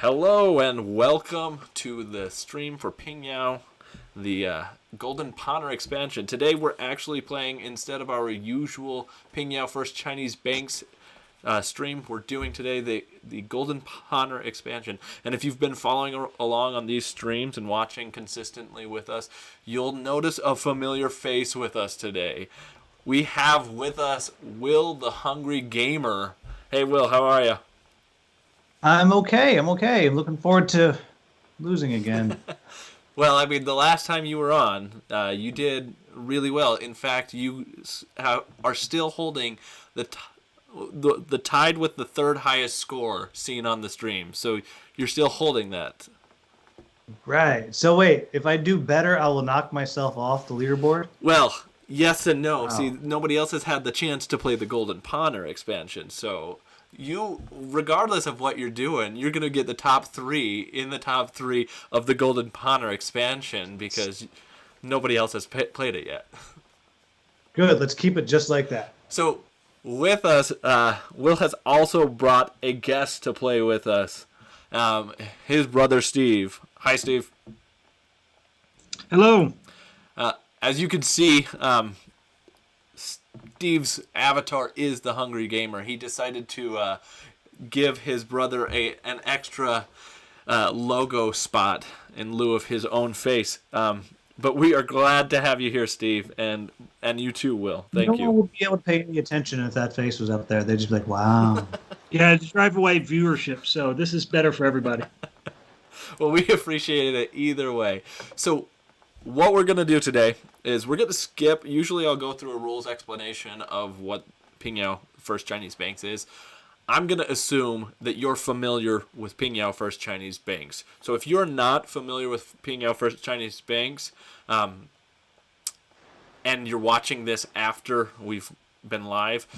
Hello and welcome to the stream for Pingyao, the Golden Ponder expansion. Today we're actually playing, instead of our usual Pingyao First Chinese Banks stream, we're doing today the Golden Ponder expansion. And if you've been following along on these streams and watching consistently with us, you'll notice a familiar face with us today. We have with us Will the Hungry Gamer. Hey Will, how are you? I'm okay. I'm looking forward to losing again. Well, I mean, the last time you were on, you did really well. In fact, you are still holding the tied with the third highest score seen on the stream. So you're still holding that. Right. So wait, if I do better, I will knock myself off the leaderboard. Well, yes and no. See, Wow. nobody else has had the chance to play the Golden Ponder expansion, so you, regardless of what you're doing, you're going to get the top three of the Golden Ponder expansion because nobody else has played it yet. Good. Let's keep it just like that. So, with us, Will has also brought a guest to play with us. His brother Steve. Hi, Steve. Hello. As you can see, Steve's avatar is the Hungry Gamer. He decided to give his brother an extra logo spot in lieu of his own face. But we are glad to have you here, Steve, and you too, Will. Thank No you. one would be able to pay any attention if that face was up there. They'd just be like, wow. Yeah, to drive away viewership, so this is better for everybody. Well, we appreciate it either way. So what we're going to do today is we're going to skip. Usually I'll go through a rules explanation of what Pingyao First Chinese Banks is. I'm going to assume that you're familiar with Pingyao First Chinese Banks. So if you're not familiar with Pingyao First Chinese Banks, and you're watching this after we've been live,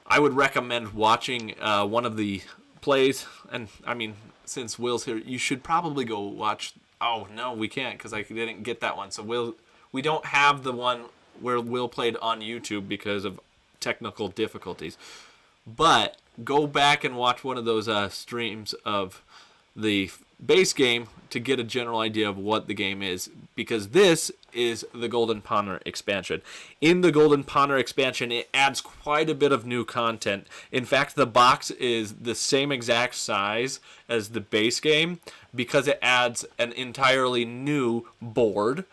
I would recommend watching one of the plays. And I mean, since Will's here, you should probably go watch. Oh no, we can't because I didn't get that one. So we don't have the one where Will played on YouTube because of technical difficulties. But go back and watch one of those streams of the base game to get a general idea of what the game is, because this is the Golden Ponder expansion. In the Golden Ponder expansion, it adds quite a bit of new content. In fact, the box is the same exact size as the base game because it adds an entirely new board.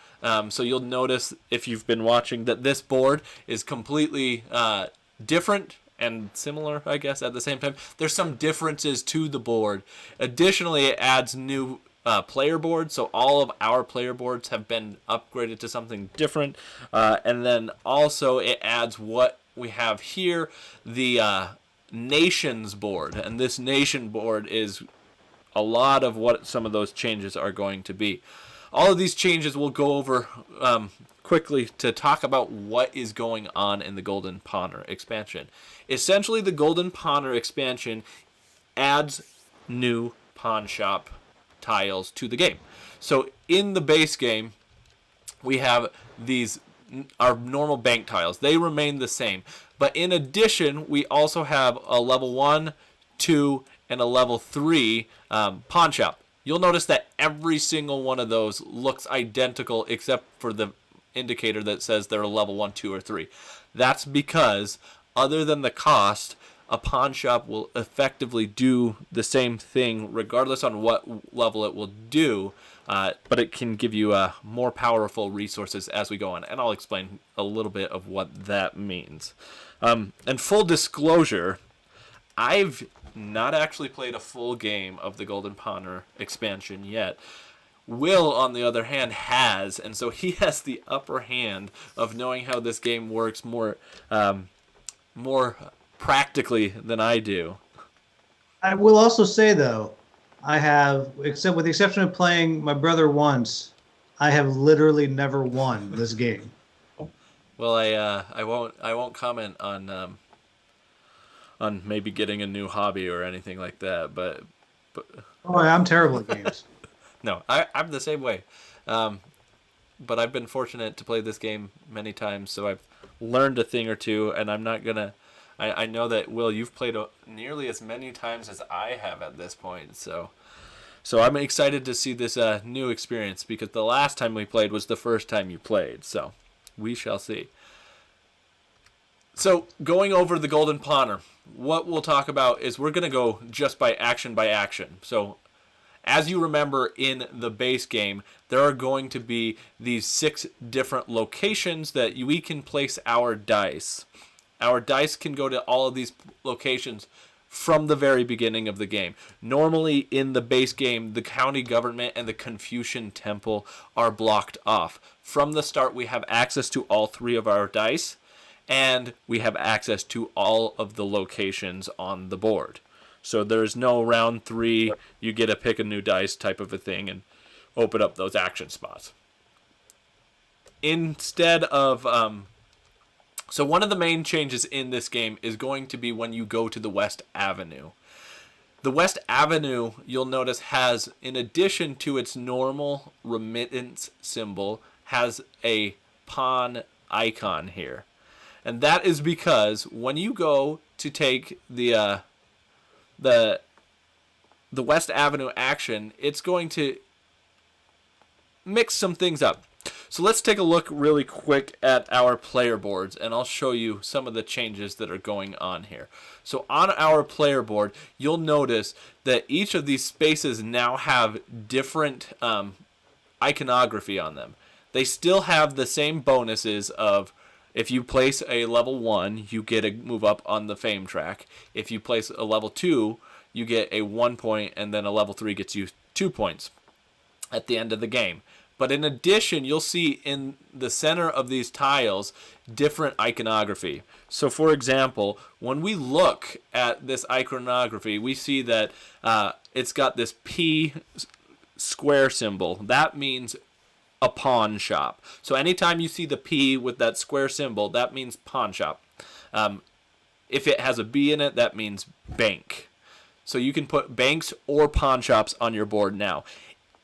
So you'll notice, if you've been watching, that this board is completely different and similar, I guess, at the same time. There's some differences to the board. Additionally, it adds new player boards, so all of our player boards have been upgraded to something different. And then also it adds what we have here, the nations board. And this nation board is a lot of what some of those changes are going to be. All of these changes we'll go over quickly to talk about what is going on in the Golden Ponder expansion. Essentially, the Golden Ponder expansion adds new pawn shop tiles to the game. So in the base game, we have our normal bank tiles. They remain the same. But in addition, we also have a level 1, 2, and a level 3 pawn shop. You'll notice that every single one of those looks identical except for the indicator that says they're a level 1, 2, or 3. That's because, other than the cost, a pawn shop will effectively do the same thing regardless on what level it will do, but it can give you more powerful resources as we go on, and I'll explain a little bit of what that means. And full disclosure, I've not actually played a full game of the Golden Ponder expansion yet. Will, on the other hand, has, and so he has the upper hand of knowing how this game works more practically than I do. I will also say, though, I have, except with the exception of playing my brother once, I have literally never won this game. Well, I won't comment on maybe getting a new hobby or anything like that, but Oh, I'm terrible at games. no, I'm the same way. But I've been fortunate to play this game many times, so I've learned a thing or two, and I'm not gonna. I know that, Will, you've played nearly as many times as I have at this point, so So I'm excited to see this new experience, because the last time we played was the first time you played. So we shall see. So going over the Golden Pawner, what we'll talk about is we're going to go just by action. So as you remember in the base game, there are going to be these 6 different locations that we can place our dice. Our dice can go to all of these locations from the very beginning of the game. Normally in the base game, the county government and the Confucian Temple are blocked off. From the start, we have access to all 3 of our dice, and we have access to all of the locations on the board. So there's no round 3, you get to pick a new dice type of a thing and open up those action spots. Instead of... So one of the main changes in this game is going to be when you go to the West Avenue. The West Avenue, you'll notice, has, in addition to its normal remittance symbol, has a pawn icon here. And that is because when you go to take the West Avenue action, it's going to mix some things up. So let's take a look really quick at our player boards, and I'll show you some of the changes that are going on here. So on our player board, you'll notice that each of these spaces now have different iconography on them. They still have the same bonuses of, if you place a level 1, you get a move up on the fame track. If you place a level 2, you get a 1 point, and then a level 3 gets you 2 points at the end of the game. But in addition, you'll see in the center of these tiles different iconography. So for example, when we look at this iconography, we see that it's got this P square symbol. That means a pawn shop. So anytime you see the P with that square symbol, that means pawn shop. If it has a B in it, that means bank. So you can put banks or pawn shops on your board now.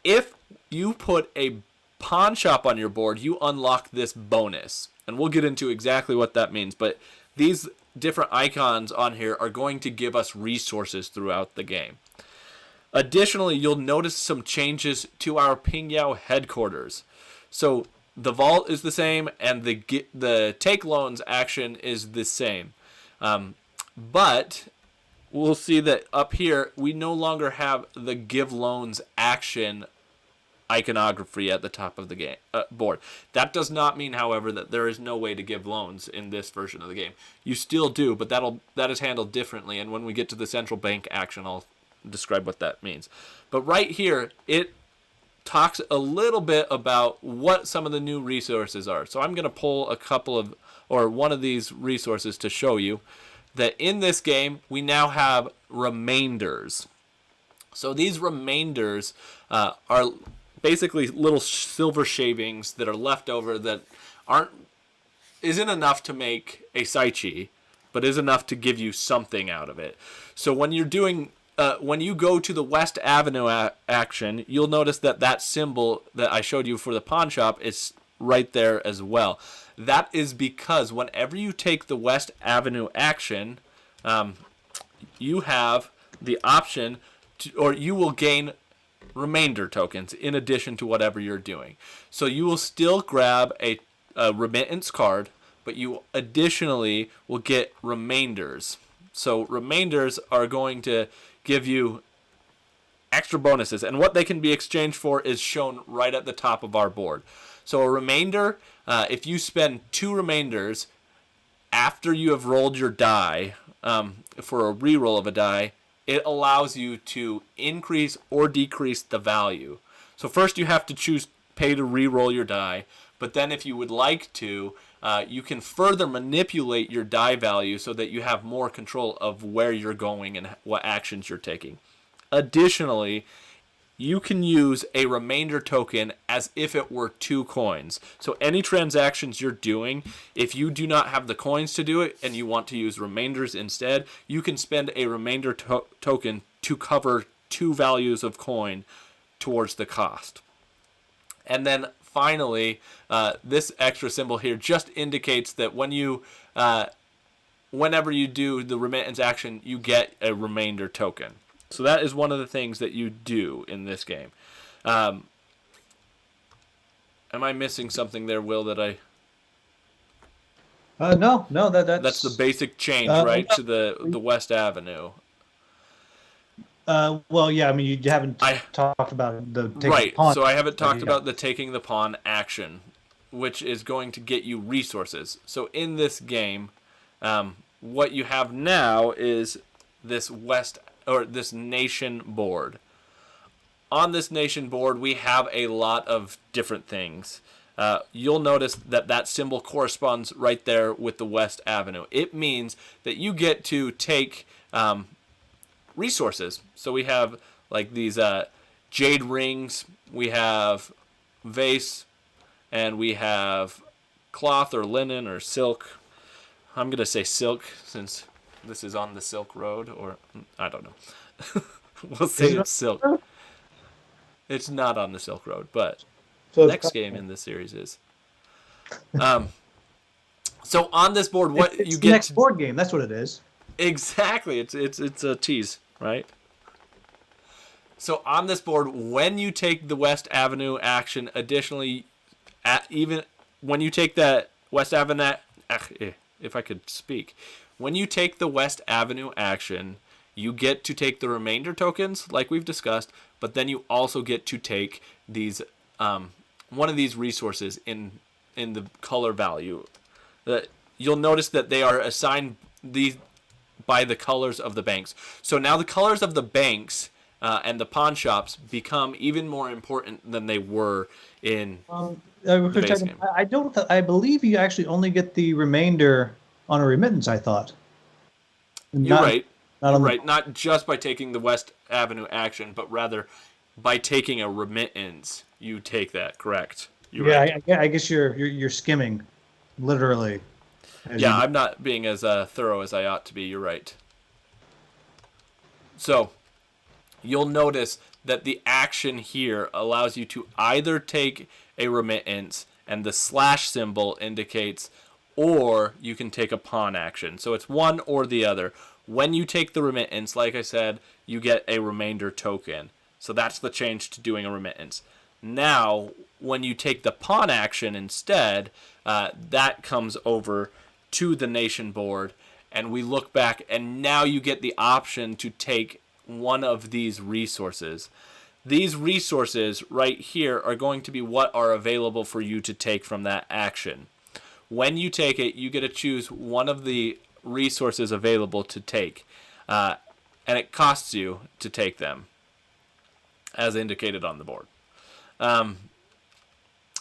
If you put a pawn shop on your board, you unlock this bonus. And we'll get into exactly what that means. But these different icons on here are going to give us resources throughout the game. Additionally, you'll notice some changes to our Pingyao headquarters. So the vault is the same, and the take loans action is the same. But we'll see that up here, we no longer have the give loans action iconography at the top of the game board. That does not mean, however, that there is no way to give loans in this version of the game. You still do, but that is handled differently, and when we get to the central bank action, I'll describe what that means. But right here, it talks a little bit about what some of the new resources are. So I'm going to pull one of these resources to show you that in this game, we now have remainders. So these remainders are basically little silver shavings that are left over that isn't enough to make a Saichi, but is enough to give you something out of it. So when you're doing when you go to the West Avenue action, you'll notice that symbol that I showed you for the pawn shop is right there as well. That is because whenever you take the West Avenue action, you have the option or you will gain remainder tokens in addition to whatever you're doing. So you will still grab a remittance card, but you additionally will get remainders. So remainders are going to give you extra bonuses, and what they can be exchanged for is shown right at the top of our board. So a remainder, if you spend 2 remainders after you have rolled your die for a reroll of a die, it allows you to increase or decrease the value. So first you have to pay to reroll your die, but then if you would like to, you can further manipulate your die value so that you have more control of where you're going and what actions you're taking. Additionally, you can use a remainder token as if it were 2 coins. So any transactions you're doing, if you do not have the coins to do it and you want to use remainders instead, you can spend a remainder token to cover 2 values of coin towards the cost. And then finally, this extra symbol here just indicates that whenever you do the remittance action, you get a remainder token. So that is one of the things that you do in this game. Am I missing something there, Will, that I... No, That's the basic change, right, to the West Avenue. Well, yeah, I mean, you haven't talked about the taking Right, pawn. so I haven't talked about the taking the pawn action, which is going to get you resources. So in this game, what you have now is this this nation board. On this nation board, we have a lot of different things. You'll notice that symbol corresponds right there with the West Avenue. It means that you get to take resources. So we have like these jade rings, we have vase, and we have cloth or linen or silk. I'm going to say silk since this is on the Silk Road, or I don't know. We'll say it's silk. It's not on the Silk Road, but the next game in this series is. So on this board, what it's you the get next board game. That's what it is. Exactly. It's a tease, right? So on this board, when you take the West Avenue action, additionally, even when you take that West Avenue, if I could speak, when you take the West Avenue action, you get to take the remainder tokens, like we've discussed, but then you also get to take these one of these resources in the color value. You'll notice that they are assigned by the colors of the banks. So now the colors of the banks and the pawn shops become even more important than they were in the base game. I believe you actually only get the remainder on a remittance, I thought. You're right. You're right. Not just by taking the West Avenue action, but rather by taking a remittance, you take that. Correct. Right. I guess you're skimming, literally. Yeah, I'm not being as thorough as I ought to be. You're right. So, you'll notice that the action here allows you to either take a remittance, and the slash symbol indicates, or you can take a pawn action. So it's one or the other. When you take the remittance, like I said, you get a remainder token. So that's the change to doing a remittance. Now, when you take the pawn action instead, that comes over to the nation board, and we look back, and now you get the option to take one of these resources. These resources right here are going to be what are available for you to take from that action. When you take it, you get to choose one of the resources available to take, and it costs you to take them, as indicated on the board.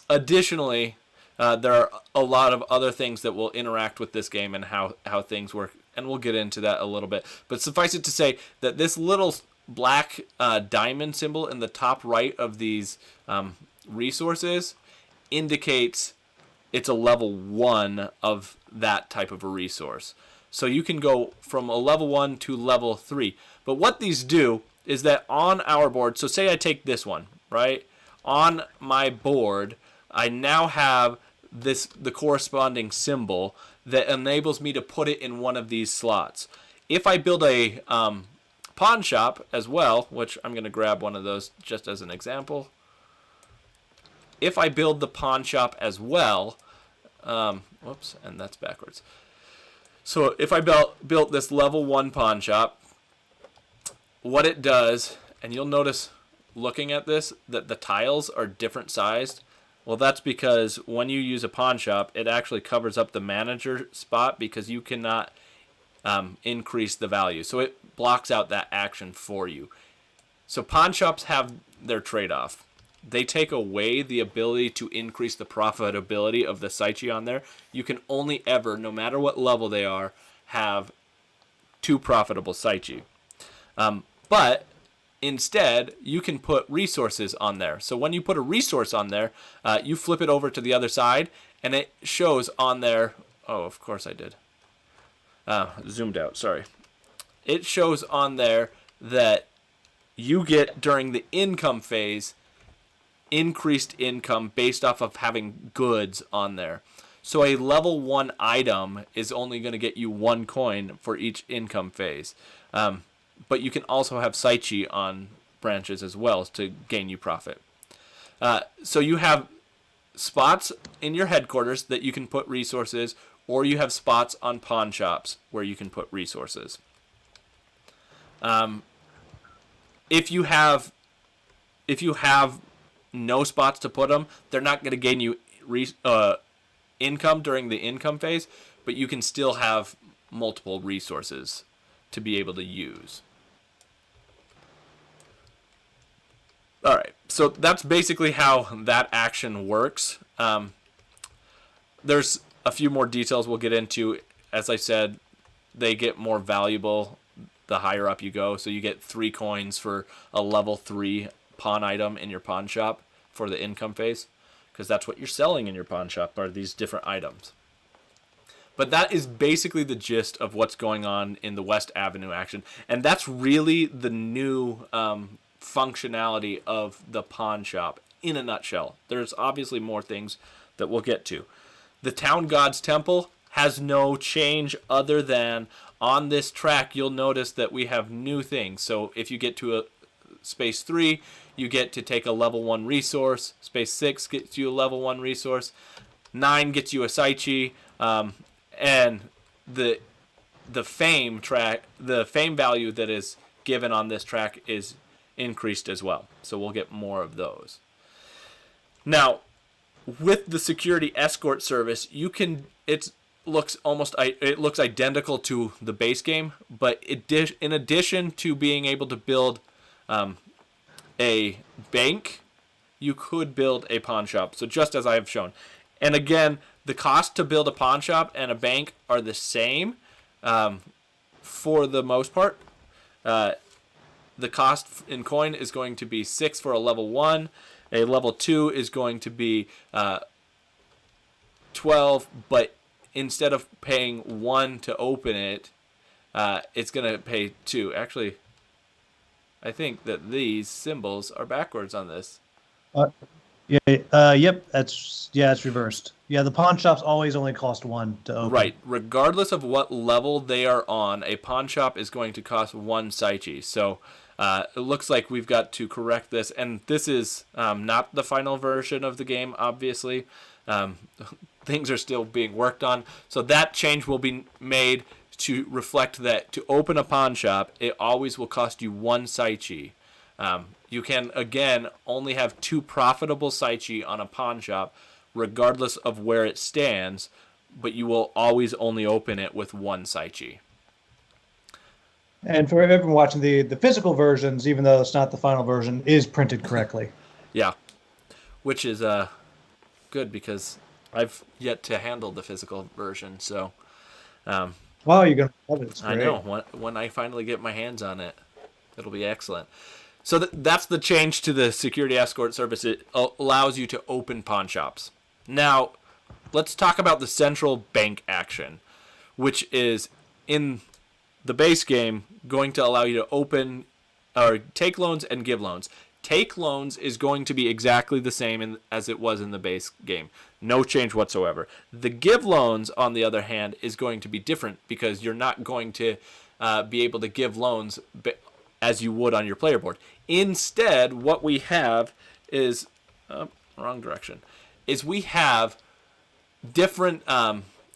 Additionally, there are a lot of other things that will interact with this game and how things work, and we'll get into that a little bit. But suffice it to say that this little black diamond symbol in the top right of these resources indicates it's a level 1 of that type of a resource. So you can go from a level 1 to level 3. But what these do is that on our board, so say I take this one, right? On my board, I now have the corresponding symbol that enables me to put it in one of these slots. If I build a pawn shop as well, which I'm going to grab one of those just as an example. If I build the pawn shop as well, whoops, and that's backwards. So if I built this level 1 pawn shop, what it does, and you'll notice looking at this, that the tiles are different sized. Well, that's because when you use a pawn shop, it actually covers up the manager spot because you cannot increase the value. So it blocks out that action for you. So pawn shops have their trade-off. They take away the ability to increase the profitability of the Saichi on there. You can only ever, no matter what level they are, have 2 profitable Saichi. But instead, you can put resources on there. So when you put a resource on there, you flip it over to the other side, and it shows on there. Oh, of course I did. Zoomed out, sorry. It shows on there that you get, during the income phase, increased income based off of having goods on there. So a level 1 item is only going to get you 1 coin for each income phase. but you can also have Saichi on branches as well to gain you profit. So you have spots in your headquarters that you can put resources, or you have spots on pawn shops where you can put resources. If you have no spots to put them, they're not going to gain you income during the income phase, but you can still have multiple resources to be able to use. All right, so that's basically how that action works. There's a few more details we'll get into. As I said, they get more valuable the higher up you go. So you get 3 coins for a level 3 pawn item in your pawn shop for the income phase, because that's what you're selling in your pawn shop are these different items. But that is basically the gist of what's going on in the West Avenue action, and that's really the new functionality of the pawn shop in a nutshell. There's obviously more things that we'll get to. The Town God's Temple has no change other than on this track you'll notice that we have new things. So if you get to a space 3, you get to take a level 1 resource. Space 6 gets you a level 1 resource. 9 gets you a Saichi. And the fame value that is given on this track is increased as well. So we'll get more of those. Now, with the security escort service, it looks identical to the base game, but in addition to being able to build a bank, you could build a pawn shop. So just as I have shown. And again, the cost to build a pawn shop and a bank are the same for the most part. The cost in coin is going to be 6 for a level 1. A level 2 is going to be 12, but instead of paying 1 to open it, it's going to pay 2. Actually, I think that these symbols are backwards on this. Yep, it's reversed. Yeah, the pawn shops always only cost 1 to open. Right. Regardless of what level they are on, a pawn shop is going to cost 1 Saichi. So it looks like we've got to correct this. And this is not the final version of the game, obviously. Things are still being worked on. So that change will be made to reflect that to open a pawn shop, it always will cost you 1 Saichi. You can, again, only have 2 profitable Saichi on a pawn shop, regardless of where it stands, but you will always only open it with 1 Saichi. And for everyone watching, the physical versions, even though it's not the final version, is printed correctly. Yeah, which is good because I've yet to handle the physical version. So, wow, you're gonna love it. It's great. I know when I finally get my hands on it, it'll be excellent. So that's the change to the security escort service. It allows you to open pawn shops. Now, let's talk about the central bank action, which is in the base game going to allow you to open or take loans and give loans. Take loans is going to be exactly the same as it was in the base game. No change whatsoever. The give loans, on the other hand, is going to be different because you're not going to be able to give loans as you would on your player board. Instead, what we have is wrong direction. Is we have different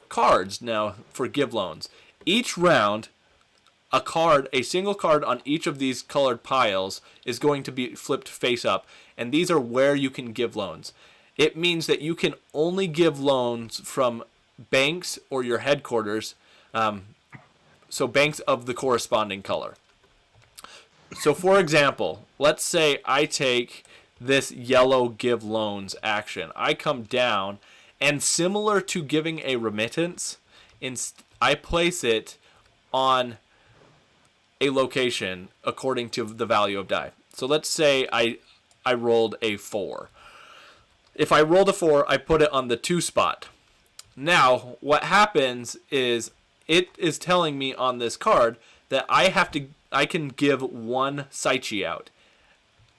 cards now for give loans. Each round, a single card on each of these colored piles is going to be flipped face up, and these are where you can give loans. It means that you can only give loans from banks or your headquarters, so banks of the corresponding color. So, for example, let's say I take this yellow give loans action. I come down, and similar to giving a remittance, I place it on a location according to the value of die. So let's say I rolled a 4. If I rolled a 4, I put it on the 2 spot. Now, what happens is it is telling me on this card that I can give 1 Saichi out.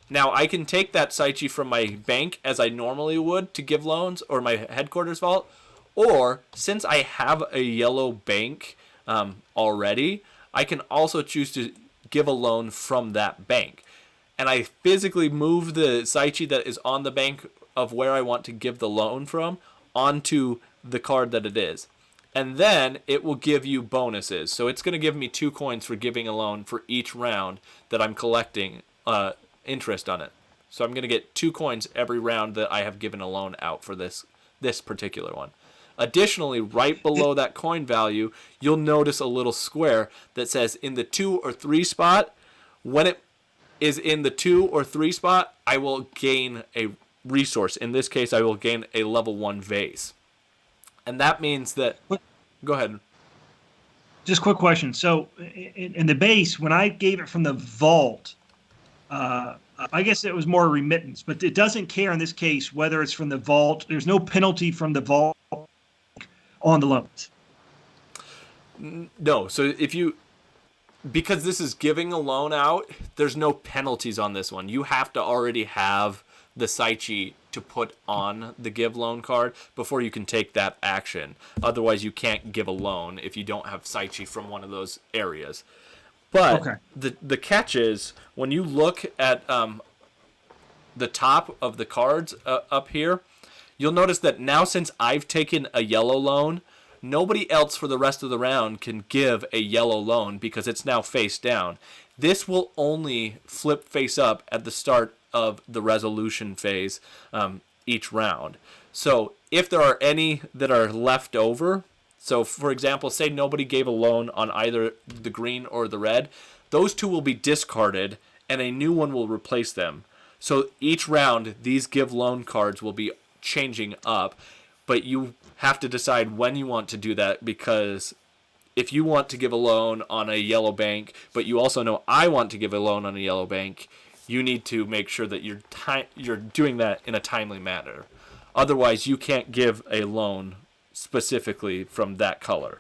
Now, I can take that Saichi from my bank as I normally would to give loans or my headquarters vault, or since I have a yellow bank already, I can also choose to give a loan from that bank. And I physically move the Saichi that is on the bank of where I want to give the loan from onto the card that it is. And then it will give you bonuses. So it's going to give me 2 coins for giving a loan for each round that I'm collecting interest on it. So I'm going to get 2 coins every round that I have given a loan out for this particular one. Additionally, right below that coin value, you'll notice a little square that says in the 2 or 3 spot. When it is in the 2 or 3 spot, I will gain a resource. In this case, I will gain a level 1 vase. And that means that... Go ahead. Just quick question. So in the base, when I gave it from the vault, I guess it was more remittance, but it doesn't care in this case whether it's from the vault. There's no penalty from the vault on the loans. No. So because this is giving a loan out, there's no penalties on this one. You have to already have the Saichi to put on the give loan card before you can take that action. Otherwise, you can't give a loan if you don't have Saichi from one of those areas. But okay. the catch is, when you look at the top of the cards up here, you'll notice that now since I've taken a yellow loan, nobody else for the rest of the round can give a yellow loan because it's now face down. This will only flip face up at the start of the resolution phase each round. So if there are any that are left over, so for example, say nobody gave a loan on either the green or the red, those 2 will be discarded and a new one will replace them. So each round, these give loan cards will be changing up, but you have to decide when you want to do that, because if you want to give a loan on a yellow bank, but you also know I want to give a loan on a yellow bank, you need to make sure that you're doing that in a timely manner. Otherwise, you can't give a loan specifically from that color,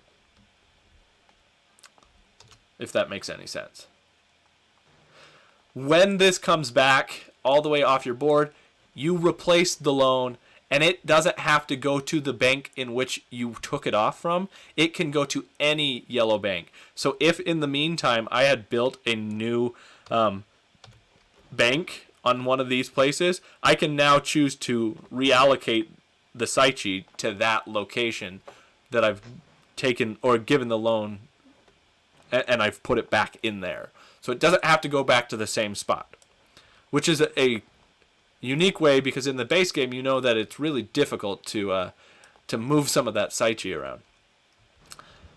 if that makes any sense. When this comes back all the way off your board, you replace the loan, and it doesn't have to go to the bank in which you took it off from. It can go to any yellow bank. So if in the meantime I had built a new bank on one of these places, I can now choose to reallocate the Saichi to that location that I've taken or given the loan, and I've put it back in there. So it doesn't have to go back to the same spot, which is a unique way, because in the base game you know that it's really difficult to move some of that Saichi around.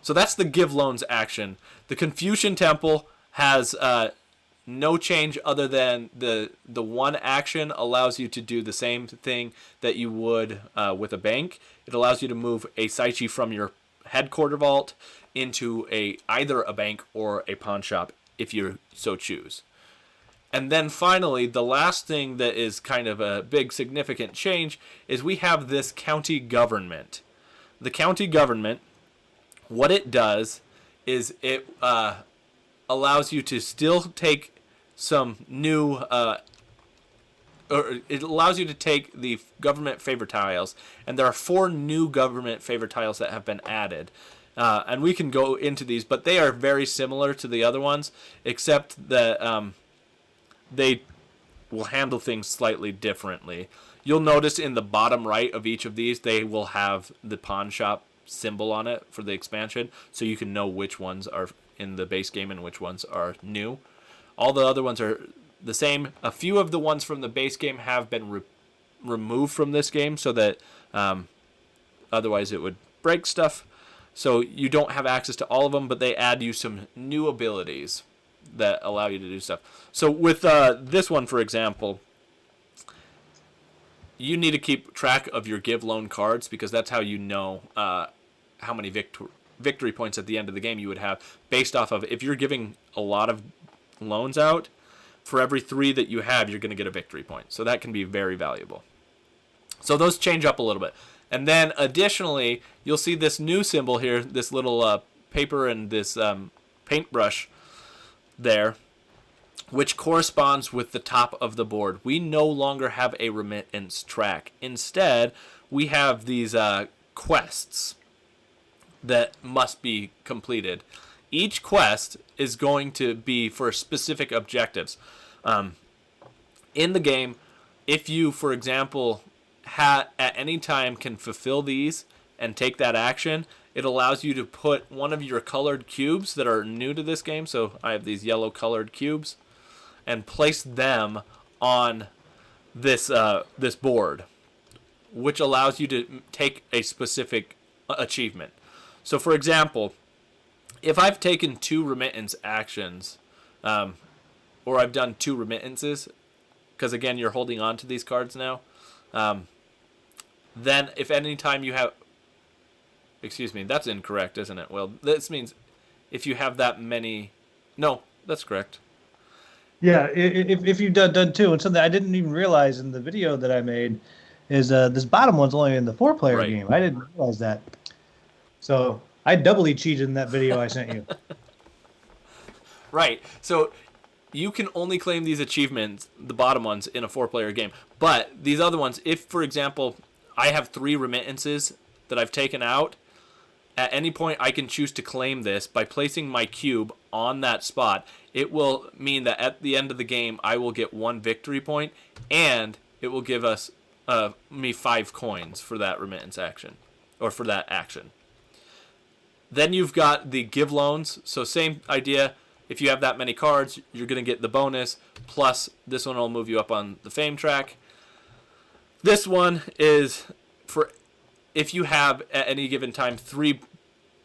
So that's the give loans action. The Confucian Temple has no change other than the one action allows you to do the same thing that you would with a bank. It allows you to move a Saichi from your headquarter vault into either a bank or a pawn shop if you so choose. And then finally, the last thing that is kind of a big significant change is we have this county government. The county government, what it does is it allows you to still take some new, or it allows you to take the government favor tiles, and there are 4 new government favor tiles that have been added. And we can go into these, but they are very similar to the other ones, except that they will handle things slightly differently. You'll notice in the bottom right of each of these, they will have the pawn shop symbol on it for the expansion, so you can know which ones are in the base game and which ones are new. All the other ones are the same. A few of the ones from the base game have been removed from this game so that otherwise it would break stuff. So you don't have access to all of them, but they add you some new abilities that allow you to do stuff. So with this one, for example, you need to keep track of your give loan cards, because that's how you know how many victory points at the end of the game you would have, based off of if you're giving a lot of loans out, for every 3 that you have, you're going to get a victory point. So that can be very valuable. So those change up a little bit. And then additionally, you'll see this new symbol here, this little paper and this paintbrush there, which corresponds with the top of the board. We no longer have a remittance track. Instead, we have these quests that must be completed. each quest is going to be for specific objectives. In the game, if you, for example, at any time can fulfill these and take that action, it allows you to put one of your colored cubes that are new to this game. So I have these yellow colored cubes, and place them on this this board, which allows you to take a specific achievement. So, for example, if I've taken 2 remittance actions, or I've done 2 remittances, because again you're holding on to these cards now, then if any time you have, excuse me, that's incorrect, isn't it? Well, this means if you have that many, no, that's correct. Yeah, if you've done 2, and something I didn't even realize in the video that I made is this bottom one's only in the 4-player Right. game. I didn't realize that. So I doubly cheated in that video I sent you. Right. So you can only claim these achievements, the bottom ones, in a 4-player game. But these other ones, if, for example, I have 3 remittances that I've taken out, at any point I can choose to claim this by placing my cube on that spot. It will mean that at the end of the game, I will get 1 victory point, and it will give us me 5 coins for that remittance action, or for that action. Then you've got the give loans. So same idea. If you have that many cards, you're going to get the bonus. Plus, this one will move you up on the fame track. This one is for if you have at any given time 3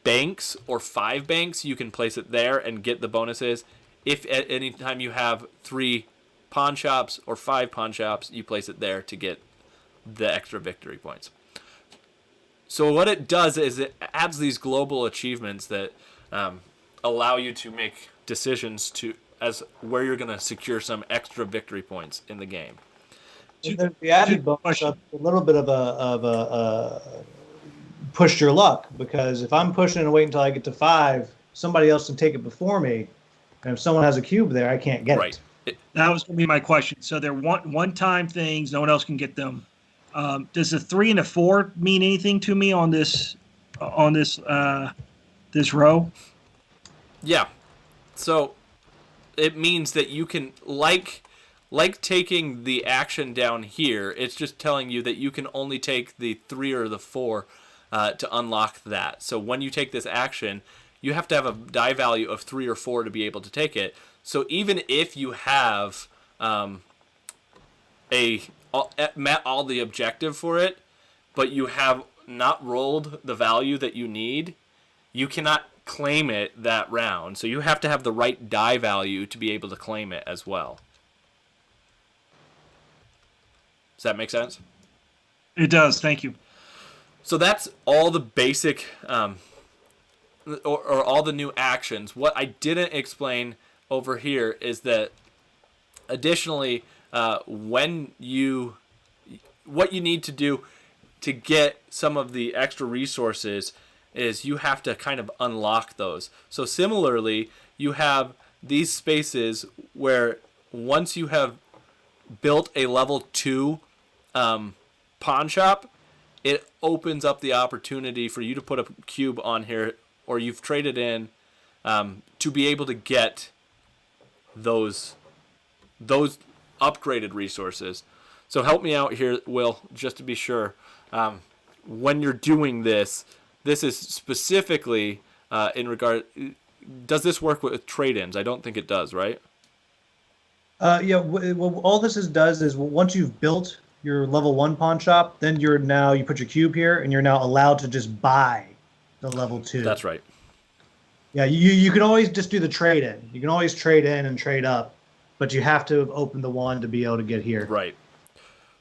banks or 5 banks, you can place it there and get the bonuses. If at any time you have 3 pawn shops or 5 pawn shops, you place it there to get the extra victory points. So what it does is it adds these global achievements that allow you to make decisions to as where you're going to secure some extra victory points in the game. The added bonus, a little bit of a push your luck, because if I'm pushing and wait until I get to 5, somebody else can take it before me, and if someone has a cube there, I can't get Right. it. That was going to be my question. So they're one-time things. No one else can get them. Does the 3 and the 4 mean anything to me on this this row? Yeah. So it means that you can, like taking the action down here, it's just telling you that you can only take the 3 or the 4 to unlock that. So when you take this action, you have to have a die value of 3 or 4 to be able to take it. So even if you have met all the objective for it, but you have not rolled the value that you need, you cannot claim it that round. So you have to have the right die value to be able to claim it as well. Does that make sense? It does. Thank you. So that's all the basic, or all the new actions. What I didn't explain over here is that additionally, what you need to do to get some of the extra resources is you have to kind of unlock those. So similarly, you have these spaces where once you have built a level 2 pawn shop, it opens up the opportunity for you to put a cube on here, or you've traded in, to be able to get those upgraded resources. So help me out here, Will, just to be sure. When you're doing this is specifically in regard. Does this work with trade-ins? I don't think it does, right? Yeah. Well, all this does is once you've built your level 1 pawn shop, then you put your cube here, and you're now allowed to just buy the level 2. That's right. Yeah. You can always just do the trade-in. You can always trade in and trade up, but you have to open the 1 to be able to get here. Right.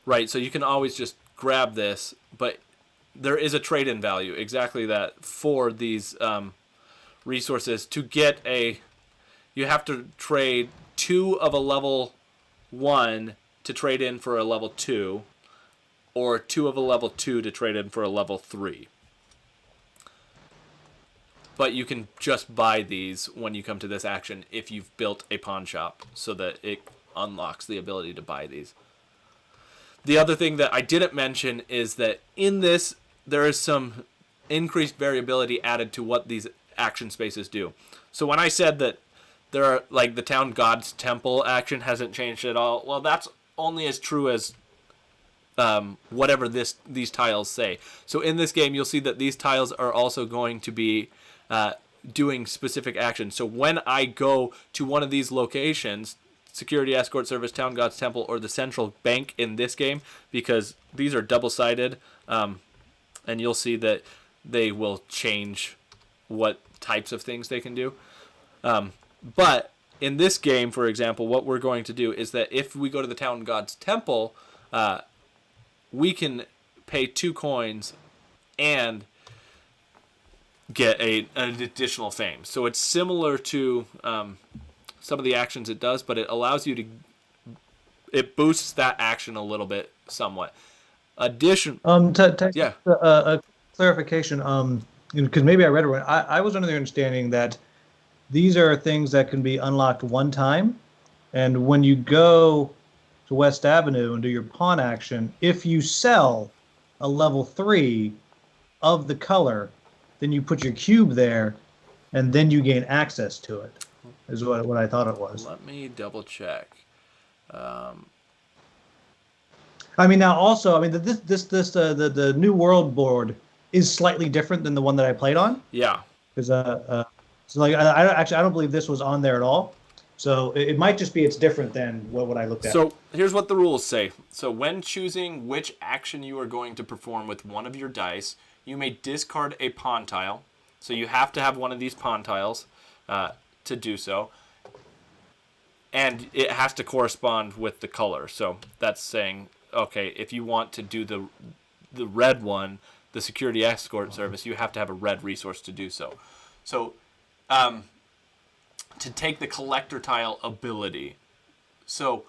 Right. So you can always just grab this, but there is a trade-in value, exactly that, for these resources. To get you have to trade 2 of a level 1 to trade in for a level 2, or 2 of a level 2 to trade in for a level 3. But you can just buy these when you come to this action if you've built a pawn shop, so that it unlocks the ability to buy these. The other thing that I didn't mention is that in this, there is some increased variability added to what these action spaces do. So when I said that there are, like, the Town God's Temple action hasn't changed at all, well, that's only as true as whatever these tiles say. So in this game, you'll see that these tiles are also going to be doing specific actions. So when I go to one of these locations, Security Escort Service, Town God's Temple, or the Central Bank in this game, because these are double-sided, and you'll see that they will change what types of things they can do. But in this game, for example, what we're going to do is that if we go to the Town God's Temple, we can pay 2 coins and get an additional fame. So it's similar to some of the actions it does, but it allows you to, it boosts that action a little bit somewhat. Yeah. A clarification, because maybe I read it wrong. I was under the understanding that these are things that can be unlocked one time, and when you go to West Avenue and do your pawn action, if you sell a level 3 of the color, then you put your cube there, and then you gain access to it, is what I thought it was. Let me double check. I mean, now also, I mean, the New World board is slightly different than the one that I played on. Yeah. Because so like I don't believe this was on there at all. So it might just be it's different than what I looked at. So here's what the rules say. So when choosing which action you are going to perform with one of your dice, you may discard a pawn tile. So you have to have one of these pawn tiles to do so. And it has to correspond with the color. So that's saying, okay, if you want to do the red one, the Security Escort Service, you have to have a red resource to do so. So to take the collector tile ability. So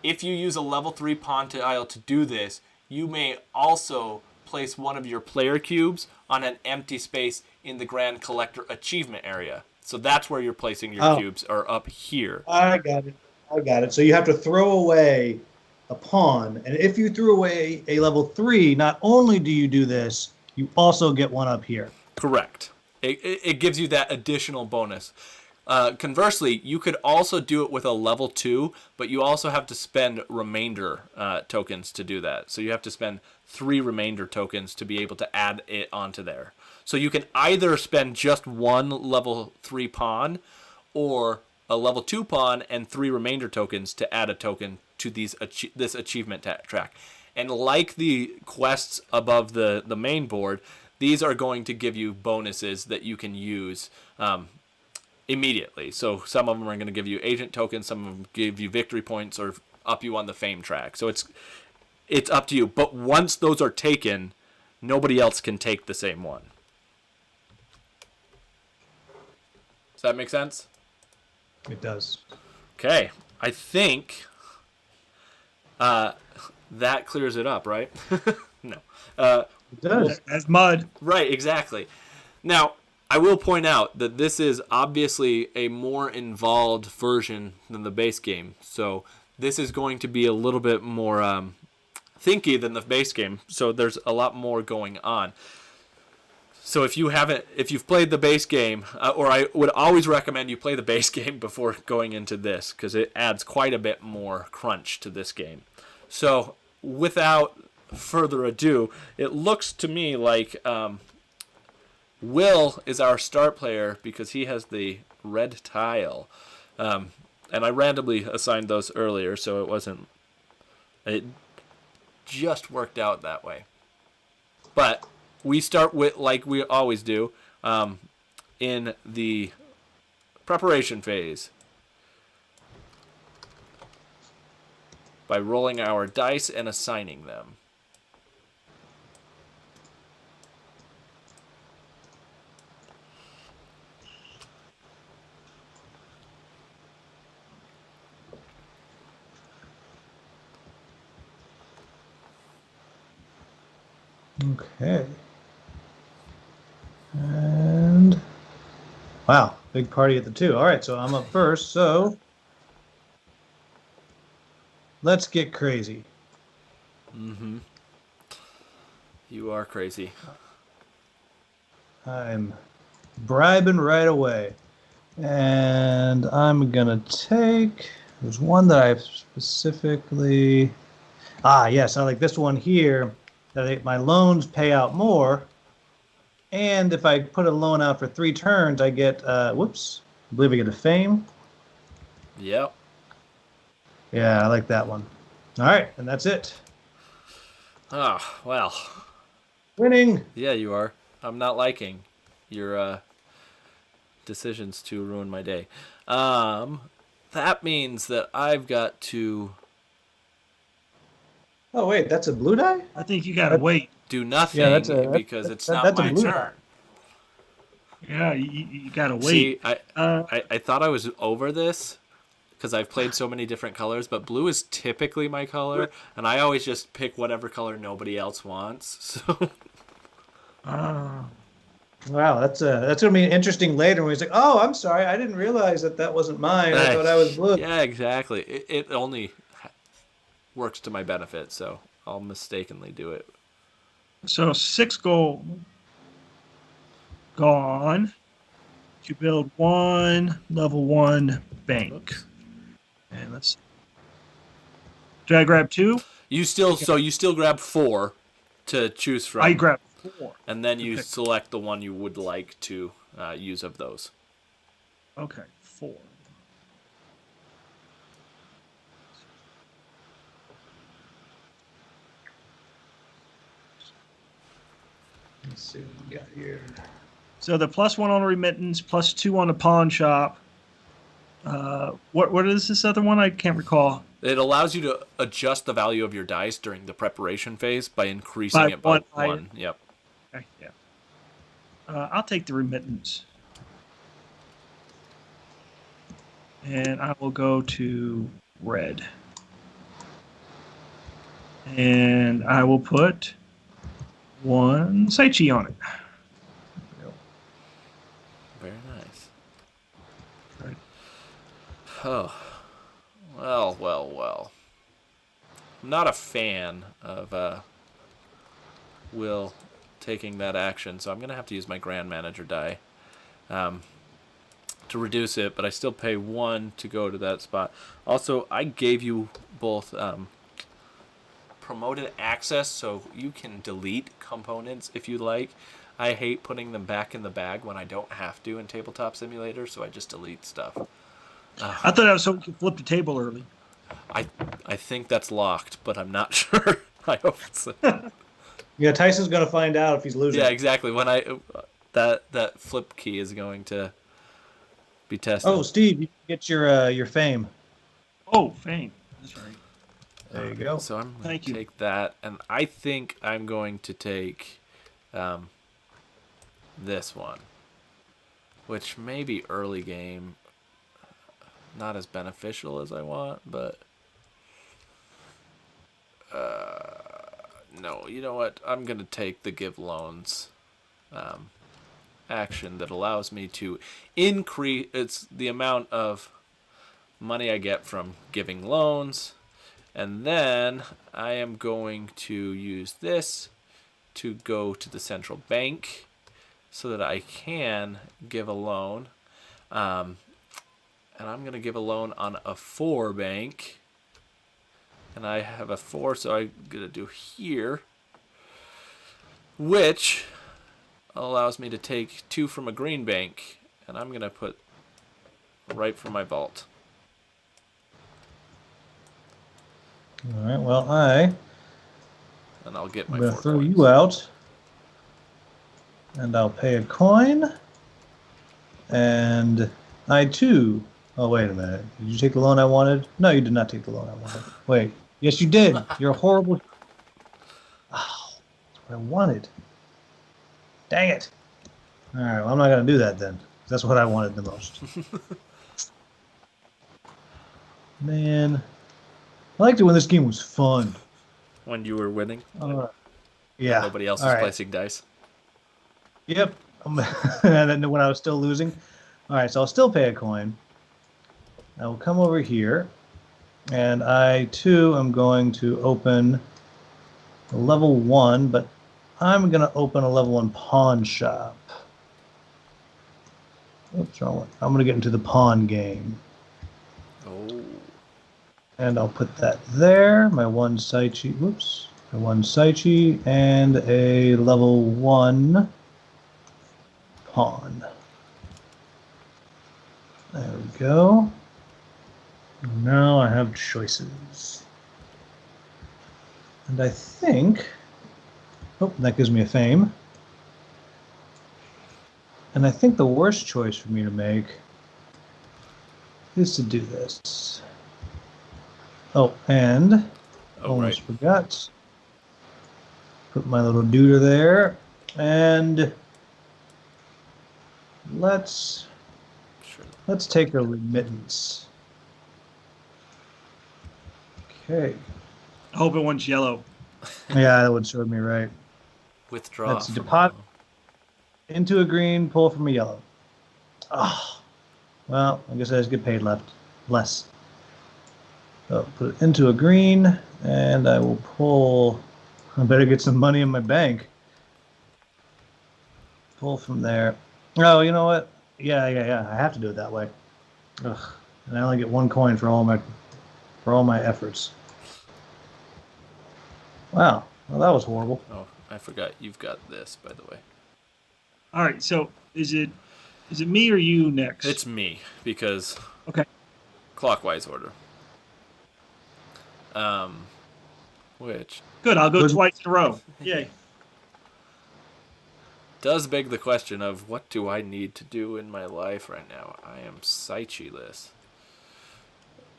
if you use a level 3 pawn tile to do this, you may also place one of your player cubes on an empty space in the Grand Collector achievement area. So that's where you're placing your cubes, are up here. I got it. So you have to throw away a pawn, and if you threw away a level 3, not only do you do this, you also get one up here. Correct. It gives you that additional bonus. Conversely, you could also do it with a level 2, but you also have to spend remainder tokens to do that. So you have to spend 3 remainder tokens to be able to add it onto there. So you can either spend just 1 level 3 pawn or a level 2 pawn and 3 remainder tokens to add a token to this achievement track. And like the quests above the main board, these are going to give you bonuses that you can use immediately. So some of them are going to give you agent tokens, some of them give you victory points or up you on the fame track. So it's up to you. But once those are taken, nobody else can take the same one. Does that make sense? It does. Okay. I think that clears it up, right? No. It does. As mud. Right, exactly. Now, I will point out that this is obviously a more involved version than the base game. So this is going to be a little bit more thinky than the base game. So there's a lot more going on. So if you've played the base game, or I would always recommend you play the base game before going into this, because it adds quite a bit more crunch to this game. So without further ado, it looks to me like Will is our start player because he has the red tile. And I randomly assigned those earlier, so it just worked out that way. But we start with, like we always do, in the preparation phase by rolling our dice and assigning them. Okay. And wow, big party at the 2. All right, so I'm up first. So let's get crazy. Mm-hmm. You are crazy. I'm bribing right away. And I'm going to take, there's one that I've specifically, yes, I like this one here, that my loans pay out more. And if I put a loan out for 3 turns, I get, I believe I get a fame. Yep. Yeah, I like that one. All right, and that's it. Ah, well. Winning. Yeah, you are. I'm not liking your decisions to ruin my day. That means that I've got to Oh, wait, that's a blue die? I think you gotta wait. do nothing Yeah, that's because it's not that's a my blue turn. die. Yeah, you gotta wait. See, I Uh, thought I was over this because I've played so many different colors, but blue is typically my color, and I always just pick whatever color nobody else wants. So Wow, that's gonna be interesting later when he's like, "Oh, I'm sorry, I didn't realize that wasn't mine. I thought I was blue." Yeah, exactly. It only works to my benefit, so I'll mistakenly do it. so 6 gold gone to build 1 level 1 bank. Oops. And let's. Do I grab 2? You still grab 4 to choose from. I grab 4. And then you Okay. select the one you would like to use of those. Okay, 4. Let's see what we got here. So the +1 on a remittance, +2 on a pawn shop. What is this other one? I can't recall. It allows you to adjust the value of your dice during the preparation phase by increasing By it by one higher. 1. Yep. Okay, yeah. I'll take the remittance. And I will go to red. And I will put 1 Saichi on it. Very nice. Right. Oh. Well. I'm not a fan of Will taking that action, so I'm going to have to use my Grand Manager die to reduce it, but I still pay 1 to go to that spot. Also, I gave you both promoted access, so you can delete components if you like. I hate putting them back in the bag when I don't have to in Tabletop Simulator, so I just delete stuff. I thought that was so we could flip the table early. I think that's locked, but I'm not sure. I hope it's... Yeah, Tyson's gonna find out if he's losing. Yeah, exactly. When that flip key is going to be tested. Oh, Steve, you get your fame. Oh, fame. That's right. There you go. So I'm going Thank to you. take that, and I think I'm going to take this one, which may be early game not as beneficial as I want, but no, you know what? I'm going to take the give loans action that allows me to increase the amount of money I get from giving loans. And then I am going to use this to go to the central bank so that I can give a loan. And I'm going to give a loan on a 4 bank. And I have a 4, so I'm going to do here, which allows me to take 2 from a green bank. And I'm going to put right from my vault. All right. Well, And I'll get I'm my gonna 4 throw coins. you out, and I'll pay a coin. And I too. Oh, wait a minute. Did you take the loan I wanted? No, you did not take the loan I wanted. Wait. Yes, you did. You're a horrible. Oh, that's what I wanted. Dang it. All right. Well, I'm not gonna do that then. That's what I wanted the most. Man, I liked it when this game was fun. When you were winning, Yeah. nobody else All was right. placing dice. Yep. And then when I was still losing. All right, so I'll still pay a coin. I will come over here, and I too am going to open a level 1, but I'm going to open a level 1 pawn shop. Oops, wrong one. I'm going to get into the pawn game. Oh. And I'll put that there. My one Saichi. Whoops. My one Saichi and a level 1 pawn. There we go. Now I have choices. And I think. Oh, that gives me a fame. And I think the worst choice for me to make is to do this. Oh, and almost forgot. Put my little deuter there. And let's take a remittance. Okay. I hope it wants yellow. Yeah, that would serve me right. Withdraw. That's deposit into a green, pull from a yellow. Oh, well, I guess I just get paid less. So put it into a green, and I will pull. I better get some money in my bank. Pull from there. Oh, you know what? Yeah. I have to do it that way. Ugh. And I only get 1 coin for all my efforts. Wow. Well, that was horrible. Oh, I forgot. You've got this, by the way. All right. So is it me or you next? It's me because. Okay. Clockwise order. Which. Good. I'll go twice in a row. Yay. Does beg the question of what do I need to do in my life right now? I am Saichi-less.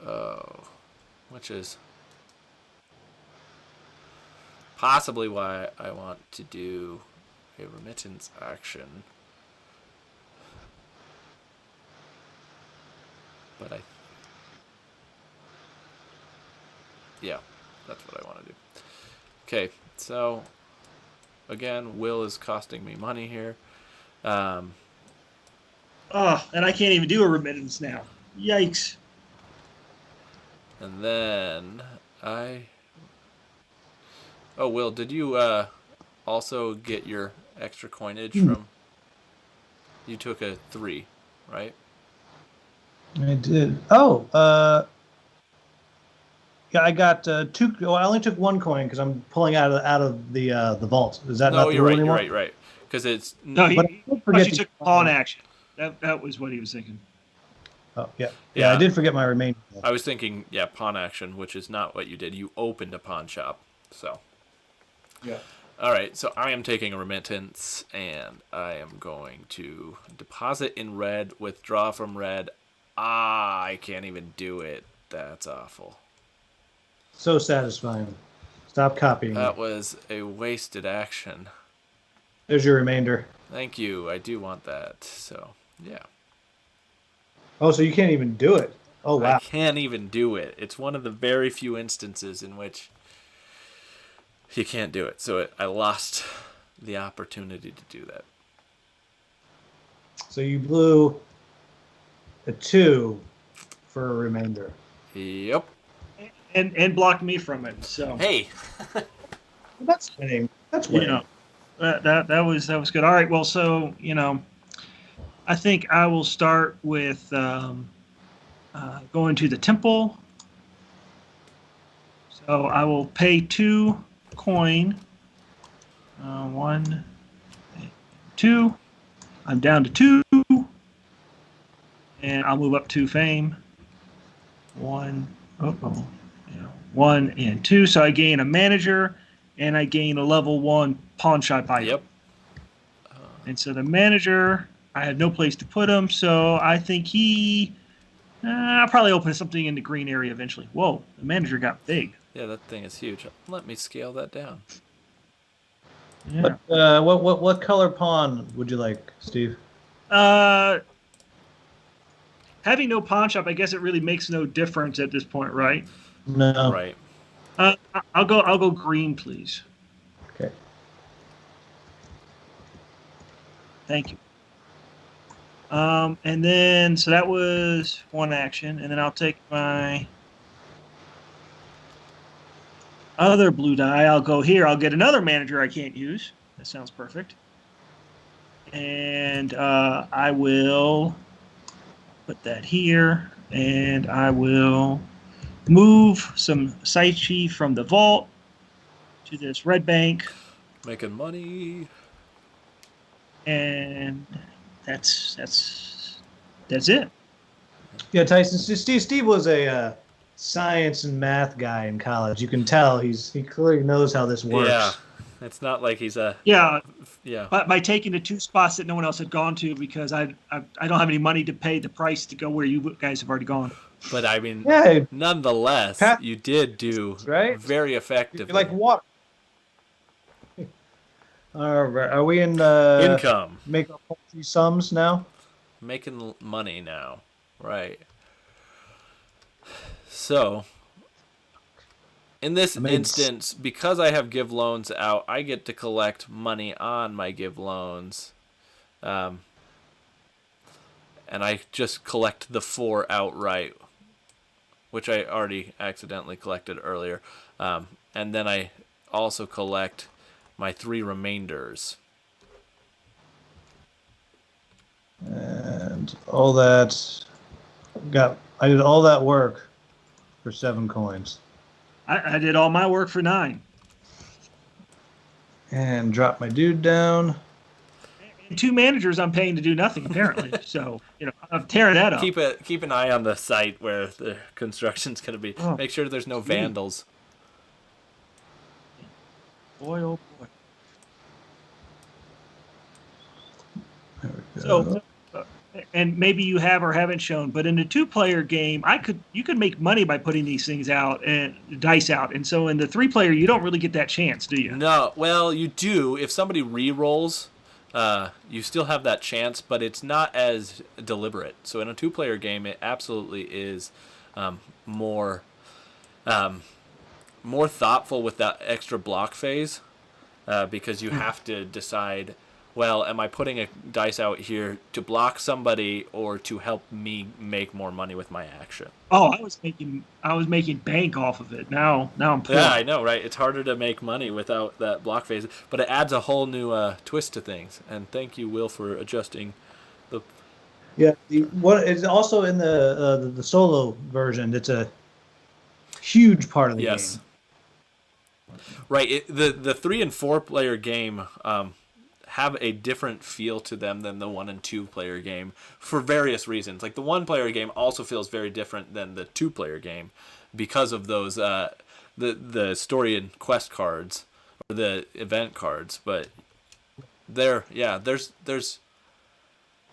Oh. Which is possibly why I want to do a remittance action. But yeah, that's what I want to do. Okay, so again, will is costing me money here. And I can't even do a remittance now. Yikes. And then Oh, Will, did you also get your extra coinage from... You took a 3, right? I did. Oh, yeah, I got 2. Well, I only took 1 coin because I'm pulling out of the vault. Is that not the you're rule right. anymore? You're right. Because it's No, he forget took pawn action. That was what he was thinking. Oh, yeah. I did forget my remaining. I was thinking, pawn action, which is not what you did. You opened a pawn shop. So. Yeah. All right. So I am taking a remittance, and I am going to deposit in red, withdraw from red. I can't even do it. That's awful. So satisfying. Stop copying. That was a wasted action. There's your remainder. Thank you. I do want that. So, yeah. Oh, so you can't even do it. Oh, wow. I can't even do it. It's one of the very few instances in which you can't do it. So I lost the opportunity to do that. So you blew a 2 for a remainder. Yep. And blocked me from it. So hey, that's winning. That's winning. That was good. All right. Well, so I think I will start with going to the temple. So I will pay 2 coin. 1, 2. I'm down to 2, and I'll move up to fame. 1. 1 and 2. So I gain a manager, and I gain a level 1 pawn shop item. Yep. And so the manager, I have no place to put him, so I think I'll probably open something in the green area eventually. Whoa, the manager got big. Yeah, that thing is huge. Let me scale that down. Yeah. What color pawn would you like, Steve? Having no pawn shop, I guess it really makes no difference at this point, right? No. Right. I'll go green, please. Okay. Thank you. And then so that was 1 action, and then I'll take my other blue die. I'll go here. I'll get another manager I can't use. That sounds perfect. And I will put that here, and I will move some Saichi from the vault to this red bank. Making money. And that's it. Yeah, Tyson. Steve was a science and math guy in college. You can tell he clearly knows how this works. Yeah. It's not like he's a Yeah. yeah. But by taking the 2 spots that no one else had gone to, because I don't have any money to pay the price to go where you guys have already gone. But I mean, Yeah, nonetheless, Pat- you did do right? very effectively. You're like water. All right, are we in Income. make our paltry sums now? Making money now. Right. So, in this instance, because I have give loans out, I get to collect money on my give loans. And I just collect the 4 outright, which I already accidentally collected earlier. And then I also collect my 3 remainders. And all that I did all that work for 7 coins. I did all my work for 9. And drop my dude down. And 2 managers I'm paying to do nothing, apparently. So, I'm tearing that up. Keep an eye on the site where the construction's going to be. Oh, Make sure there's no vandals. Boy, oh boy. There we go. So, and maybe you have or haven't shown, but in a 2-player game, you could make money by putting these things out and dice out. And so in the 3-player, you don't really get that chance, do you? No, well, you do. If somebody re-rolls, you still have that chance, but it's not as deliberate. So in a 2-player game, it absolutely is more thoughtful with that extra block phase, because you have to decide, well, am I putting a dice out here to block somebody or to help me make more money with my action? Oh, I was making bank off of it. Now I'm poor. Yeah, I know, right? It's harder to make money without that block phase, but it adds a whole new twist to things. And thank you, Will, for adjusting the. Yeah, what is also in the solo version. It's a huge part of the game. Right. The 3 and 4 player game have a different feel to them than the 1 and 2 player game for various reasons. Like the 1 player game also feels very different than the 2 player game because of those the story and quest cards or the event cards. But there's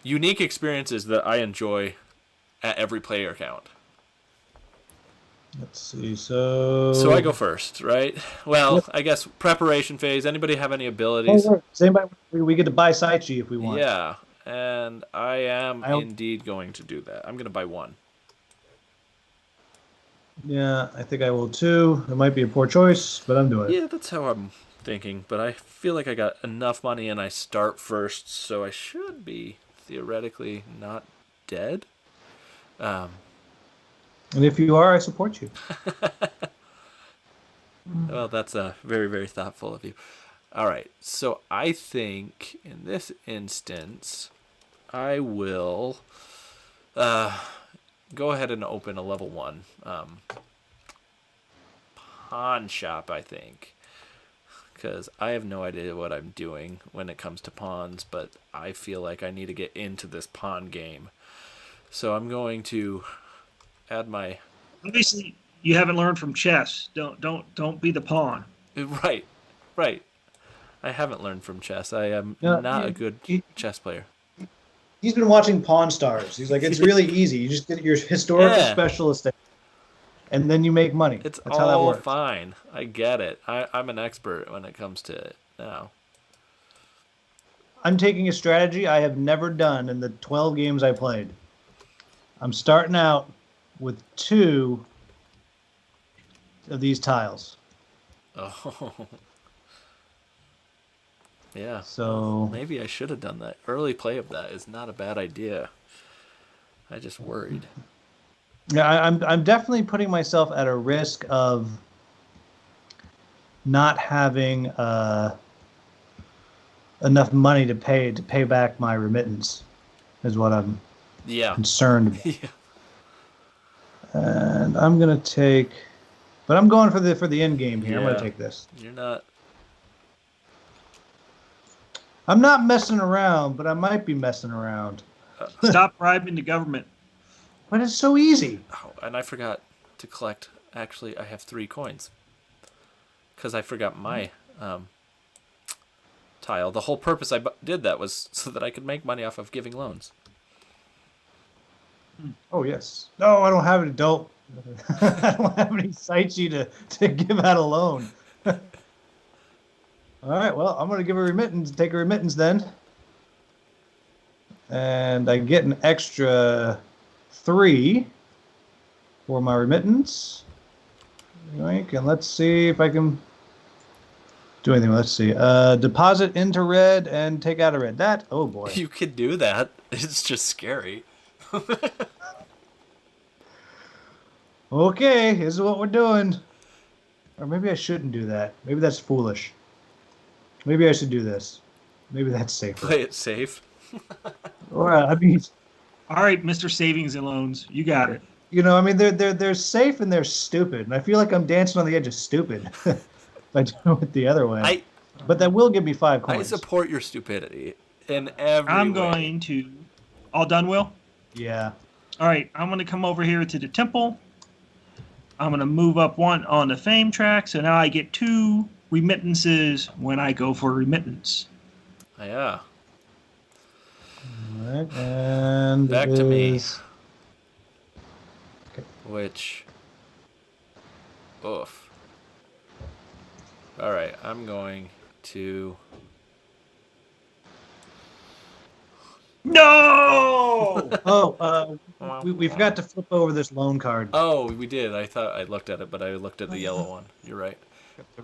unique experiences that I enjoy at every player count. Let's see. So I go first, right? Well, I guess preparation phase. Anybody have any abilities? We get to buy Saichi if we want. Yeah, and I am indeed going to do that. I'm going to buy 1. Yeah, I think I will too. It might be a poor choice, but I'm doing it. Yeah, that's how I'm thinking. But I feel like I got enough money and I start first, so I should be theoretically not dead. And if you are, I support you. Well, that's very, very thoughtful of you. All right, so I think in this instance, I will go ahead and open a level 1 pawn shop, I think. Because I have no idea what I'm doing when it comes to pawns, but I feel like I need to get into this pawn game. So I'm going to add my... Obviously, you haven't learned from chess. Don't be the pawn. Right. I haven't learned from chess. I am not a good chess player. He's been watching Pawn Stars. He's like, it's really easy. You just get your historical specialist, and then you make money. That's how that all works. fine. I get it. I'm an expert when it comes to it now. I'm taking a strategy I have never done in the 12 games I played. I'm starting out with 2 of these tiles. Oh. Yeah. So maybe I should have done that. Early play of that is not a bad idea. I just worried. Yeah, I'm definitely putting myself at a risk of not having enough money to pay back my remittance, is what I'm concerned about. Yeah. And I'm gonna take, but I'm going for the end game here. I'm Yeah. gonna take this. You're not. I'm not messing around, but I might be messing around. Stop bribing the government. But it's so easy. Oh, and I forgot to collect. Actually, I have 3 coins. Because I forgot my tile. The whole purpose I did that was so that I could make money off of giving loans. Oh yes. No, I don't have any. Don't. I don't have any sightsee to give out a loan. All right. Well, I'm gonna give a remittance. Take a remittance then. And I get an extra 3 for my remittance. Yoink, and let's see if I can do anything. Let's see. Deposit into red and take out a red. That, oh boy. You could do that. It's just scary. Okay, this is what we're doing. Or maybe I shouldn't do that. Maybe that's foolish. Maybe I should do this. Maybe that's safer. Play it safe. Or, I mean, All right, Mr. Savings and Loans, you got it. you know, I mean, they're safe and they're stupid, and I feel like I'm dancing on the edge of stupid by doing it the other way. But that will give me 5 I coins. support your stupidity in every I'm way. going to. All done, Will? Yeah. All right, I'm going to come over here to the temple. I'm going to move up 1 on the fame track, so now I get 2 remittances when I go for remittance. Yeah. All right, and Back it to me. is- Which. Oof. Alright, I'm going to. No! Oh, we forgot to flip over this loan card. Oh, we did. I thought I looked at it, but I looked at the yellow one. You're right.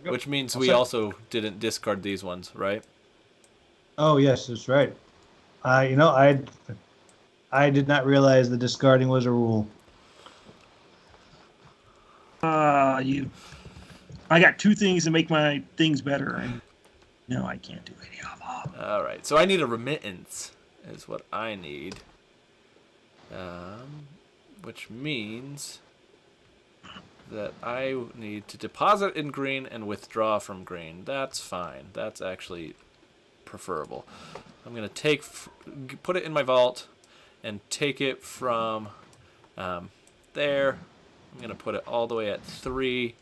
Which means we also didn't discard these ones, right? Oh yes, that's right. You know, I did not realize the discarding was a rule. I got 2 things to make my things better, and no, I can't do any of them. Alright, so I need a remittance, is what I need. Which means that I need to deposit in green and withdraw from green. That's fine. That's actually preferable. I'm going to put it in my vault and take it from there. I'm going to put it all the way at 3.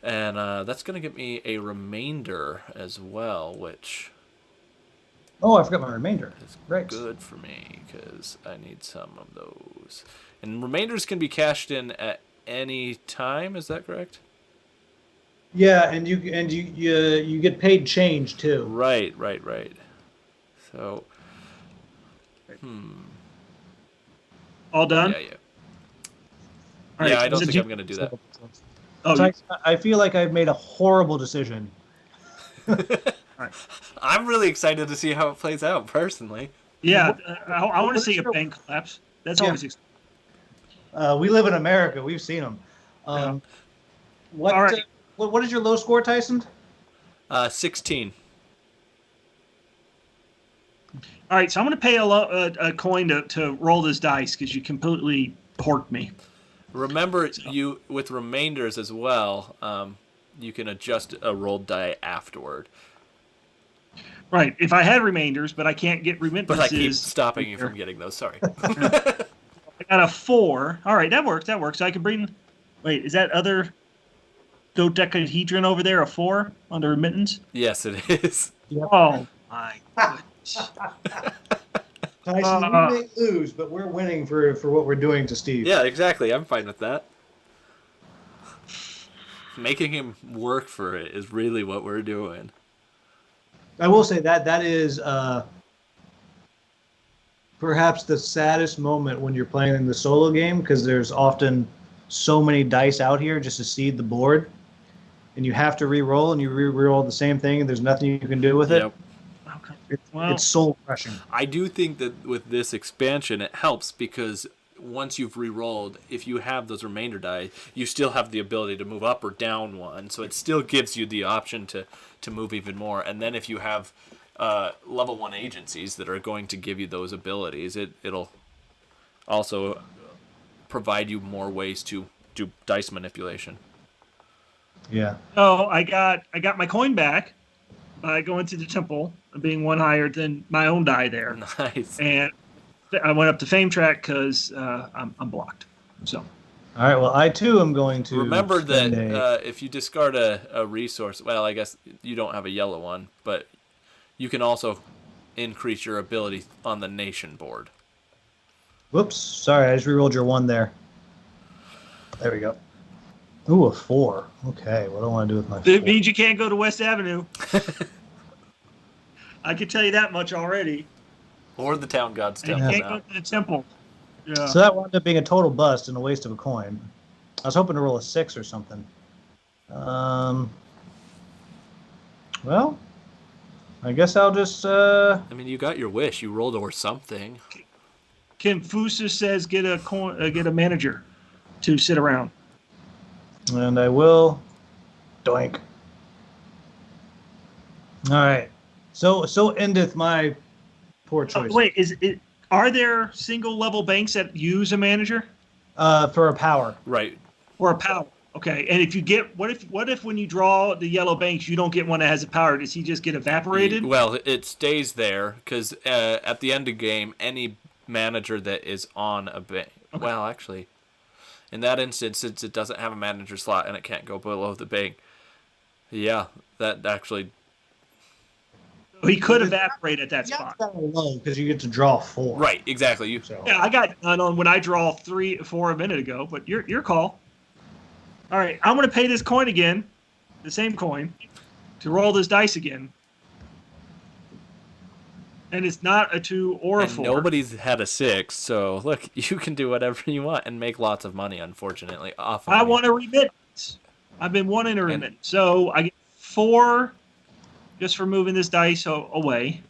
And that's going to give me a remainder as well, which Oh, I forgot my remainder. is Right. good for me because I need some of those. And remainders can be cashed in at any time. Is that correct? Yeah, and you get paid change too. Right. So, All done? yeah. All Yeah, right, I don't so think do- I'm going to do that. Oh, So I feel like I've made a horrible decision. I'm really excited to see how it plays out, personally. yeah, I want to see a bank collapse. That's Yeah. always exciting. We live in America. We've seen them. What, All right. What is your low score, Tyson? 16. All right, so I'm going to pay a coin to roll this dice because you completely porked me. Remember, you with remainders as well, you can adjust a rolled die afterward. Right, if I had remainders, but I can't get remittances. But I keep stopping you from getting those. Sorry. I got a 4. All right, that works. So I can bring. Wait, is that other dodecahedron over there a 4 under remittance? Yes, it is. Oh my goodness! Tyson, we may lose, but we're winning for what we're doing to Steve. Yeah, exactly. I'm fine with that. Making him work for it is really what we're doing. I will say that is perhaps the saddest moment when you're playing in the solo game, because there's often so many dice out here just to seed the board, and you have to re-roll, and you re-roll the same thing, and there's nothing you can do with it. Yep. Okay. It's soul crushing. I do think that with this expansion, it helps because once you've re-rolled, if you have those remainder die, you still have the ability to move up or down one. So it still gives you the option to move even more. And then if you have level 1 agencies that are going to give you those abilities. It'll also provide you more ways to do dice manipulation. Yeah. So I got my coin back by going to the temple and being one higher than my own die there. Nice. And I went up to Fame Track because I'm blocked. So. All right. Well, I too am going to Remember that spend if you discard a resource, well, I guess you don't have a yellow one, but you can also increase your ability on the nation board. Whoops. Sorry, I just rerolled your 1 there. There we go. Ooh, a 4. Okay, what do I want to do with my 4? It means you can't go to West Avenue. I can tell you that much already. Or the town god's And temple you can't now. go to the temple. Yeah. So that wound up being a total bust and a waste of a coin. I was hoping to roll a 6 or something. Well, I guess I'll just. I mean, you got your wish. You rolled or something. Confucius says get a manager to sit around. And I will. Doink. All right. So endeth my poor choice. Wait, are there single level banks that use a manager For a power. Right. or a power? Okay, and if you get what if when you draw the yellow banks you don't get one that has a power? Does he just get evaporated? Well, it stays there because at the end of game, any manager that is on a bank. Okay. Well, actually, in that instance, since it doesn't have a manager slot and it can't go below the bank, yeah, that actually. He could evaporate at that spot. That's low because you get to draw 4. Right, exactly. You. So. Yeah, I got none on when I draw 4 a minute ago, but your call. All right, I'm going to pay this coin again, the same coin, to roll this dice again. And it's not a 2 or a And 4. nobody's had a 6, so look, you can do whatever you want and make lots of money. Unfortunately, off. I want a remittance. I've been wanting a remittance, so I get 4 just for moving this dice away.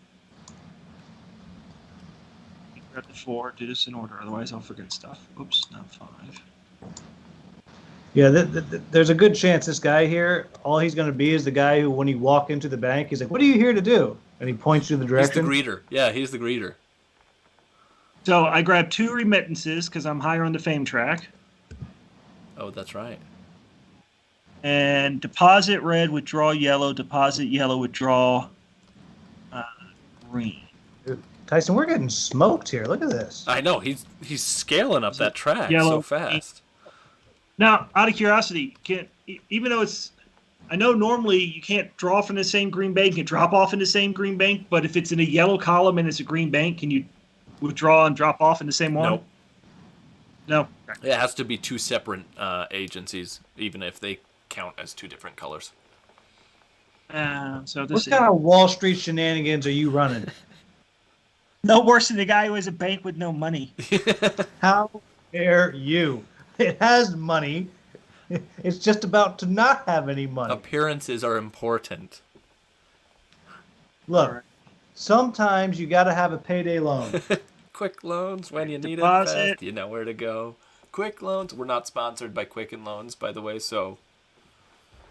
Grab the 4. Do this in order, otherwise I'll forget stuff. Oops, not 5. Yeah, there's a good chance this guy here, all he's going to be is the guy who, when you walk into the bank, he's like, "What are you here to do?" And he points you the He's the direction. greeter. Yeah, he's the greeter. So I grab 2 remittances because I'm higher on the fame track. Oh, that's right. And deposit red, withdraw yellow, deposit yellow, withdraw green. Dude, Tyson, we're getting smoked here. Look at this. I know he's scaling up that track Yellow, so fast. Now, out of curiosity, even though I know normally you can't draw from the same green bank and drop off in the same green bank, but if it's in a yellow column and it's a green bank, can you withdraw and drop off in the same one? Nope. No. It has to be 2 separate agencies, even if they count as 2 different colors. So What this is kind of Wall Street shenanigans are you running? no worse than the guy who has a bank with no money. How dare you? It has money. It's just about to not have any money. Appearances are important. Look, sometimes you got to have a payday loan. Quick loans when you need it Deposit. fast. You know where to go. Quick loans. We're not sponsored by Quicken Loans, by the way. So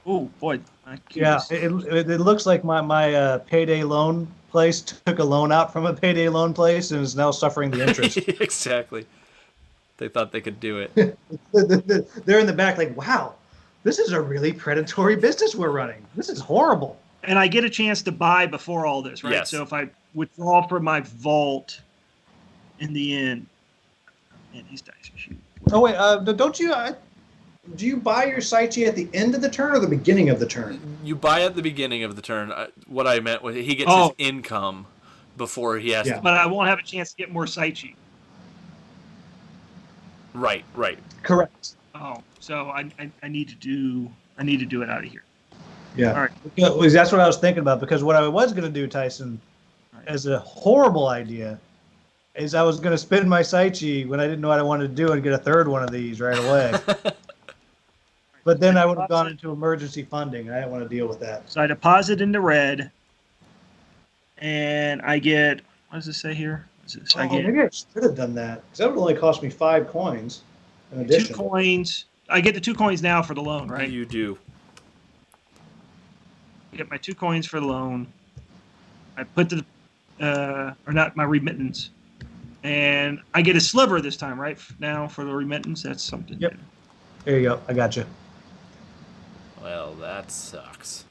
Oh boy, my Yeah, goodness. it looks like my payday loan place took a loan out from a payday loan place and is now suffering the interest. exactly. They thought they could do it. They're in the back like, wow, this is a really predatory business we're running. This is horrible. And I get a chance to buy before all this, right? Yes. So if I withdraw from my vault in the end, man, these dice are shooting. Oh wait, don't you? Do you buy your Saichi at the end of the turn or the beginning of the turn? You buy at the beginning of the turn. What I meant was he gets his income before he has Yeah. to. But I won't have a chance to get more Saichi. Right. Correct. Oh, so I need to do it out of here. Yeah. All right. Yeah, that's what I was thinking about, because what I was going to do, Tyson, as a horrible idea, is I was going to spend my Saichi when I didn't know what I wanted to do and get a third one of these right away. But then I would have gone into emergency funding. I didn't want to deal with that. So I deposit into red, and I get, what does it say here? What does this? I get Maybe I should have done that, because that would only cost me 5 coins in 2 addition. coins. I get the 2 coins now for the loan, right? You do. I get my 2 coins for the loan. I put the or not my remittance, and I get a sliver this time, right? Now for the remittance, that's something. Yep. There you go. I got you. Well, that sucks.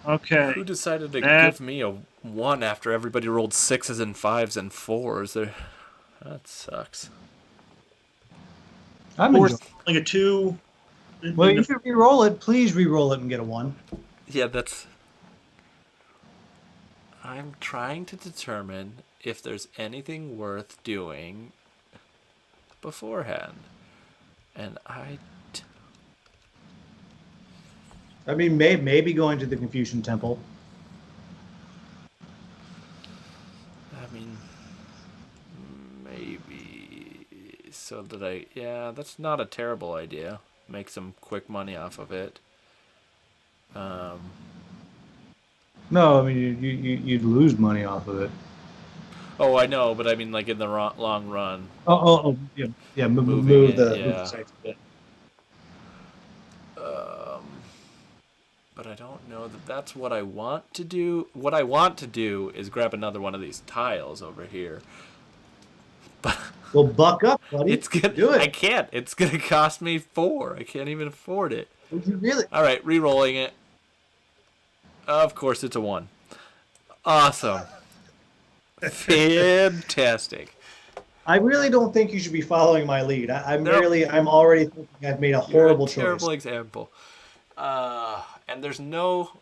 Okay. Who decided to That- give me a 1 after everybody rolled 6s and 5s and 4s? That sucks. I'm Or enjoying. like a 2. Well, you can re-roll it. Please re-roll it and get a 1. Yeah, that's... I'm trying to determine if there's anything worth doing beforehand. And I mean, maybe going to the Confucian Temple. I mean, maybe. So that yeah, that's not a terrible idea. Make some quick money off of it. No, I mean you'd lose money off of it. Oh, I know, but I mean, like in the long run. Oh, yeah. Moving Move it, the yeah. sites a bit. But I don't know that that's what I want to do. What I want to do is grab another one of these tiles over here. But Well, buck up, buddy. it's gonna do it. I can't. It's gonna cost me 4. I can't even afford it. Would you really? All right, re-rolling it. Of course, it's a 1. Awesome. Fantastic. I really don't think you should be following my lead. I'm No. already thinking I've made a horrible choice. Terrible example. And there's no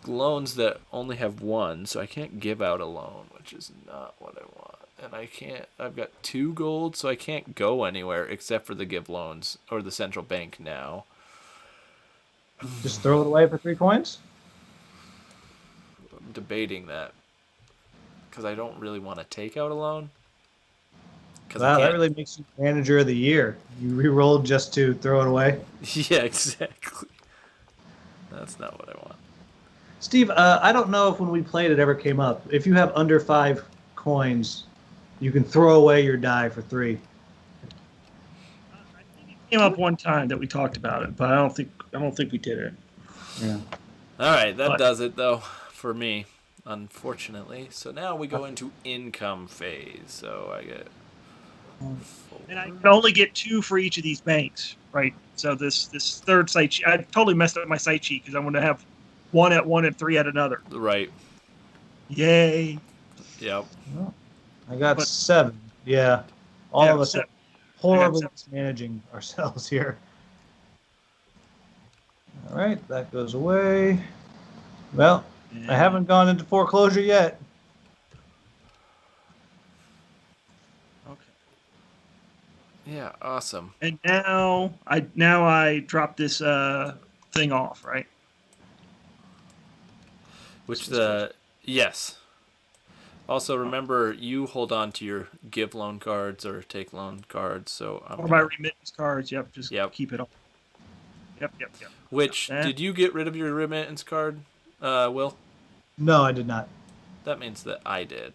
loans that only have 1, so I can't give out a loan, which is not what I want. And I've got 2 gold, so I can't go anywhere except for the give loans or the central bank now. Just throw it away for 3 coins? I'm debating that because I don't really want to take out a loan. Wow, that really makes you manager of the year. You re-rolled just to throw it away? Yeah, exactly. That's not what I want. Steve, I don't know if when we played it ever came up. If you have under 5 coins, you can throw away your die for 3. Came up one time that we talked about it, but I don't think we did it. Yeah. All right, that does it though for me, unfortunately. So now we go into income phase. So I get 4. And I can only get 2 for each of these banks, right? So this third site sheet, I totally messed up my site sheet because I want to have 1 at one and 3 at another. Right. Yay! Yep. Well, I got 7. Yeah. All of us are horribly managing ourselves here. All right, that goes away. Well, I haven't gone into foreclosure yet. Okay. Yeah. Awesome. And now I drop this thing off, right? Yes. Also, remember, you hold on to your give loan cards or take loan cards. So Or my remittance cards. Yep, just Yep. keep it on. Yep. Which did you get rid of your remittance card, Will? No, I did not. That means that I did.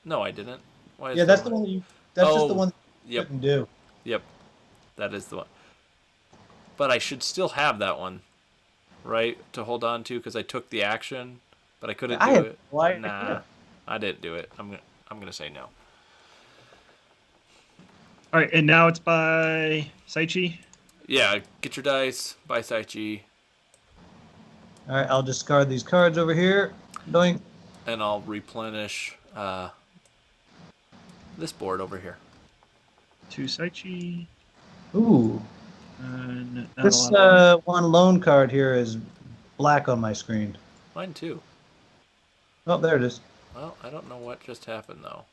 No, I didn't. Why is Yeah, that's the one that you. That's just the one that you Yep. couldn't do. Yep. That is the one. But I should still have that one, right, to hold on to because I took the action, but I couldn't do it. Why? Nah, I didn't do it. I'm gonna say no. All right, and now it's by Saichi. Yeah, get your dice, buy Saichi, All right, I'll discard these cards over here. Doink. and I'll replenish this board over here. 2 Saichi. Ooh. And not This a lot. one loan card here is black on my screen. Mine too. Oh, there it is. Well, I don't know what just happened though.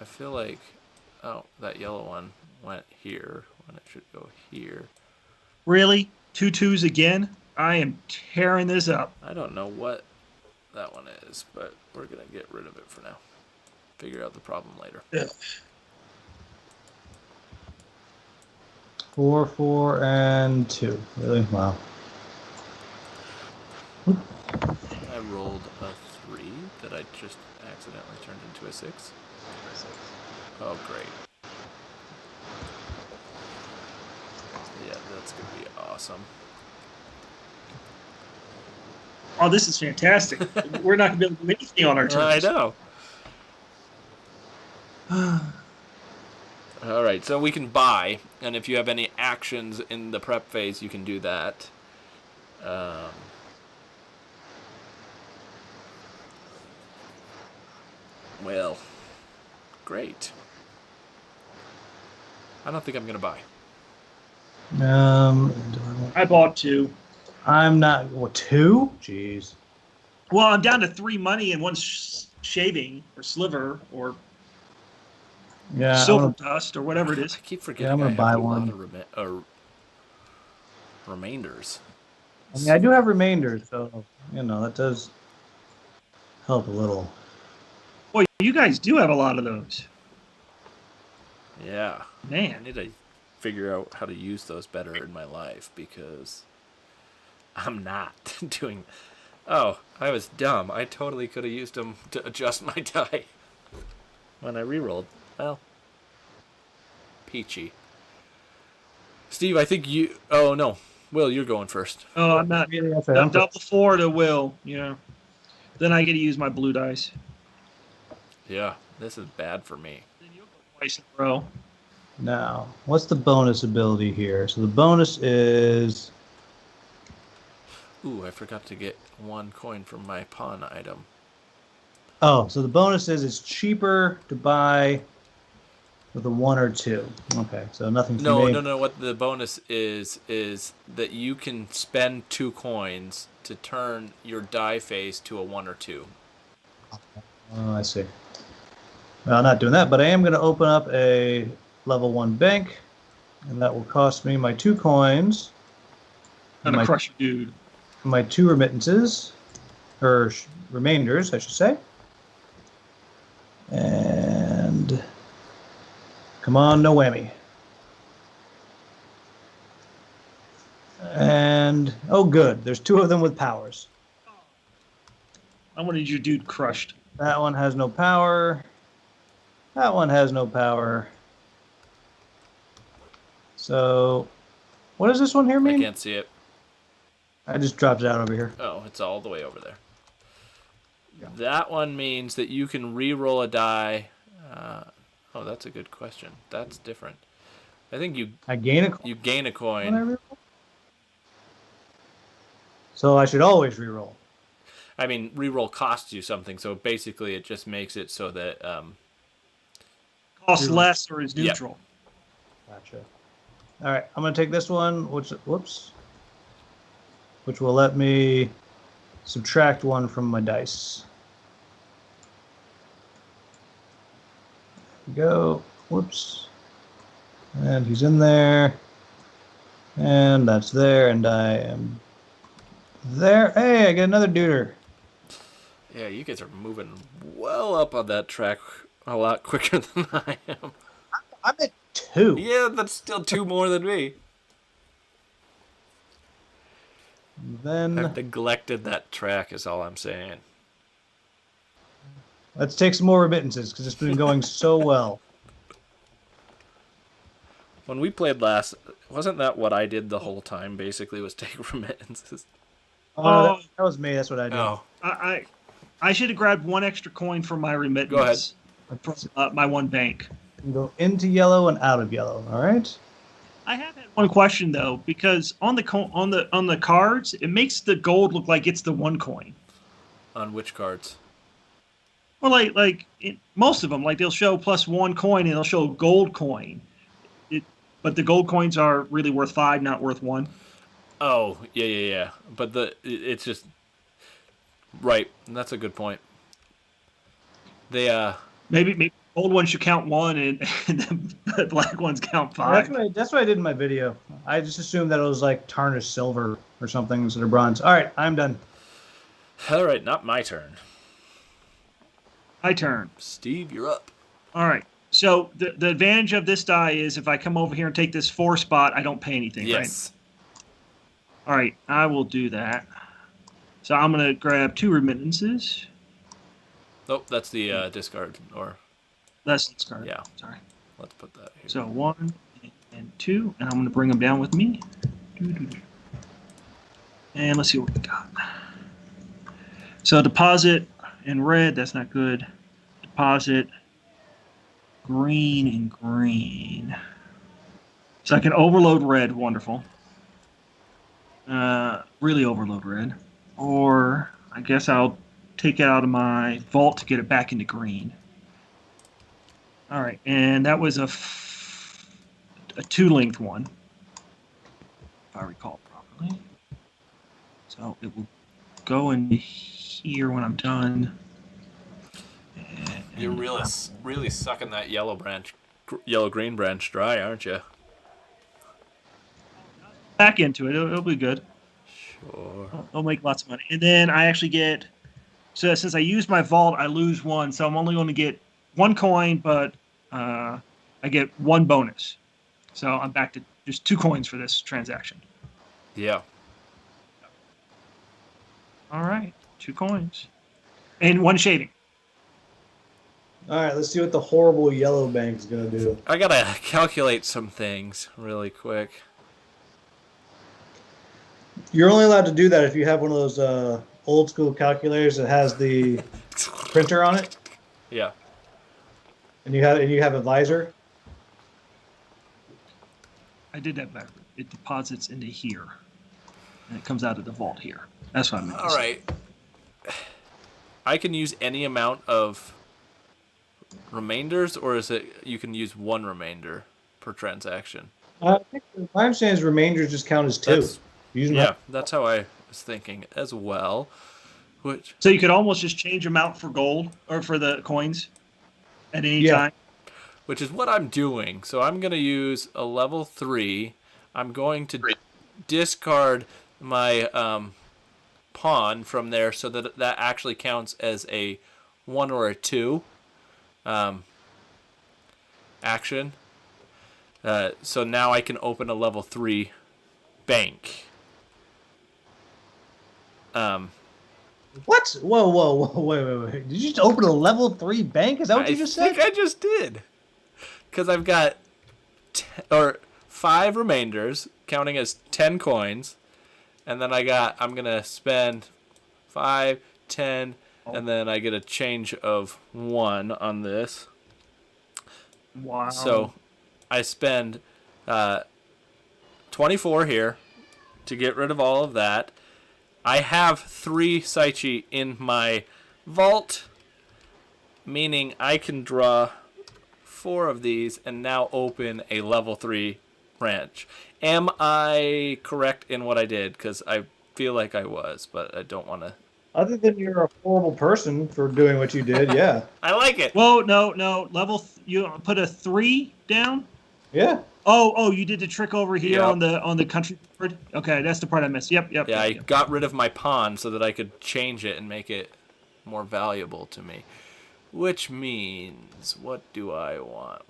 I feel like, oh, that yellow one went here when it should go here. Really? 2 2s again? I am tearing this up. I don't know what that one is, but we're gonna get rid of it for now. Figure out the problem later. Yeah. 4, 4, and 2. Really? Wow. I rolled a 3 that I just accidentally turned into a 6. Oh, great. Yeah, that's gonna be awesome. Oh, this is fantastic. We're not going to be able to do anything on our I turns. know. All right, so we can buy, and if you have any actions in the prep phase, you can do that. Well, great. I don't think I'm gonna buy. I bought 2. I'm not. What, 2? Jeez. Well, I'm down to 3 money and 1 shaving or sliver or Yeah, silver dust or whatever it is. I keep forgetting I'm gonna I buy have a one. lot of remainders. I mean, I do have remainders, so that does help a little. Boy, you guys do have a lot of those. Yeah. I Man. need to figure out how to use those better in my life because I'm not doing. Oh, I was dumb. I totally could have used them to adjust my die when I rerolled. Well, peachy. Steve, I think you. Oh no, Will, you're going first. Oh, I'm not. Yeah, that's right, I'm Double first. 4 to Will. Then I get to use my blue dice. Yeah, this is bad for me. Then you'll go twice in a row. Now, what's the bonus ability here? So the bonus is. Ooh, I forgot to get 1 coin from my pawn item. Oh, so the bonus is it's cheaper to buy with a 1 or 2. Okay, so nothing for me. No. What the bonus is that you can spend 2 coins to turn your die face to a 1 or 2. Oh, I see. Well, I'm not doing that, but I am going to open up a level 1 bank, and that will cost me my 2 coins. I'm gonna crush you, dude. My 2 remittances, or remainders, I should say. And come on, no whammy. And oh, good. There's 2 of them with powers. I wanted your dude crushed. That one has no power. That one has no power. So, what does this one here mean? I can't see it. I just dropped it out over here. Oh, it's all the way over there. Yeah. That one means that you can re-roll a die. Oh, that's a good question. That's different. I think I gain a coin. you gain a when I coin. reroll? So I should always reroll. I mean, re-roll costs you something, so basically it just makes it so that Costs less or is neutral. Gotcha. All right, I'm gonna take this one, which will let me subtract 1 from my dice. There we go. Whoops. And he's in there. And that's there, and I am there. Hey, I get another duder. yeah, you guys are moving well up on that track a lot quicker than I am. I'm at 2. Yeah, that's still 2 more than me. Then I've neglected that track is all I'm saying. let's take some more remittances because it's been going so well. When we played last, wasn't that what I did the whole time, basically, was take remittances? Oh, that was me. That's what I did. Oh, I should have grabbed 1 extra coin from my remittance. Go ahead. From my 1 bank. Go into yellow and out of yellow. All right. I have had 1 question though, because on the cards, it makes the gold look like it's the 1 coin. on which cards? Well, most of them, like they'll show +1 coin and they'll show a gold coin. But the gold coins are really worth 5, not worth 1. Oh, yeah. But it's just right. That's a good point. They Maybe gold ones should count 1 and the black ones count 5. That's what I did in my video. I just assumed that it was like tarnished silver or something instead of bronze. All right, I'm done. all right, not my turn. My turn. Steve, you're up. All right. So the advantage of this die is if I come over here and take this 4 spot, I don't pay anything, Yes. right? All right, I will do that. So I'm going to grab 2 remittances. Oh, that's the discard. Or That's this card. Yeah. Sorry. let's put that here. So 1 and 2, and I'm going to bring them down with me. And let's see what we got. So deposit in red, that's not good. Deposit green and green. So I can overload red, wonderful. Really overload red. Or I guess I'll take it out of my vault to get it back into green. All right, and that was a 2-length one, if I recall properly. So it will go in here when I'm done. You're really sucking that yellow green branch dry, aren't you? Back into it. It'll be good. Sure. I'll make lots of money. And then I actually get, so since I use my vault, I lose 1. So I'm only going to get 1 coin, but I get 1 bonus. So I'm back to just 2 coins for this transaction. Yeah. All right. 2 coins. And 1 shaving. All right, let's see what the horrible yellow bank's gonna do. I gotta calculate some things really quick. You're only allowed to do that if you have one of those old school calculators that has the printer on it, Yeah. and you have a visor. I did that backward. It deposits into here. And it comes out of the vault here. That's what I meant. All right. I can use any amount of remainders, or is it you can use 1 remainder per transaction? I think my understanding is remainders just count as 2. That's- Use them Yeah, up. that's how I was thinking as well. Which So you could almost just change them out for gold or for the coins at any Yeah. time. which is what I'm doing. So I'm going to use a level 3. I'm going to discard my pawn from there so that that actually counts as a 1 or a 2 action. So now I can open a level 3 bank. What? Whoa, wait. Did you just open a level 3 bank? Is that what you just I said? think I just did. Because I've got 5 remainders, counting as 10 coins. And then I'm going to spend 5, 10, and then I get a change of 1 on this. Wow. So I spend 24 here to get rid of all of that. I have 3 Saichi in my vault, meaning I can draw 4 of these and now open a level 3 branch. Am I correct in what I did? Because I feel like I was, but I don't want to. Other than you're a horrible person for doing what you did, yeah. I like it. Whoa, no. You put a 3 down? Yeah. Oh, you did the trick over here Yep. on the country board? Okay, that's the part I missed. Yep. Yeah, I got rid of my pawn so that I could change it and make it more valuable to me. Which means, what do I want?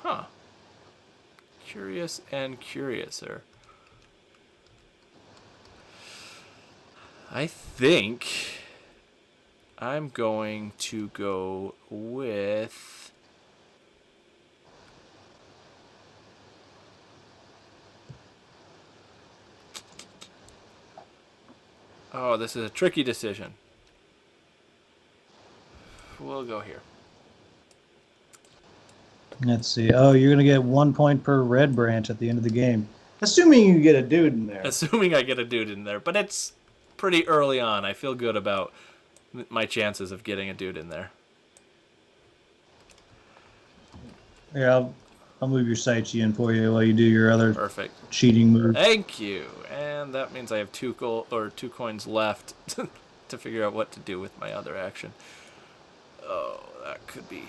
Huh. Curious and curiouser. I think I'm going to go with... Oh, this is a tricky decision. We'll go here. Let's see. Oh, you're going to get 1 point per red branch at the end of the game. Assuming you get a dude in there. Assuming I get a dude in there. But it's pretty early on. I feel good about my chances of getting a dude in there. Yeah, I'll move your Saichi in for you while you do your other Perfect. cheating move. Thank you. And that means I have 2 coins left to figure out what to do with my other action. Oh, that could be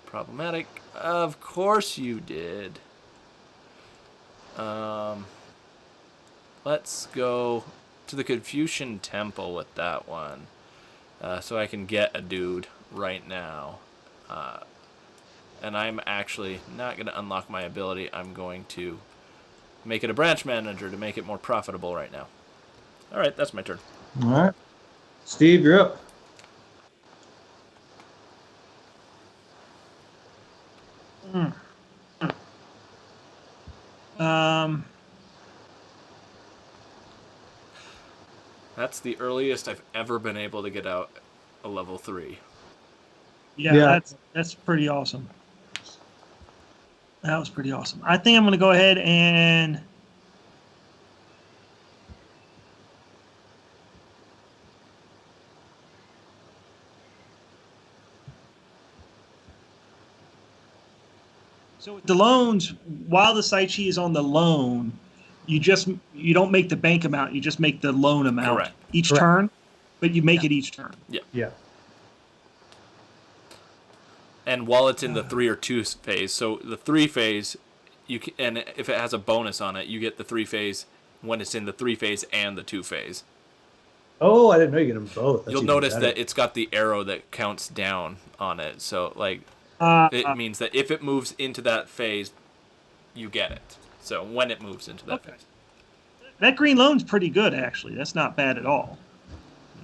problematic. Of course you did. Let's go to the Confucian Temple with that one. So I can get a dude right now. And I'm actually not going to unlock my ability. I'm going to make it a branch manager to make it more profitable right now. All right, that's my turn. All right. Steve, you're up. That's the earliest I've ever been able to get out a level 3. Yeah, that's pretty awesome. That was pretty awesome. I think I'm going to go ahead and so with the loans, while the Saichi is on the loan, you don't make the bank amount, you just make the loan amount Correct. each turn, but you make it each turn. Yeah. And while it's in the 3 or 2 phase, so the 3 phase, and if it has a bonus on it, you get the 3 phase when it's in the 3 phase and the 2 phase. Oh, I didn't know you get them both. That's You'll even notice better. that it's got the arrow that counts down on it. So, like, it means that if it moves into that phase, you get it. So, when it moves into that phase. That green loan's pretty good, actually. That's not bad at all.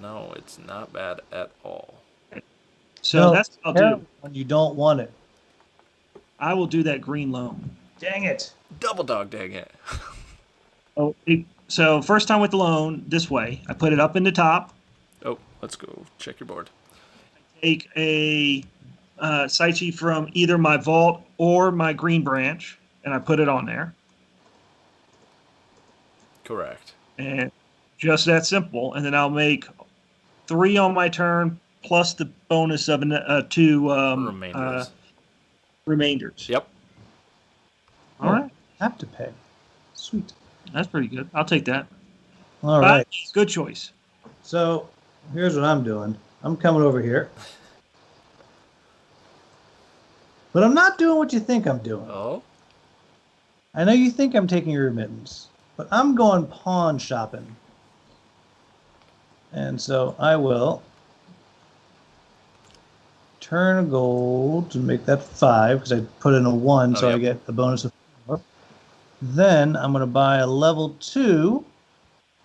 No, it's not bad at all. So that's what I'll do. When you don't want it. I will do that green loan. Dang it. Double dog dang it. So first time with the loan, this way. I put it up in the top. Oh, let's go check your board. Take a Saichi from either my vault or my green branch, and I put it on there. Correct. And just that simple. And then I'll make 3 on my turn, plus the bonus of 2 remainders. Yep. All right. Have to pay. Sweet. That's pretty good. I'll take that. All right. Good choice. So here's what I'm doing. I'm coming over here. But I'm not doing what you think I'm doing. Oh? I know you think I'm taking your remittance, but I'm going pawn shopping. And so I will turn a gold to make that 5 because I put in a 1, so yep. I get the bonus of 4. Then I'm going to buy a level 2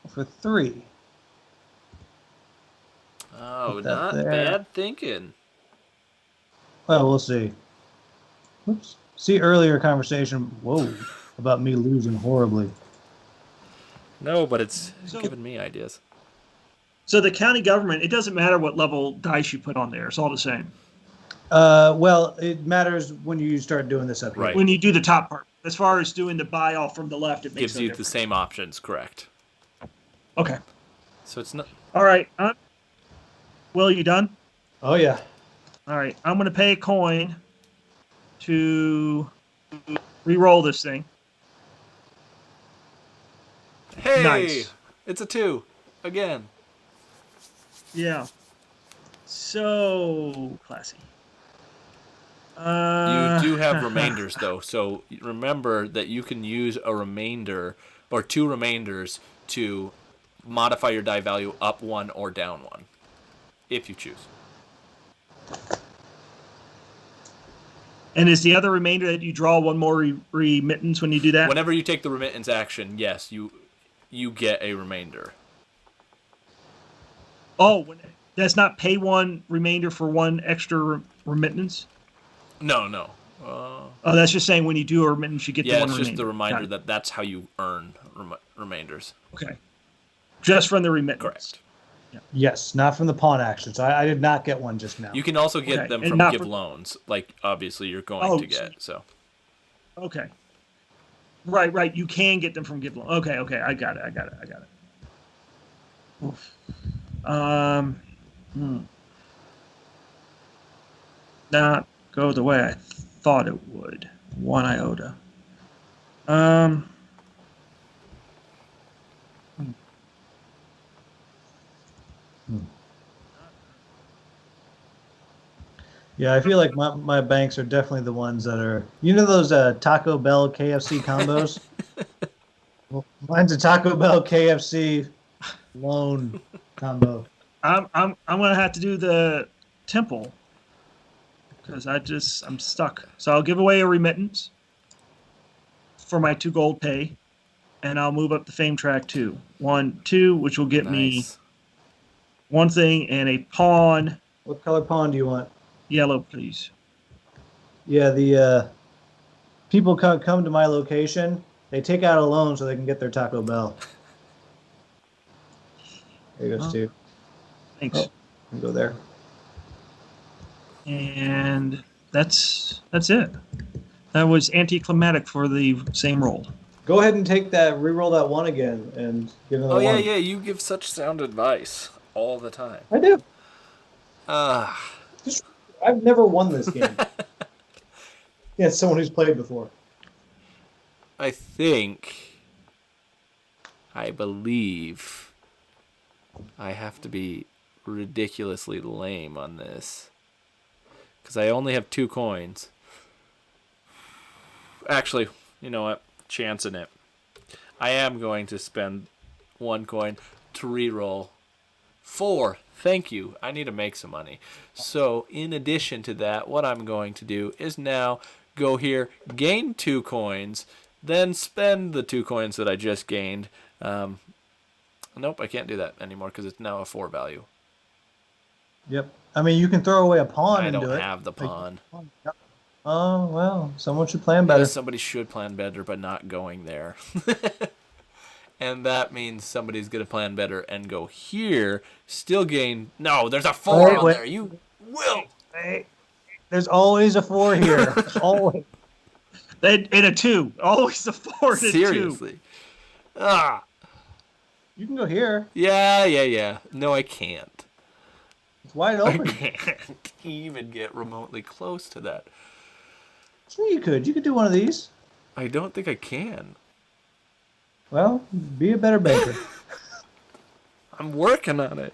for 3. Oh, not bad thinking. Well, we'll see. Oops. See earlier conversation, about me losing horribly. No, but it's giving me ideas. So the county government, it doesn't matter what level dice you put on there. It's all the same. Well, it matters when you start doing this up here. Right. When you do the top part. As far as doing the buy off from the left, it makes Gives you the same options, correct. Okay. So it's not... All right. Will, you done? Oh, yeah. All right. I'm going to pay a coin to re-roll this thing. Hey! Nice. It's a 2. Again. Yeah. So classy. You do have remainders, though. So remember that you can use a remainder or 2 remainders to modify your die value up 1 or down 1, if you choose. And is the other remainder that you draw 1 more remittance when you do that? Whenever you take the remittance action, yes, you get a remainder. Oh, that's not pay 1 remainder for 1 extra remittance? No. Oh, that's just saying when you do a remittance, you get the 1 remainder. Yeah, it's just the reminder that that's how you earn remainders. Okay. Just from the remittance. Correct. Yeah. Yes, not from the pawn action. So I did not get one just now. You can also get them and from not give from... loans, like obviously you're going to get. So. Okay. Right. You can get them from give loan. Okay. I got it. Oof. Not go the way I thought it would. 1 iota. Yeah, I feel like my banks are definitely the ones that are. You know those Taco Bell KFC combos? Well, mine's a Taco Bell KFC loan combo. I'm gonna have to do the temple because I'm stuck. So I'll give away a remittance for my 2 gold pay, and I'll move up the fame track 2. 1, 2, which will get me 1 thing and a pawn. What color pawn do you want? Yellow, please. Yeah, the people come to my location. They take out a loan so they can get their Taco Bell. There you go, Oh. Steve. Thanks. Oh, you can go there. And that's it. That was anticlimactic for the same roll. Go ahead and take that, re-roll that one again, and give another Oh yeah, one. yeah. You give such sound advice all the time. I do. Ah. I've never won this game. Yeah, someone who's played before. I believe I have to be ridiculously lame on this. Because I only have 2 coins. Actually, you know what? Chancing it. I am going to spend 1 coin to re-roll 4. Thank you. I need to make some money. So, in addition to that, what I'm going to do is now go here, gain 2 coins, then spend the 2 coins that I just gained. Nope, I can't do that anymore because it's now a 4 value. Yep. I mean, you can throw away a pawn I and do don't it. have the pawn. Oh, well, someone should plan better. Yeah, somebody should plan better, but not going there. And that means somebody's going to plan better and go here, still gain... No, there's a 4 on there. You will. Wait. There's always a 4 here. Always. And a 2. Always a 4 and a 2. Seriously. Ah. You can go here. Yeah. No, I can't. It's wide I open. can't even get remotely close to that. Sure you could. You could do one of these. I don't think I can. Well, be a better banker. I'm working on it.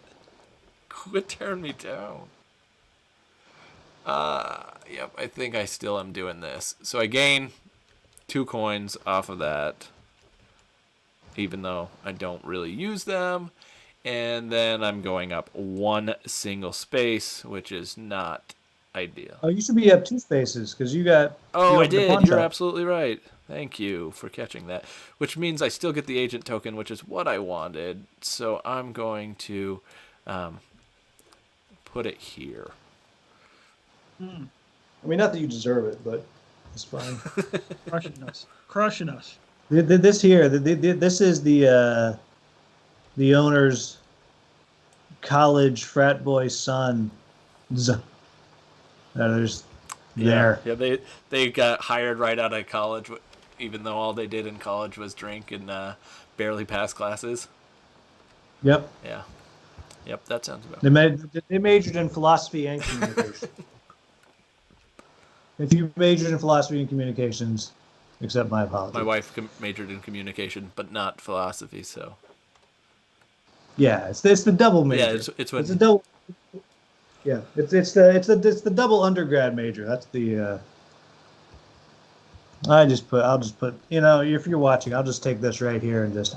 Quit tearing me down. Yep, I think I still am doing this. So I gain 2 coins off of that, even though I don't really use them. And then I'm going up 1 single space, which is not ideal. Oh, you should be up 2 spaces because you got. Oh, you I opened the did. pawn You're shop. absolutely right. Thank you for catching that. Which means I still get the agent token, which is what I wanted. So I'm going to put it here. I mean, not that you deserve it, but it's fine. Crushing us. This here, this is the owner's college frat boy son. There's there. Yeah, they got hired right out of college, even though all they did in college was drink and barely pass classes. Yep. Yeah. Yep, that sounds about They majored in philosophy and communication. If you majored in philosophy and communications, accept my apologies. My wife majored in communication, but not philosophy, so. Yeah, it's the double major. Yeah, it's a double. Yeah, it's the double undergrad major. That's the. I'll just put. You know, if you're watching, I'll just take this right here and just.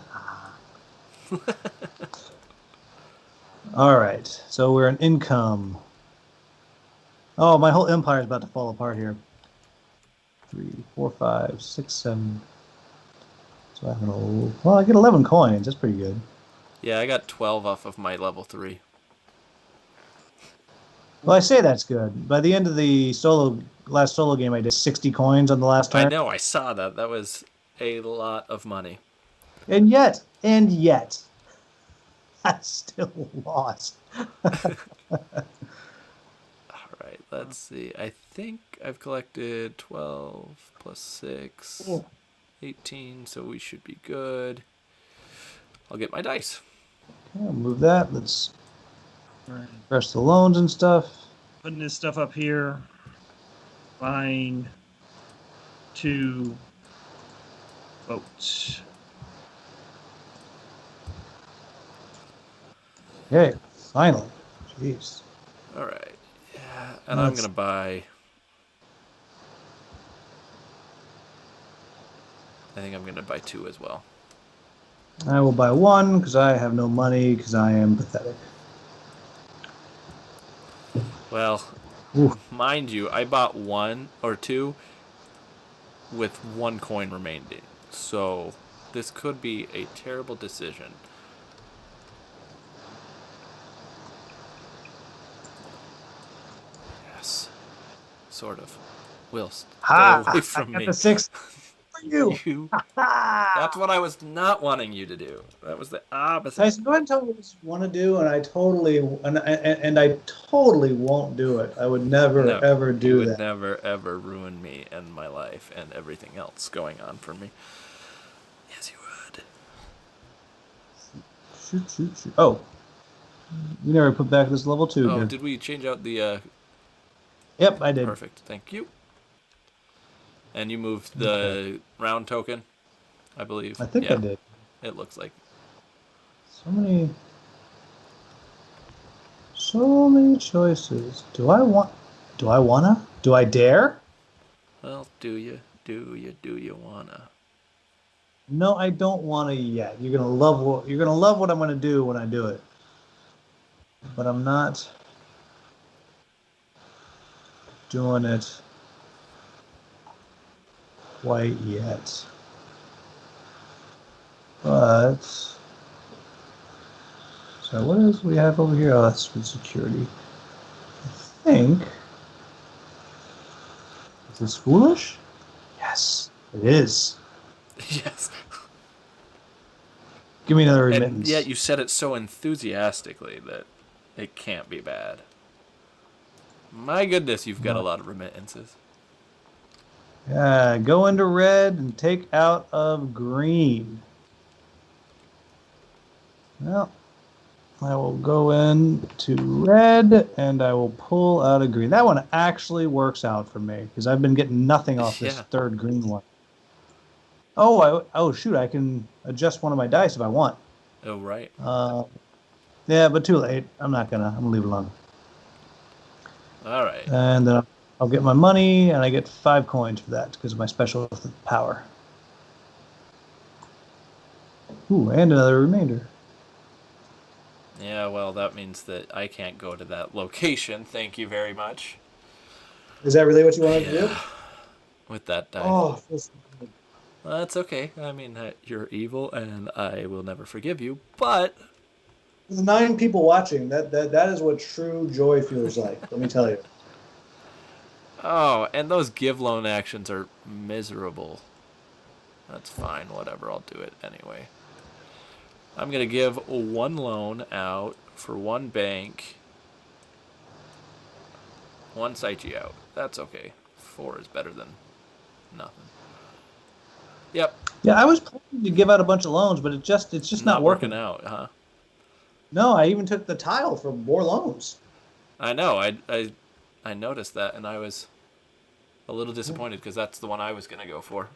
All right, so we're an income. Oh, my whole empire is about to fall apart here. 3, 4, 5, 6, 7. So I have I get 11 coins. That's pretty good. Yeah, I got 12 off of my level 3. Well, I say that's good. By the end of the last solo game, I did 60 coins on the last turn. I know, I saw that. That was a lot of money. And yet, I still lost. Alright, let's see. I think I've collected 12 plus 6, 18, so we should be good. I'll get my dice. Okay, I'll move that. Let's press the loans and stuff. Putting this stuff up here. Buying 2 votes. Okay, finally. Jeez. Alright. Yeah, and I'm going to buy... I think I'm going to buy 2 as well. I will buy 1 because I have no money because I am pathetic. Well, Ooh. mind you, I bought 1 or 2 with 1 coin remaining. So this could be a terrible decision. Yes. Sort of. Will stay away from I got me. the 6. you. You. That's what I was not wanting you to do. That was the opposite. Tyson, go ahead and tell me what you want to do, and I totally won't do it. I would never ever do you would that. never ever ruin me and my life and everything else going on for me. Yes, you would. Shoot. Oh, you never put back this level 2. Oh, did we change out the? Yep, I did. Perfect. Thank you. And you moved the round token, I believe. I think I did. It looks like. So many choices. Do I wanna? Do I dare? Well, do you wanna? No, I don't wanna yet. You're gonna love what I'm gonna do when I do it. But I'm not doing it quite yet. But so what is we have over here? Oh, that's food security. I think. Is this foolish? Yes, it is. Yes. Give me another remittance. And yet you said it so enthusiastically that it can't be bad. My goodness, you've got a lot of remittances. Yeah, go into red and take out of green. Well, I will go into red and I will pull out of green. That one actually works out for me because I've been getting nothing off this third green one. Oh, shoot, I can adjust one of my dice if I want. Oh, right. Yeah, but too late. I'm gonna leave it alone. All right. And then I'll get my money and I get 5 coins for that because of my special power. Ooh, and another remainder. Yeah, well, that means that I can't go to that location. Thank you very much. Is that really what you wanted to do? With that die. Oh, Well, that's okay. I mean, you're evil, and I will never forgive you. But the 9 people watching, that is what true joy feels like. Let me tell you. oh, and those give loan actions are miserable. That's fine. Whatever. I'll do it anyway. I'm gonna give 1 loan out for 1 bank. 1 Saichi out. That's okay. 4 is better than nothing. Yep. Yeah, I was planning to give out a bunch of loans, but it's just not working out, huh? No, I even took the tile for more loans. I know. I noticed that, and I was a little disappointed because that's the one I was gonna go for.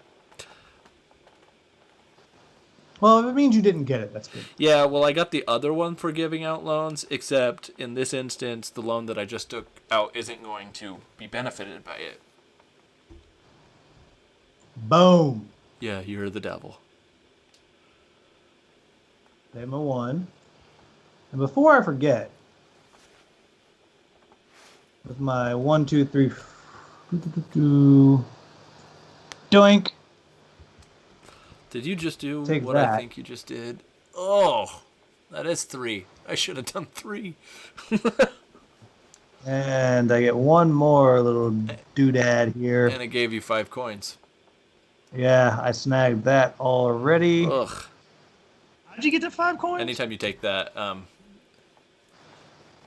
Well, if it means you didn't get it, that's good. Yeah, well, I got the other one for giving out loans, except in this instance, the loan that I just took out isn't going to be benefited by it. Boom. Yeah, you're the devil. Name a 1. And before I forget, with my 1, 2, 3, doink. Did you just do Take what that. I think you just did? Oh, that is 3. I should have done 3. And I get 1 more little doodad here. And it gave you 5 coins. Yeah, I snagged that already. Ugh. How'd you get the 5 coins? Anytime you take that,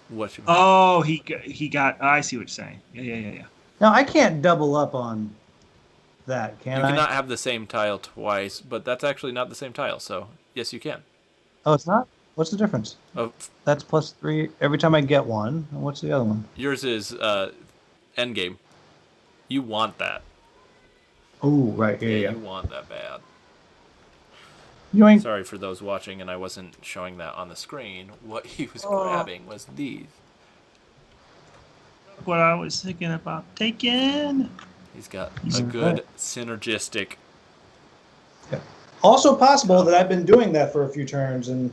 what you? Oh, he got. I see what you're saying. Yeah. Now I can't double up on that, can I? You cannot have the same tile twice, but that's actually not the same tile, so yes, you can. Oh, it's not? What's the difference? Oh, That's +3 every time I get one. And what's the other one? yours is endgame. You want that. Oh, right. Yeah. You want that bad. Yoink. Sorry for those watching, and I wasn't showing that on the screen. What he was grabbing was these. What I was thinking about taking. He's got a good synergistic. Also possible that I've been doing that for a few turns, and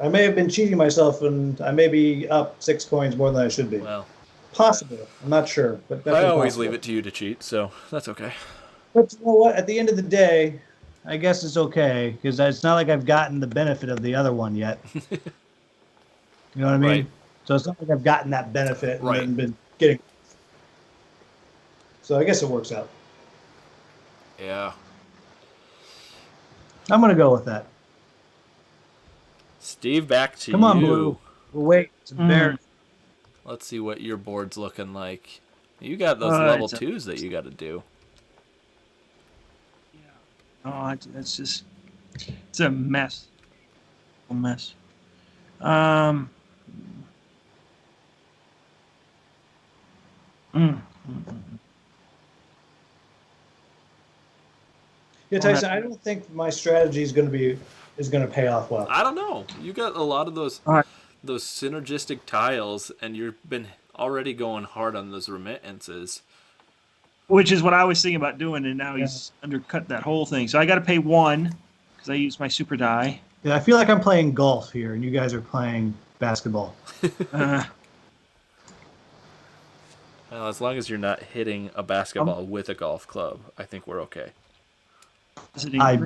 I may have been cheating myself, and I may be up 6 coins more than I should be. Well, possible. I'm not sure, but I always leave it to you to cheat, so that's okay. But you know what? At the end of the day, I guess it's okay because it's not like I've gotten the benefit of the other one yet. You know what I mean? Right. So it's not like I've gotten that benefit and Right. then been getting. So I guess it works out. Yeah. I'm going to go with that. Steve, back to Come you. on, Blue. We'll wait. It's embarrassing. Let's see what your board's looking like. You got those level 2s that you got to do. Oh, that's just, it's a mess. A mess. Mm, mm, mm. Yeah, Tyson, I don't think my strategy is going to pay off well. I don't know. You got a lot of All right. those synergistic tiles, and you've been already going hard on those remittances. Which is what I was thinking about doing, and now he's undercut that whole thing. So I got to pay 1 because I used my super die. Yeah, I feel like I'm playing golf here, and you guys are playing basketball. Well, as long as you're not hitting a basketball with a golf club, I think we're okay. I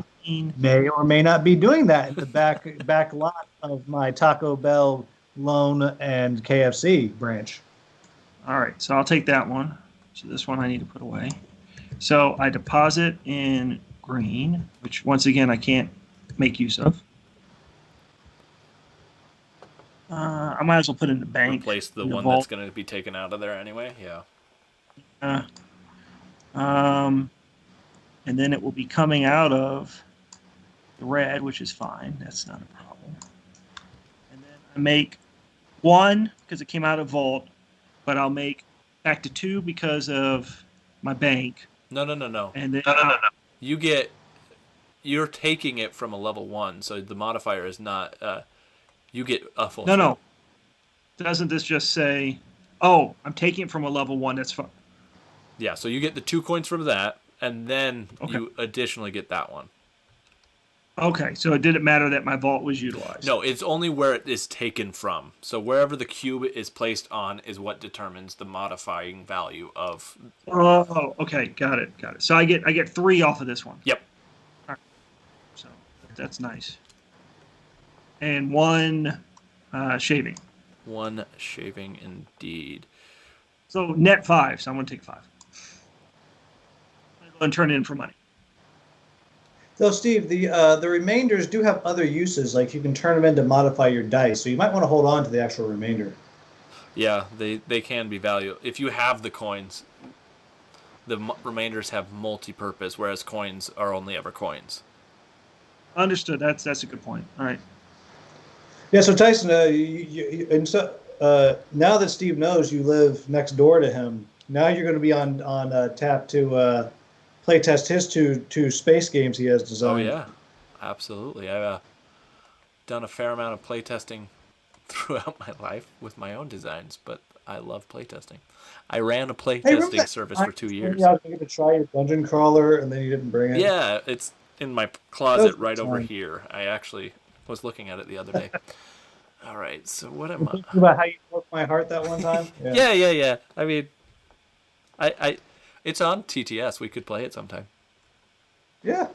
may or may not be doing that in the back lot of my Taco Bell, Lone, and KFC branch. All right, so I'll take that one. So this one I need to put away. So I deposit in green, which once again I can't make use of. I might as well put it in the bank. Replace the one that's going to be taken out of there anyway. Yeah. And then it will be coming out of the red, which is fine. That's not a problem. And then I make 1 because it came out of vault, but I'll make back to 2 because of my bank. No. And then You're taking it from a level 1, so the modifier is not. You get a full. No. Doesn't this just say, "Oh, I'm taking it from a level 1"? That's fine. Yeah, so you get the 2 coins from that, and then you additionally get that one. Okay, so it didn't matter that my vault was utilized. No, it's only where it is taken from. So wherever the cube is placed on is what determines the modifying value of. Oh, okay, got it. So I get 3 off of this one. Yep. All right. So that's nice. And 1 shaving. 1 shaving indeed. So net 5. So I'm going to take 5. I'm going to turn it in for money. So, Steve, the remainders do have other uses, like you can turn them in to modify your dice. So you might want to hold on to the actual remainder. Yeah, they can be valuable. If you have the coins, the remainders have multi-purpose, whereas coins are only ever coins. Understood. That's a good point. All right. Yeah, so Tyson, now that Steve knows you live next door to him, now you're going to be on tap to play test his two space games he has designed. Oh yeah, absolutely. I've done a fair amount of playtesting throughout my life with my own designs, but I love playtesting. I ran a playtesting service for 2 years. Yeah, I was going to try your dungeon crawler, and then you didn't bring it. Yeah, it's in my closet right over here. I actually was looking at it the other day. All right, so what am I? Thinking about how you broke my heart that one time? Yeah. I mean, I it's on TTS. We could play it sometime. Yeah.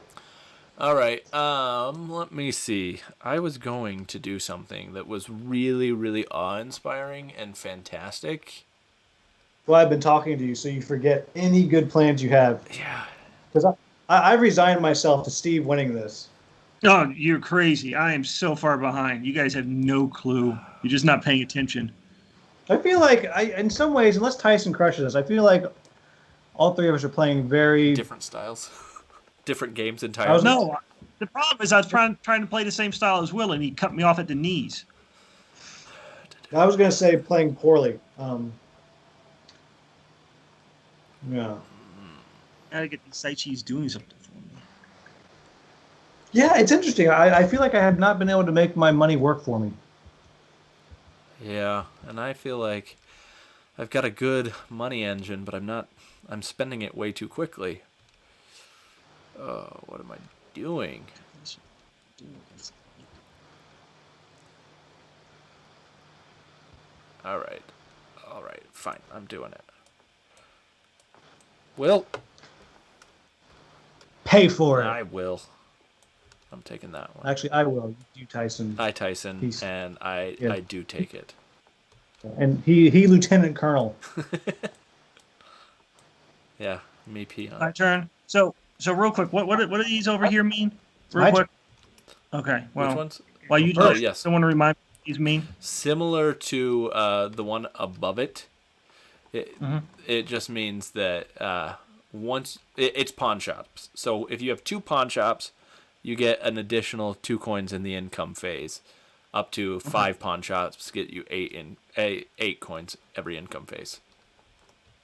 All right. Let me see. I was going to do something that was really, really awe-inspiring and fantastic. Well, I've been talking to you, so you forget any good plans you have. Yeah. Because I've resigned myself to Steve winning this. Oh, you're crazy. I am so far behind. You guys have no clue. You're just not paying attention. I feel like, in some ways, unless Tyson crushes us, I feel like all 3 of us are playing very different styles, different games entirely. No, the problem is I was trying to play the same style as Will, and he cut me off at the knees. I was going to say playing poorly. Yeah. Gotta get these Saichi's doing something for me. Yeah, it's interesting. I feel like I have not been able to make my money work for me. Yeah, and I feel like I've got a good money engine, but I'm spending it way too quickly. What am I doing? All right, fine, I'm doing it. Will? Pay for it. I will. I'm taking that one. Actually, I will. You, Tyson. Hi, Tyson, and I do take it. And he Lieutenant Colonel. Yeah, me peon. My turn. So So real quick, what do these over here mean? Real My quick. Okay. Well, Which ones? while you Oh, do yes. someone to remind me what these mean. Similar to the one above it. It, Mhm. it just means that it's pawn shops. So if you have 2 pawn shops, you get an additional 2 coins in the income phase. Up to 5 pawn shops get you 8 coins every income phase.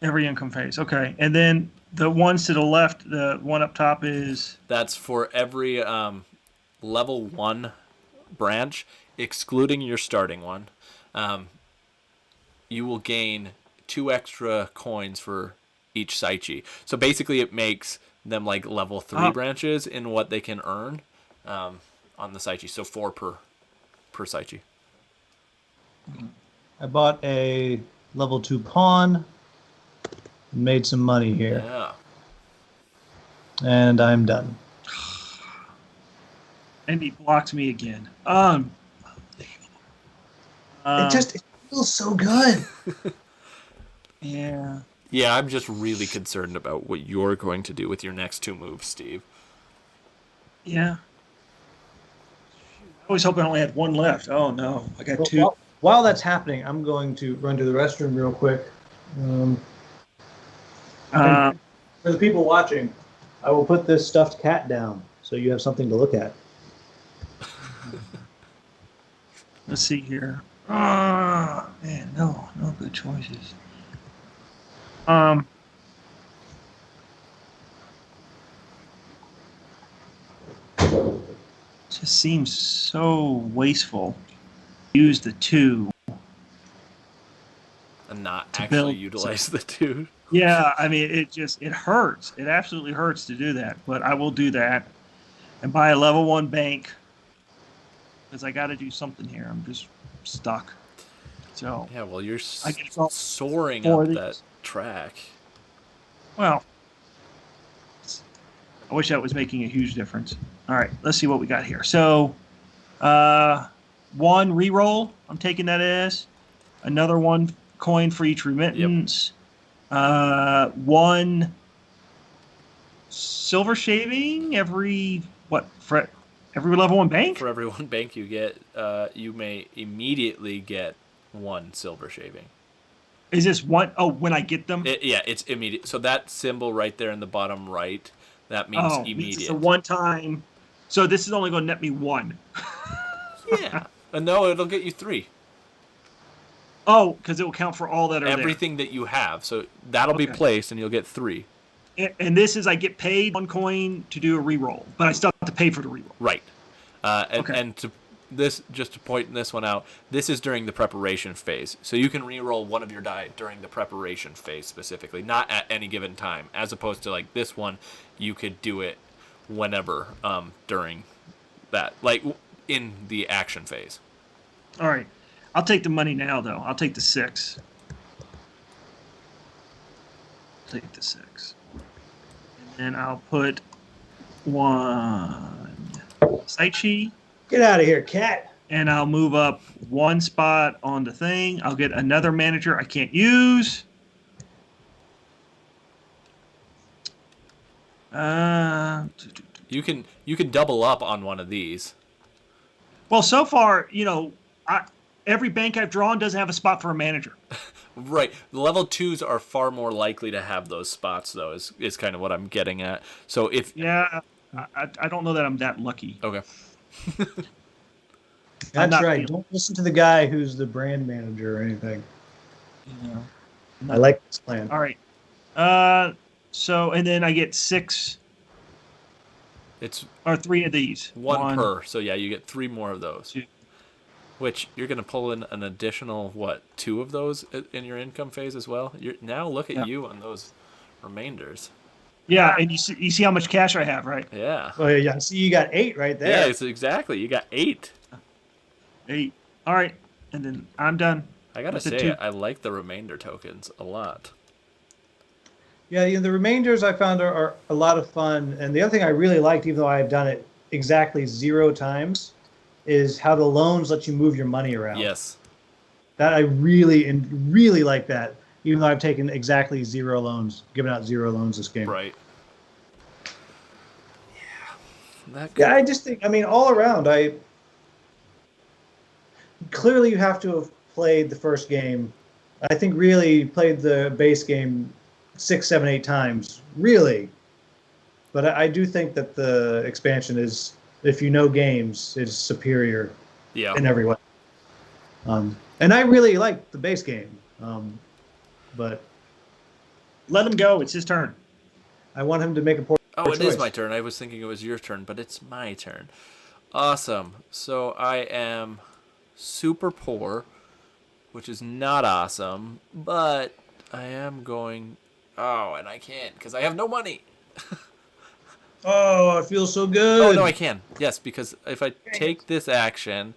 Every income phase. Okay. And then the ones to the left, the one up top is That's for every level 1 branch, excluding your starting one. You will gain 2 extra coins for each Saichi. So basically, it makes them like level 3 branches in what they can earn on the Saichi. So 4 per Saichi. I bought a level 2 pawn, made some money here, Yeah. and I'm done. and he blocks me again. It feels so good. Yeah. Yeah, I'm just really concerned about what you're going to do with your next 2 moves, Steve. Yeah. I was hoping I only had one left. Oh no, I got Well, 2. while that's happening, I'm going to run to the restroom real quick. And for the people watching, I will put this stuffed cat down so you have something to look at. Let's see here. Man, no good choices. Just seems so wasteful. Use the 2. And not To actually build- utilize the 2. Yeah, I mean, it hurts. It absolutely hurts to do that, but I will do that and buy a level 1 bank because I got to do something here. I'm just stuck. So, Yeah, well, you're I get all soaring 4 up of that these. track. Well, I wish that was making a huge difference. All right, let's see what we got here. So, 1 reroll. I'm taking that as another 1 coin for each remittance. 1 silver shaving every for every level 1 bank. For every 1 bank you get, you may immediately get 1 silver shaving. Is this one? Oh, when I get them. It's immediate. So that symbol right there in the bottom right, that means Means immediate. it's a 1 time. So this is only going to net me 1. Yeah. No, it'll get you 3. Oh, because it will count for all that are Everything that you have. So that'll be Okay. placed, and you'll get 3. there. And this is I get paid 1 coin to do a reroll, but I still have to pay for the reroll. Right. Okay. And just to point this one out, this is during the preparation phase. So you can re-roll one of your die during the preparation phase specifically, not at any given time. As opposed to like this one, you could do it whenever during that, like in the action phase. All right. I'll take the money now, though. I'll take the 6. Take the 6. And then I'll put 1 Saichi. Get out of here, cat. And I'll move up 1 spot on the thing. I'll get another manager I can't use. You can double up on one of these. Well, so far, every bank I've drawn doesn't have a spot for a manager. Right. The level 2s are far more likely to have those spots, though, is kind of what I'm getting at. So if... Yeah, I don't know that I'm that lucky. Okay. That's not right. feeling- Don't listen to the guy who's the brand manager or anything. Yeah. I like this plan. All right. So, and then I get 6 It's or 3 of these. 1 per. So, yeah, you get 3 more of those. 2. Which you're going to pull in an additional, 2 of those in your income phase as well? Now look at you on those remainders. Yeah, and you see how much cash I have, right? Yeah. Oh yeah, see you got 8 right there. Yeah, it's exactly. You got 8. 8. All right, and then I'm done. I got to With the say, 2. I like the remainder tokens a lot. Yeah, the remainders I found are a lot of fun. And the other thing I really liked, even though I've done it exactly 0 times, is how the loans let you move your money around. Yes. That I really like that, even though I've taken exactly 0 loans, given out 0 loans this game. Right. Yeah, I just think, I mean, all around, clearly you have to have played the first game. I think really played the base game 6, 7, 8 times, really. But I do think that the expansion is, if you know games, is superior Yeah. in every way. And I really like the base game, but Let him go. It's his turn. I want him to make a poor Oh, it choice. is my turn. I was thinking it was your turn, but it's my turn. Awesome. So I am super poor, which is not awesome, but I am going... Oh, and I can't because I have no money. Oh, it feels so good. Oh, no, I can. Yes, because if I take this action,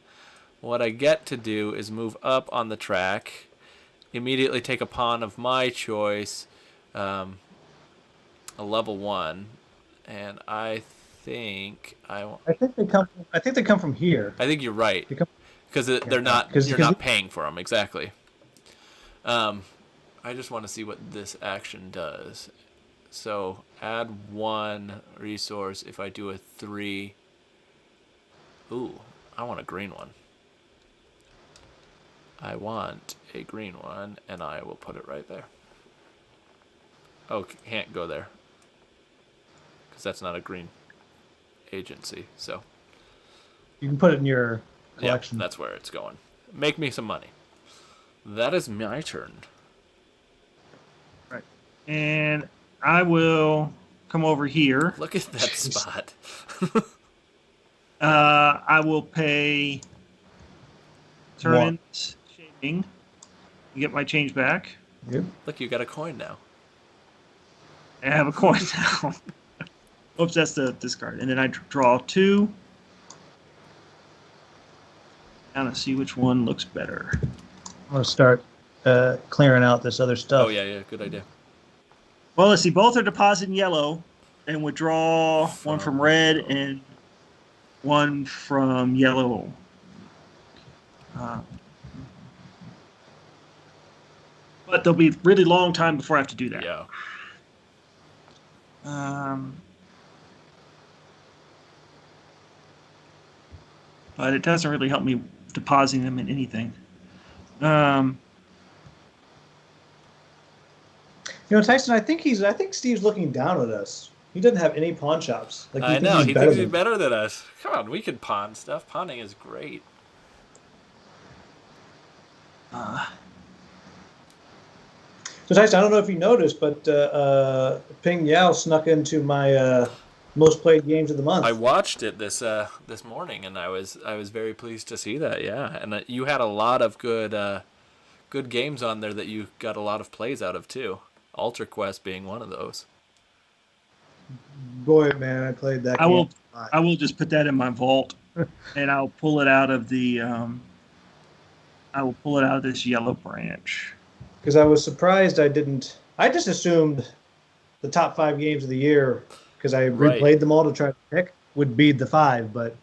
what I get to do is move up on the track, immediately take a pawn of my choice, a level 1, and I think I think they come. I think they come from here. I think you're right, because they're not. You're not paying for them exactly. I just want to see what this action does. So add 1 resource if I do a 3. Ooh, I want a green one. I want a green one, and I will put it right there. Oh, can't go there, because that's not a green agency. So You can put it in your collection. yeah, that's where it's going. Make me some money. That is my turn. Right. And I will come over here. Look at that spot. I will pay tournament shaving and get my change back. Yep. Look, you got a coin now. I have a coin now. Oops, that's the discard. And then I draw 2. Now to see which one looks better. I'm gonna start clearing out this other stuff. Oh, yeah, good idea. Well, let's see. Both are depositing yellow, and withdraw one from red and one from yellow. But there'll be a really long time before I have to do that. Yeah. But it doesn't really help me depositing them in anything. Tyson, I think Steve's looking down at us. He doesn't have any pawn shops. Like, I know. He thinks he's better than us. Come on, we can pawn stuff. Pawning is great. So Tyson, I don't know if you noticed, but Pingyao snuck into my most played games of the month. I watched it this morning, and I was very pleased to see that. Yeah, and you had a lot of good games on there that you got a lot of plays out of too. Altar Quest being one of those. Boy, man, I played that. I will just put that in my vault, and I'll pull it out of the. I will pull it out of this yellow branch. Because I was surprised I didn't. I just assumed the top 5 games of the year, because I replayed them all to try to pick, would be the 5, but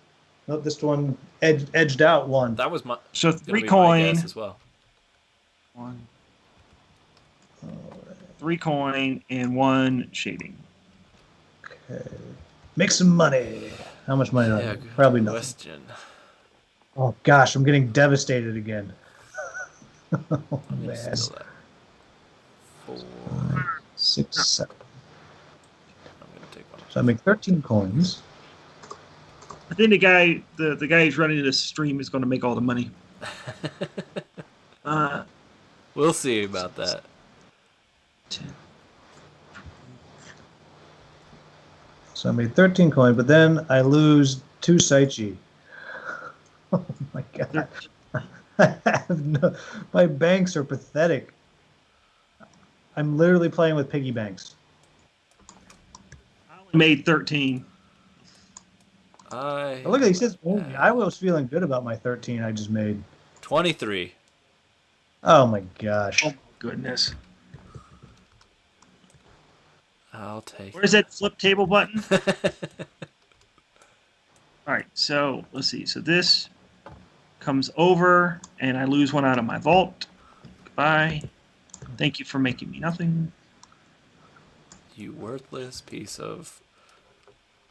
nope, this one edged out 1. That was my 3 coin as well. 1, 3 coin and 1 shading. Okay, make some money. How much money? Yeah, probably nothing. Question. Oh gosh, I'm getting devastated again. Oh, I'm gonna man. steal that. 4. 6, 7. I'm gonna take one. So I make 13 coins. I think the guy who's running this stream is going to make all the money. We'll see about that. 10. So I made 13 coins, but then I lose 2 Saichi. Oh my god. I have my banks are pathetic. I'm literally playing with piggy banks. I only made 13. Oh, look at he says I was feeling good about my 13 I just made. 23. Oh my gosh. Oh my goodness. I'll take. Where's that flip table button? All right, so let's see. So this comes over, and I lose 1 out of my vault. Goodbye. Thank you for making me nothing. You worthless piece of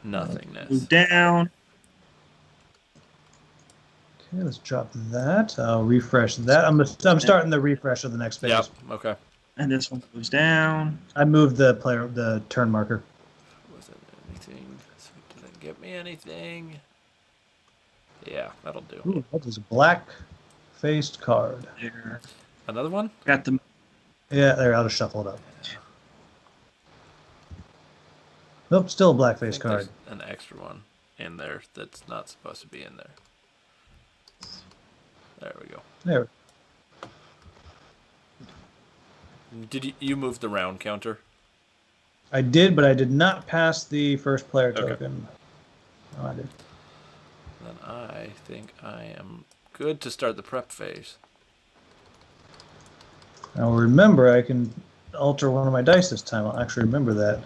nothingness. Move down. Okay, let's drop that. I'll refresh that. I'm starting the refresh of the next phase. Yep. Okay. And this one goes down. I moved the turn marker. Wasn't anything. So it didn't get me anything. Yeah, that'll do. Ooh, that is a black-faced card. There. Another one? Got the. Yeah, there. I'll just shuffle it up. Nope, still a black-faced card. An extra one in there that's not supposed to be in there. There we go. There. Did you move the round counter? I did, but I did not pass the first player Okay. token. Oh, I did. Then I think I am good to start the prep phase. Now remember, I can alter one of my dice this time. I'll actually remember that.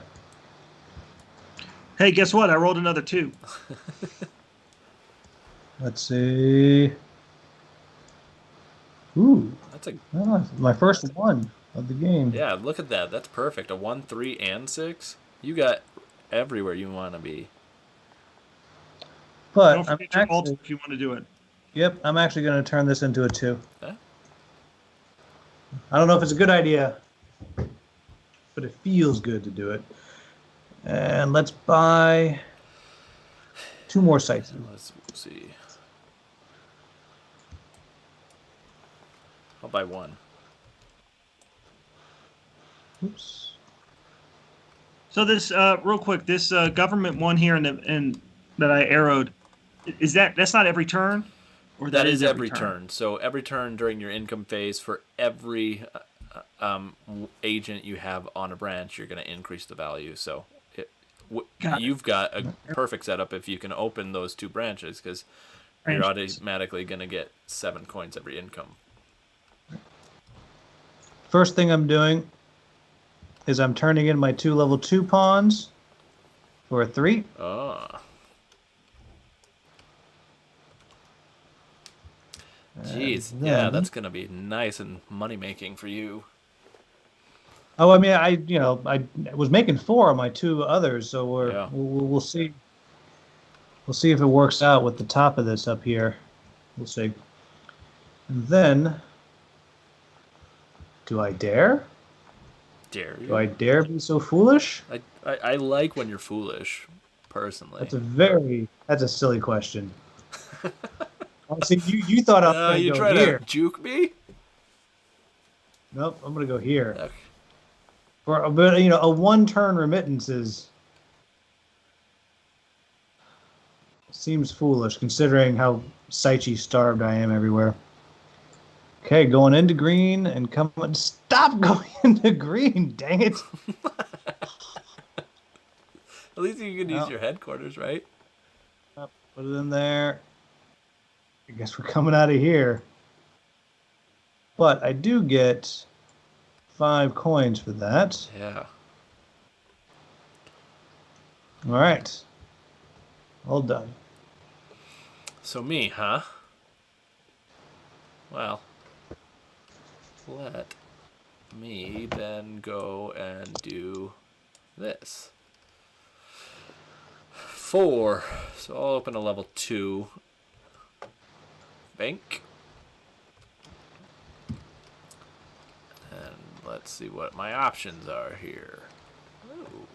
Hey, guess what? I rolled another 2. Let's see. Ooh, That's a my first one of the game. yeah. Look at that. That's perfect. A 1, 3, and 6. You got everywhere you want to be. But Don't I'm forget your alt actually, if you want to do it. yep, I'm actually going to turn this into a 2. Huh? I don't know if it's a good idea, but it feels good to do it. And let's buy 2 more sites. Let's see. I'll buy 1. Oops. So this, real quick, this government one here and that I arrowed, that's not every turn, or That is every turn. So every turn during your income phase for every agent you have on a branch, you're going to increase the value. So you've got a perfect setup if you can open those 2 branches because you're automatically going to get 7 coins every income. First thing I'm doing is I'm turning in my 2 level 2 pawns for a 3. Oh. Jeez. Yeah, that's going to be nice and money-making for you. Oh, I mean, I was making 4 on my 2 others, so we'll see. We'll see if it works out with the top of this up here. We'll see. And then, do I dare? Dare you? Do I dare be so foolish? I like when you're foolish, personally. That's a silly question. See, you thought I was going to go trying here. to juke me? Nope, I'm going to go here. Okay. But a 1-turn remittance seems foolish considering how Saichi starved I am everywhere. Okay, going into green and coming. Stop going into green, dang it! At least you can use your headquarters, right? Put it in there. I guess we're coming out of here. But I do get 5 coins for that. Yeah. All right. All done. So me, huh? Well, let me then go and do this. 4. So I'll open a level 2 bank. And let's see what my options are here. Ooh.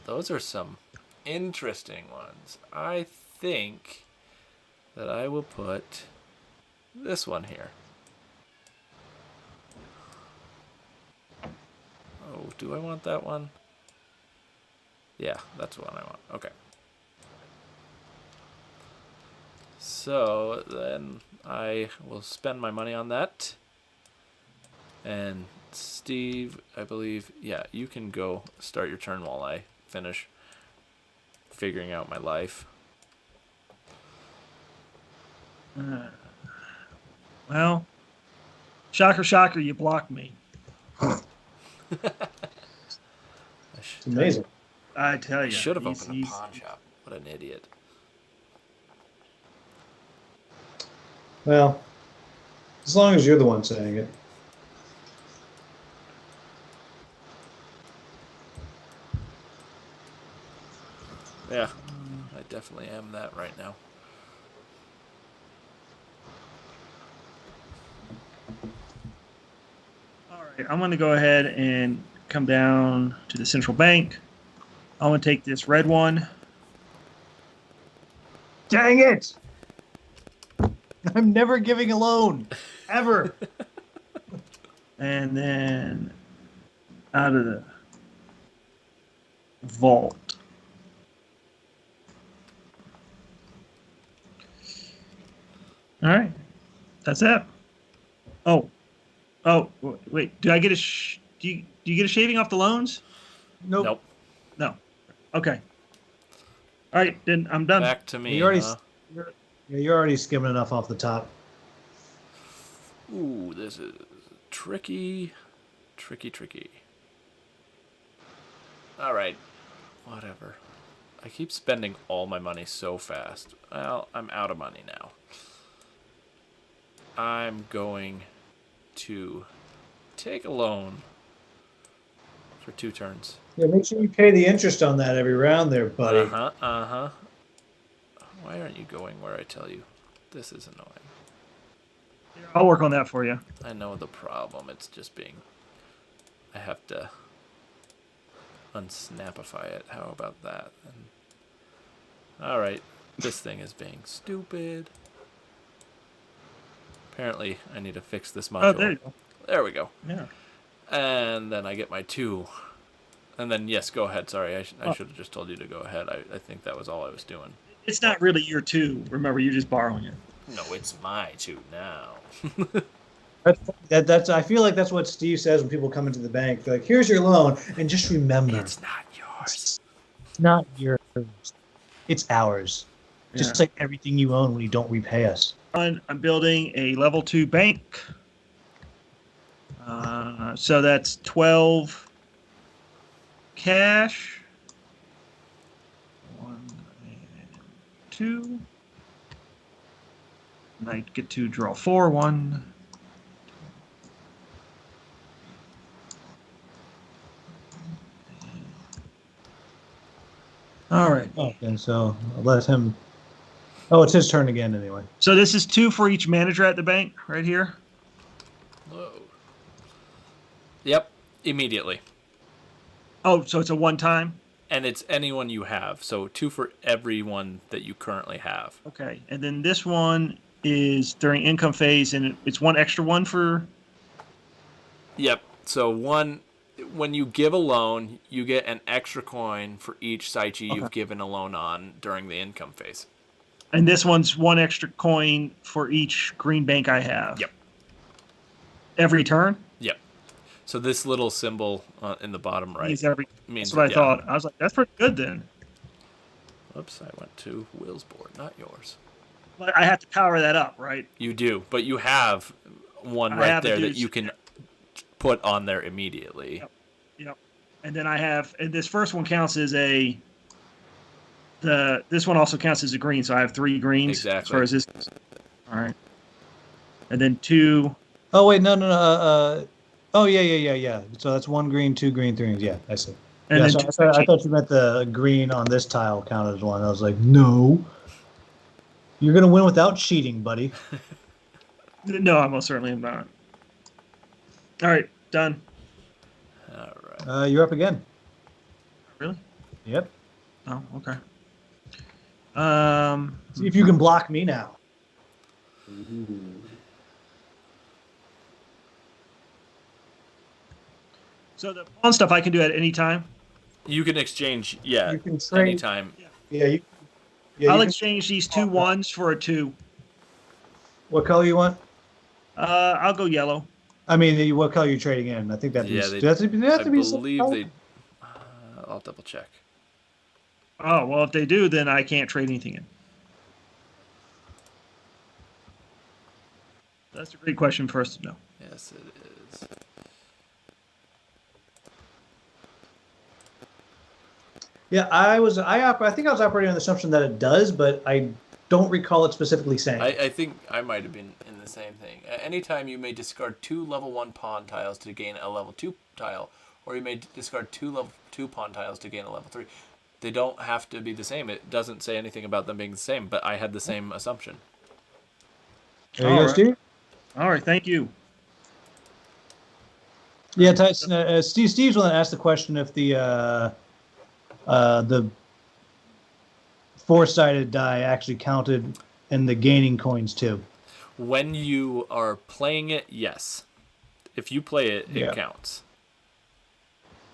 Those are some interesting ones. I think that I will put this one here. Oh, do I want that one? Yeah, that's the one I want. Okay. So then I will spend my money on that. And Steve, I believe, yeah, you can go start your turn while I finish figuring out my life. Well, shocker, you blocked me. It's amazing. I tell you. I should have opened a pawn shop. What an idiot. Well, As long as you're the one saying it. Yeah, I definitely am that right now. All right, I'm going to go ahead and come down to the central bank. I'm going to take this red one. Dang it! I'm never giving a loan. Ever. And then out of the vault. All right. That's it. Oh. Wait. Do I get do you get a shaving off the loans? Nope. No. Okay. All right, then I'm done. Back to me. You're already skimming enough off the top. Ooh, this is tricky. All right. Whatever. I keep spending all my money so fast. Well, I'm out of money now. I'm going to take a loan for 2 turns. Yeah, make sure you pay the interest on that every round there, buddy. Uh-huh. Why aren't you going where I tell you? This is annoying. I'll work on that for you. I know the problem. It's just being... I have to unsnapify it. How about that? Alright. This thing is being stupid. Apparently, I need to fix this module. Oh, there you go. There we go. Yeah. And then I get my 2. And then, yes, go ahead. Sorry, I should have just told you to go ahead. I think that was all I was doing. It's not really your 2. Remember, you're just borrowing it. No, it's my 2 now. That's. I feel like that's what Steve says when people come into the bank. They're like, here's your loan, and just remember, It's not yours. it's not yours. It's ours. Yeah. Just like everything you own when you don't repay us. I'm building a level 2 bank. So that's 12 cash. 1 and 2. And I get to draw 4. 1. All right. Oh, and so I'll let him. Oh, it's his turn again anyway. So this is 2 for each manager at the bank, right here. Whoa. Yep, immediately. Oh, so it's a one-time. And it's anyone you have. So 2 for everyone that you currently have. Okay, and then this one is during income phase, and it's 1 extra 1 for. Yep. So when you give a loan, you get an extra coin for each site you've given a loan on during the income phase. And this one's 1 extra coin for each green bank I have. Yep. Every turn? Yep. So this little symbol in the bottom right Means means that's what I thought. I was like, that's pretty good then. Whoops, I went to Will's board, not yours. But I have to power that up, right? You do, but you have one I right have there to that do- you can put on there immediately. Yep. And then I have, and this first one counts as this one also counts as a green, so I have 3 greens. Exactly. As far as this. All right. And then 2. Oh wait, no. Oh yeah. So that's 1 green, 2 green, 3 greens. Yeah, I see. And Yeah, then so I thought you meant the green on this tile counted as 1. I was like, no. You're gonna win without cheating, buddy. No, I most certainly am not. All right, done. All right. You're up again. Really? Yep. Oh, okay. See if you can block me now. So the pawn stuff I can do at any time. You can exchange, yeah, You can trade. anytime. Yeah. I'll you can- exchange these 2 1s for a 2. What color you want? I'll go yellow. I mean, what color you trading in? I think that Yeah, means they- does it have I to be believe some- they. I'll double check. Oh, well, if they do, then I can't trade anything in. That's a great question for us to know. Yes, it is. Yeah, I think I was operating on the assumption that it does, but I don't recall it specifically saying. I think I might have been in the same thing. Anytime you may discard 2 level 1 pawn tiles to gain a level 2 tile, or you may discard 2 level 2 pawn tiles to gain a level 3. They don't have to be the same. It doesn't say anything about them being the same, but I had the same assumption. There you go, Steve. All right, thank you. Yeah, Tyson. Steve's one that asked the question if the 4-sided die actually counted in the gaining coins too. When you are playing it, yes. If you play it, it counts.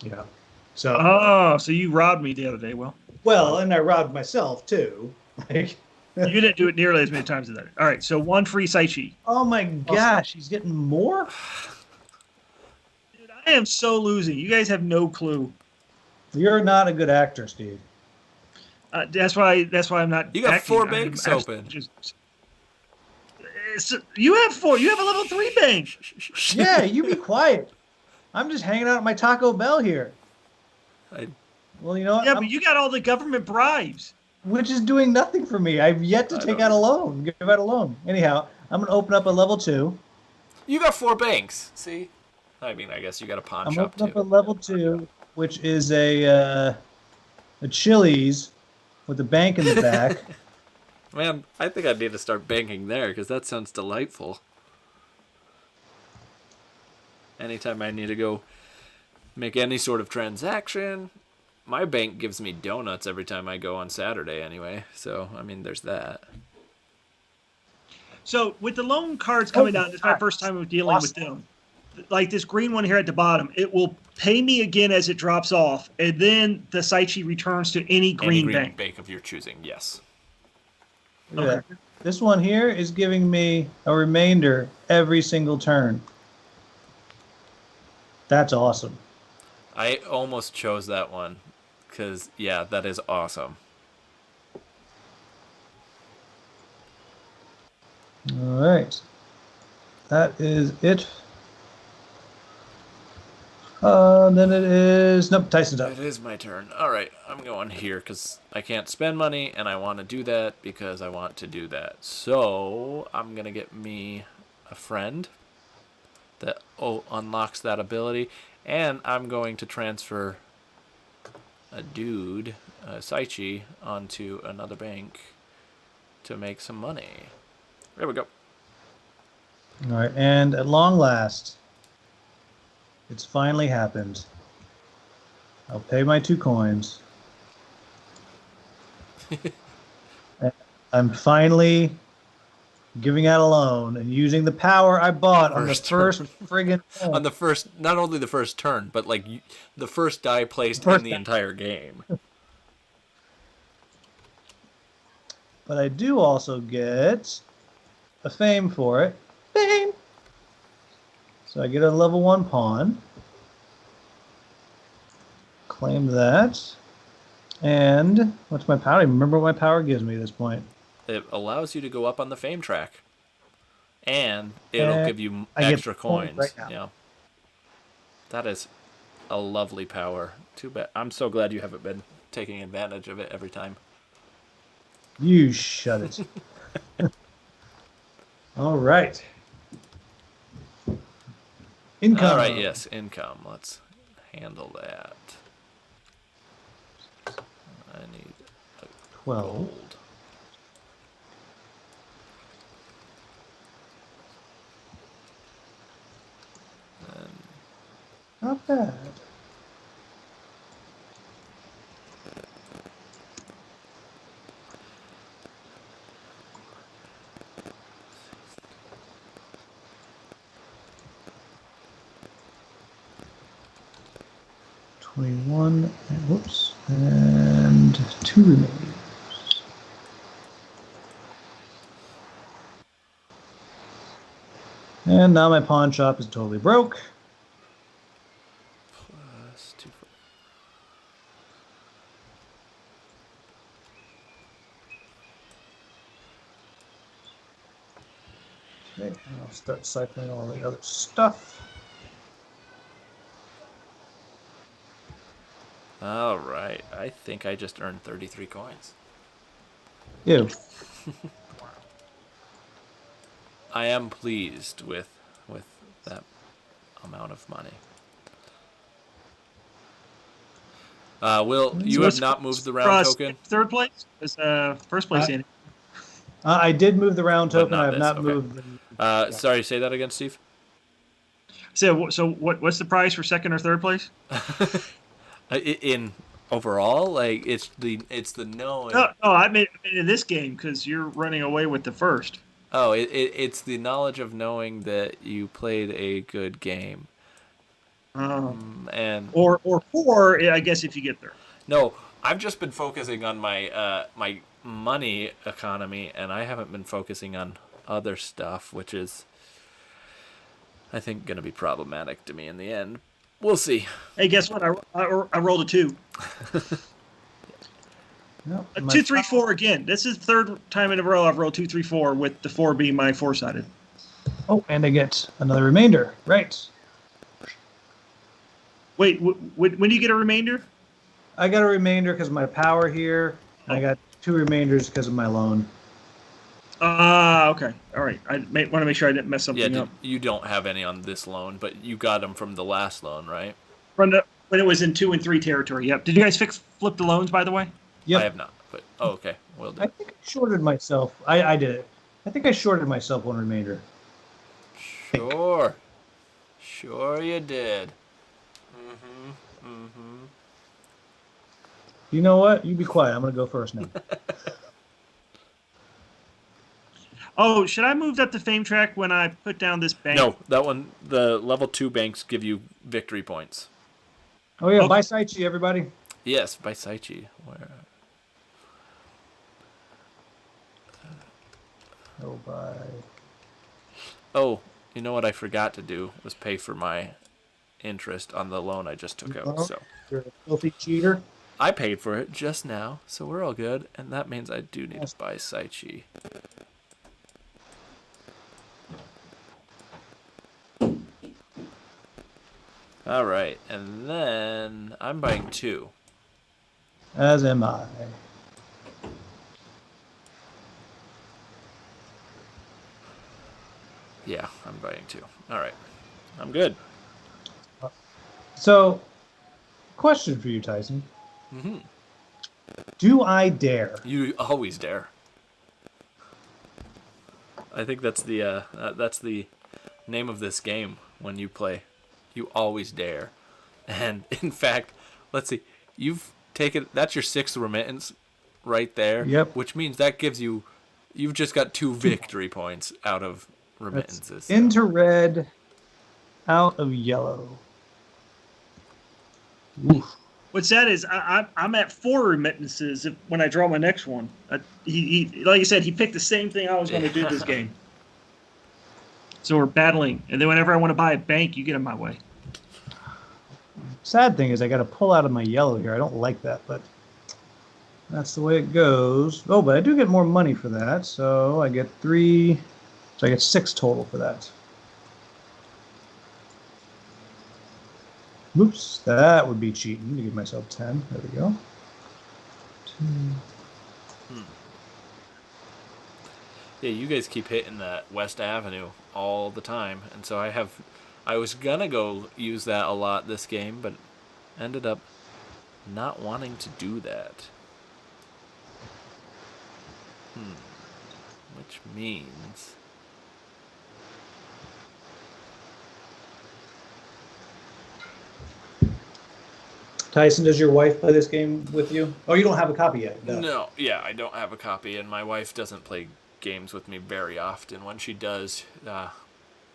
Yeah. So. So you robbed me the other day, Will. Well, and I robbed myself too. Like. You didn't do it nearly as many times as that. All right, so 1 free Saichi. Oh my gosh, he's getting more? Dude, I am so losing. You guys have no clue. You're not a good actor, Steve. That's why I'm not. You got acting. 4 banks open. You have 4. You have a level 3 bank. Yeah, you be quiet. I'm just hanging out at my Taco Bell here. Well, you know what? Yeah, but you got all the government bribes. Which is doing nothing for me. I've yet to give out a loan. Anyhow, I'm going to open up a level 2. You got 4 banks. See? I mean, I guess you got a pawn shop too. I'm opening up a level 2, which is a Chili's with a bank in the back. Man, I think I need to start banking there because that sounds delightful. Anytime I need to go make any sort of transaction, my bank gives me donuts every time I go on Saturday anyway. So, I mean, there's that. So, with the loan cards coming down, this is my first time of dealing with them. Like this green one here at the bottom, it will pay me again as it drops off, and then the Saichi returns to any green bank of your choosing, yes. Okay. This one here is giving me a remainder every single turn. That's awesome. I almost chose that one because, yeah, that is awesome. All right. That is it. Then it is... Nope, Tyson's up. It is my turn. All right, I'm going here because I can't spend money, and I want to do that because I want to do that. So I'm going to get me a friend that unlocks that ability, and I'm going to transfer a dude, Saichi, onto another bank to make some money. There we go. All right, and at long last, it's finally happened. I'll pay my 2 coins. I'm finally giving out a loan and using the power I bought on the first friggin' turn. On the first, not only the first turn, but like the first die placed in the entire game. But I do also get a fame for it. Fame! So I get a level 1 pawn. Claim that. And what's my power? I don't even remember what my power gives me at this point. It allows you to go up on the fame track. And it'll give you extra coins. Right now. Yeah. That is a lovely power. Too bad. I'm so glad you haven't been taking advantage of it every time. You shut it. All right. Income. All right, yes, income. Let's handle that. I need 12. gold. Not bad. $21, and whoops, and 2 remains. And now my pawn shop is totally broke. Plus 2. Okay, and I'll start cycling all the other stuff. All right. I think I just earned 33 coins. Ew. I am pleased with that amount of money. Will, you have not moved the round token? Third place? Is first place in? I did move the round But token. I have this, not okay. moved. The, Sorry, say that again, Steve. So what's the prize for second or third place? In overall, like it's the knowing. No, I mean in this game because you're running away with the first. Oh, it's the knowledge of knowing that you played a good game. And or 4, I guess, if you get there. no, I've just been focusing on my my money economy, and I haven't been focusing on other stuff, which is, I think, going to be problematic to me in the end. We'll see. Hey, guess what? I rolled a 2. no, A 2, 3, 4 again. This is the third time in a row I've rolled 2, 3, 4 with the 4 being my 4-sided. Oh, and I get another remainder. Right. Wait, when do you get a remainder? I got a remainder because of my power here. I got 2 remainders because of my loan. Okay. All right. I want to make sure I didn't mess something up. You don't have any on this loan, but you got them from the last loan, right? When it was in 2 and 3 territory. Yep. Did you guys flip the loans, by the way? Yep. I have not, but okay, we'll do. I think I shorted myself. I did it. I think I shorted myself 1 remainder. Sure you did. You know what? You be quiet. I'm going to go first now. Oh, should I move up the fame track when I put down this bank? No, that one. The level 2 banks give you victory points. Oh, yeah. Okay. Bye, Saichi, everybody. Yes, by Saichi. Where? Oh, bye. Oh, you know what I forgot to do was pay for my interest on the loan I just took out. So You're a filthy cheater. I paid for it just now, so we're all good. And that means I do need to buy Saichi. All right, and then I'm buying 2. As am I. Yeah, I'm buying 2. All right, I'm good. So, question for you, Tyson. Mm-hmm. Do I dare? You always dare. I think that's the name of this game when you play. You always dare. And in fact, let's see, you've taken, that's your 6th remittance right there. Yep. Which means that gives you've just got 2 victory points out of remittances. Into red, out of yellow. Oof. What's sad is I'm at 4 remittances when I draw my next one. He like I said, he picked the same thing I was going to do this game. So we're battling, and then whenever I want to buy a bank, you get in my way. Sad thing is I got to pull out of my yellow here. I don't like that, but that's the way it goes. Oh, but I do get more money for that, so I get 3. So I get 6 total for that. Oops, that would be cheating to give myself 10. There we go. 2. Yeah, you guys keep hitting that West Avenue all the time, and so I was gonna go use that a lot this game, but ended up not wanting to do that. Which means Tyson, does your wife play this game with you? Oh, you don't have a copy yet. no, yeah, I don't have a copy, and my wife doesn't play games with me very often. When she does,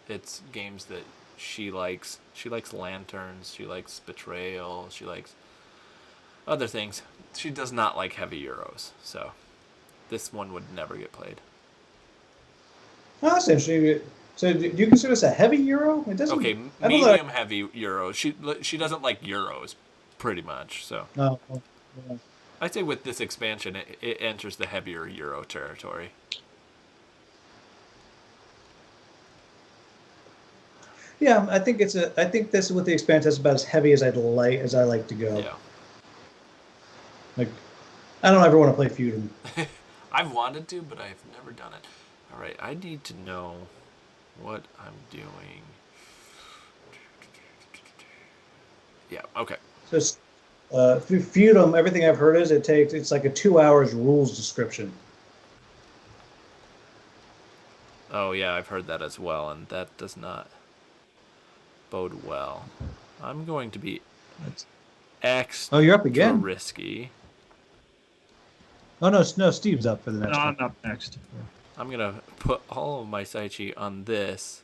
it's games that she likes. She likes Lanterns, she likes Betrayal, she likes other things. She does not like heavy Euros, so this one would never get played. Oh, that's interesting. So do you consider this a heavy Euro? It doesn't. Okay, I don't know. medium heavy Euros. She doesn't like Euros, pretty much, so. No. I'd say with this expansion, it enters the heavier Euro territory. Yeah, I think I think this with the expansion is about as heavy as I like to go. Yeah. Like, I don't ever want to play Feudum. I've wanted to, but I've never done it. All right, I need to know what I'm doing. Yeah, okay. So through Feudum, everything I've heard is it's like a 2 hours rules description. Oh, yeah, I've heard that as well, and that does not bode well. I'm going to be extra Oh, you're up again? risky. Oh, no, Steve's up for the next No, one. I'm up next. I'm going to put all of my Saichi on this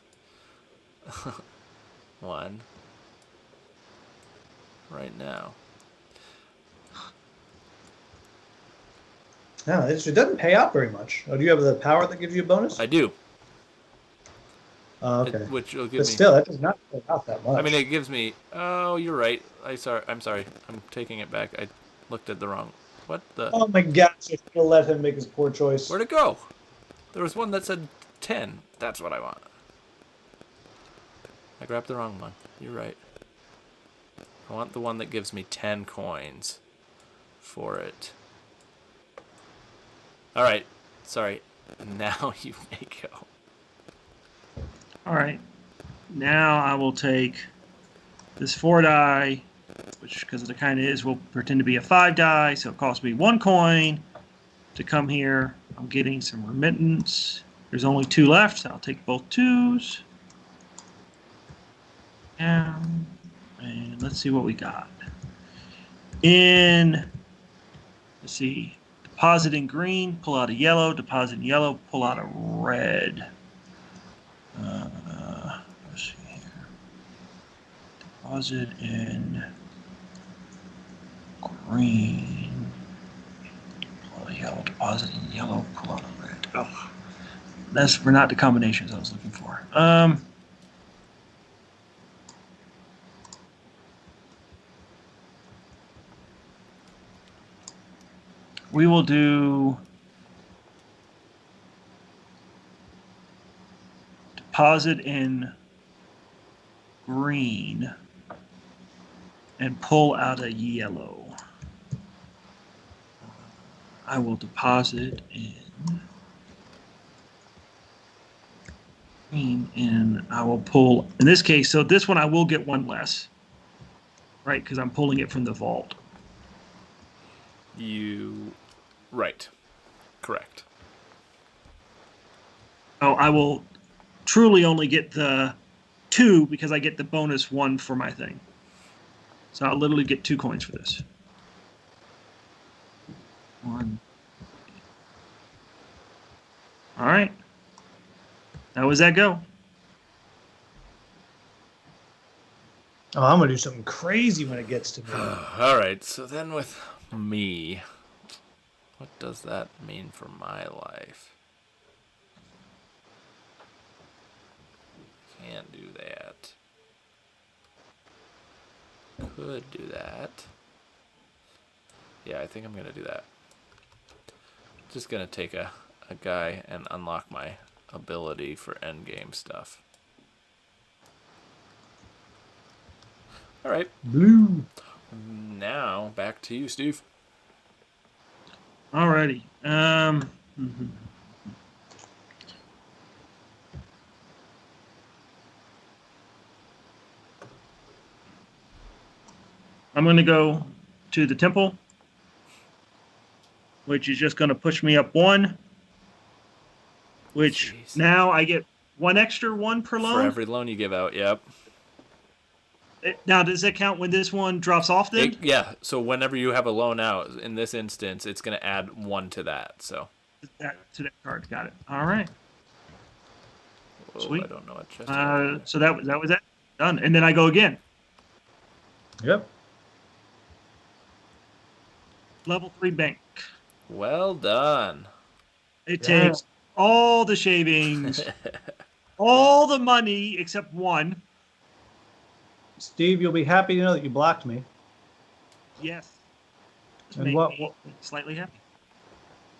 one right now. No, it doesn't pay out very much. Oh, do you have the power that gives you a bonus? I do. Oh, okay. Which will give But me... still, that does not pay out that much. I mean, it gives me... Oh, you're right. I'm sorry. I'm taking it back. I looked at the wrong... What the... Oh my gosh, I should have let him make his poor choice. Where'd it go? There was one that said 10. That's what I want. I grabbed the wrong one. You're right. I want the one that gives me 10 coins for it. Alright. Sorry. Now you may go. All right. Now I will take this 4 die, which, because of the kind it is, will pretend to be a 5 die, so it costs me 1 coin to come here. I'm getting some remittance. There's only 2 left, so I'll take both 2s. And let's see what we got. Let's see, deposit in green, pull out a yellow, deposit in yellow, pull out a red. Let's see here. Deposit in green, pull out a yellow, deposit in yellow, pull out a red. Oh, were not the combinations I was looking for. We will do deposit in green and pull out a yellow. I will deposit in green and I will pull, in this case, so this one I will get 1 less, right? Because I'm pulling it from the vault. Right. Correct. Oh, I will truly only get the 2 because I get the bonus 1 for my thing. So I'll literally get 2 coins for this. 1. All right. How was that go? Oh, I'm going to do something crazy when it gets to me. All right. So then with me, what does that mean for my life? Can't do that. Could do that. Yeah, I think I'm going to do that. Just going to take a guy and unlock my ability for endgame stuff. All right. Blue. Now, back to you, Steve. Alrighty. I'm going to go to the temple, which is just going to push me up 1, which Jeez. now I get 1 extra 1 per loan. For every loan you give out, yep. Now, does that count when this one drops off then? Yeah, so whenever you have a loan out, in this instance, it's going to add 1 to that, so. To that card. Got it. All right. Whoa, Sweet. I don't know what chest. So that was that. Done. And then I go again. Yep. Level 3 bank. Well done. It takes all the shavings, all the money except 1. Steve, you'll be happy to know that you blocked me. Yes. Just And make what- me slightly happy.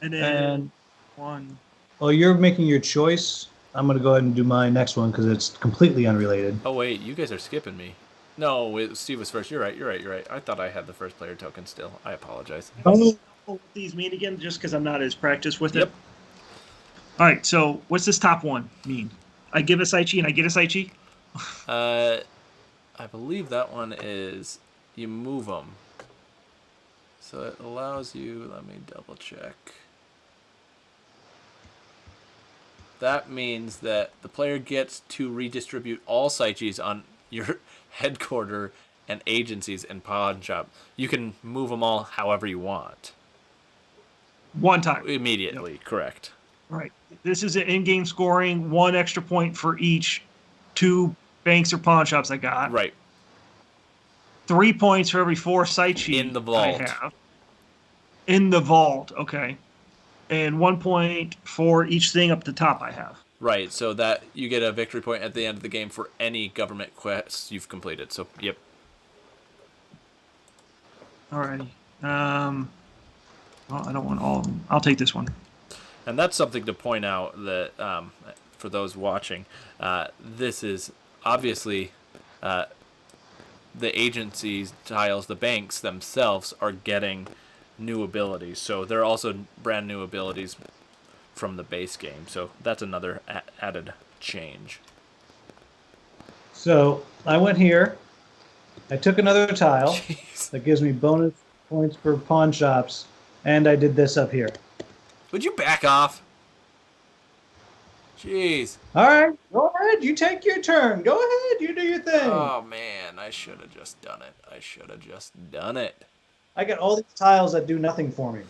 And then And 1. oh, you're making your choice. I'm going to go ahead and do my next one because it's completely unrelated. Oh, wait, you guys are skipping me. No, Steve was first. You're right. I thought I had the first player token still. I apologize. Oh, what these mean again, just because I'm not as practiced with Yep. it? All right, so what's this top one mean? I give a Saichi and I get a Saichi? I believe that one is you move them. So it allows you, let me double check. That means that the player gets to redistribute all Saichis on your headquarter and agencies and pawn shop. You can move them all however you want. One time. Immediately, Yep. correct. Right. This is an in-game scoring, 1 extra point for each 2 banks or pawn shops I got. Right. 3 points for every 4 Saichi In the vault. I have. In the vault, okay. And 1 point for each thing up the top I have. Right, so that you get a victory point at the end of the game for any government quests you've completed. So, yep. Alrighty. Well, I don't want all of them. I'll take this one. And that's something to point out that for those watching, this is obviously the agencies tiles, the banks themselves are getting new abilities. So they're also brand new abilities from the base game. So that's another added change. So I went here. I took another tile Jeez. that gives me bonus points for pawn shops, and I did this up here. Would you back off? Jeez. All right, go ahead. You take your turn. Go ahead. You do your thing. Oh, man. I should have just done it. I got all these tiles that do nothing for me.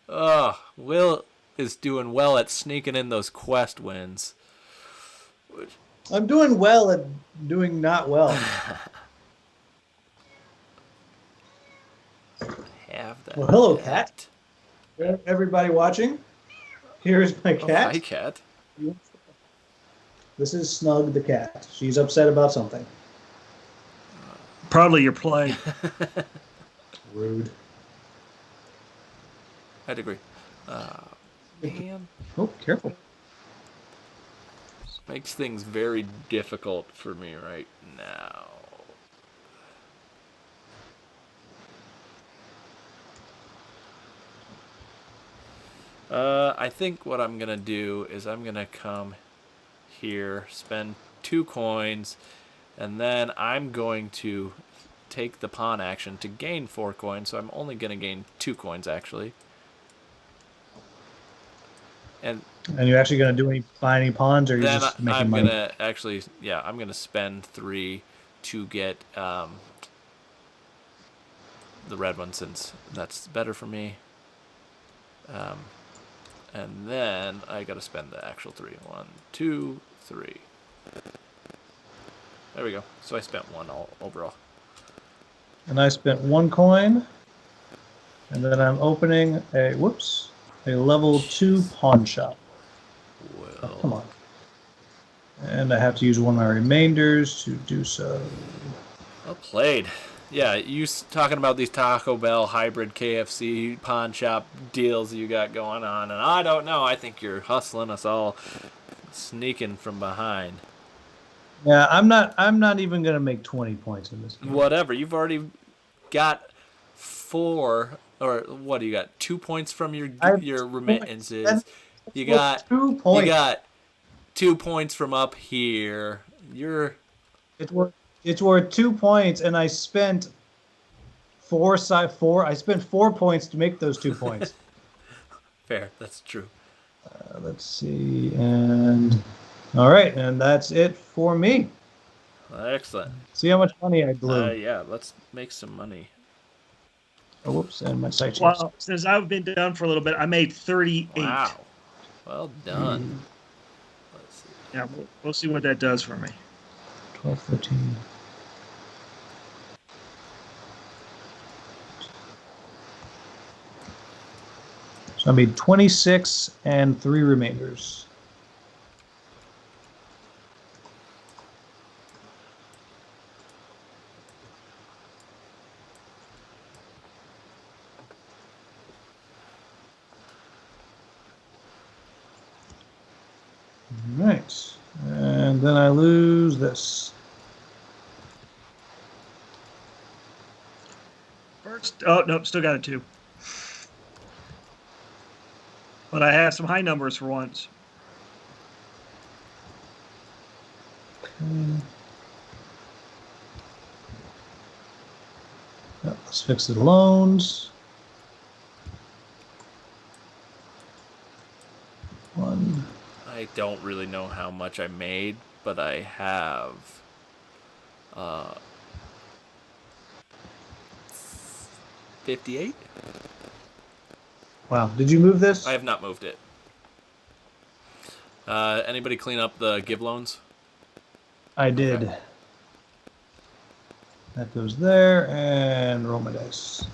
Oh, Will is doing well at sneaking in those quest wins. I'm doing well at doing not well. Have that. Well, hello, cat. Everybody watching? Here's my Oh, cat. hi, cat. This is Snug the cat. She's upset about something. Probably your play. Rude. I'd agree. Man, Oh, careful. makes things very difficult for me right now. I think what I'm gonna do is I'm gonna come here, spend 2 coins, and then I'm going to take the pawn action to gain 4 coins, so I'm only gonna gain 2 coins actually. And you're actually going to do buy any pawns, or are you then just making I'm money? gonna actually, yeah, I'm gonna spend 3 to get the red one, since that's better for me. And then I gotta spend the actual 3. 1, 2, 3. There we go. So I spent 1 overall. And I spent 1 coin, and then I'm opening a level 2 pawn shop. Well, Oh, come on. And I have to use one of my remainders to do so. well played. Yeah, you talking about these Taco Bell hybrid KFC pawn shop deals you got going on, and I don't know. I think you're hustling us all, sneaking from behind. Yeah, I'm not even gonna make 20 points in this game. Whatever. You've already got 4, or what do you got? 2 points from your remittances. You got 2 points. You got 2 points from up here. It's worth 2 points, and I spent 4. I spent 4 points to make those 2 points. Fair. That's true. Let's see, and all right, and that's it for me. Excellent. See how much money I blew. Yeah, let's make some money. Oh, whoops, and my site Well, since I've been down for a little bit, I made 38. Wow. Well done. Let's see. Yeah, we'll see what that does for me. 12, 13. So I made 26 and 3 remainders. All right, and then I lose this. Oh, nope, still got a 2. But I have some high numbers for once. Let's fix the loans. 1. I don't really know how much I made, but I have 58. Wow. Did you move this? I have not moved it. Anybody clean up the give loans? I did. Okay. That goes there, and roll my dice.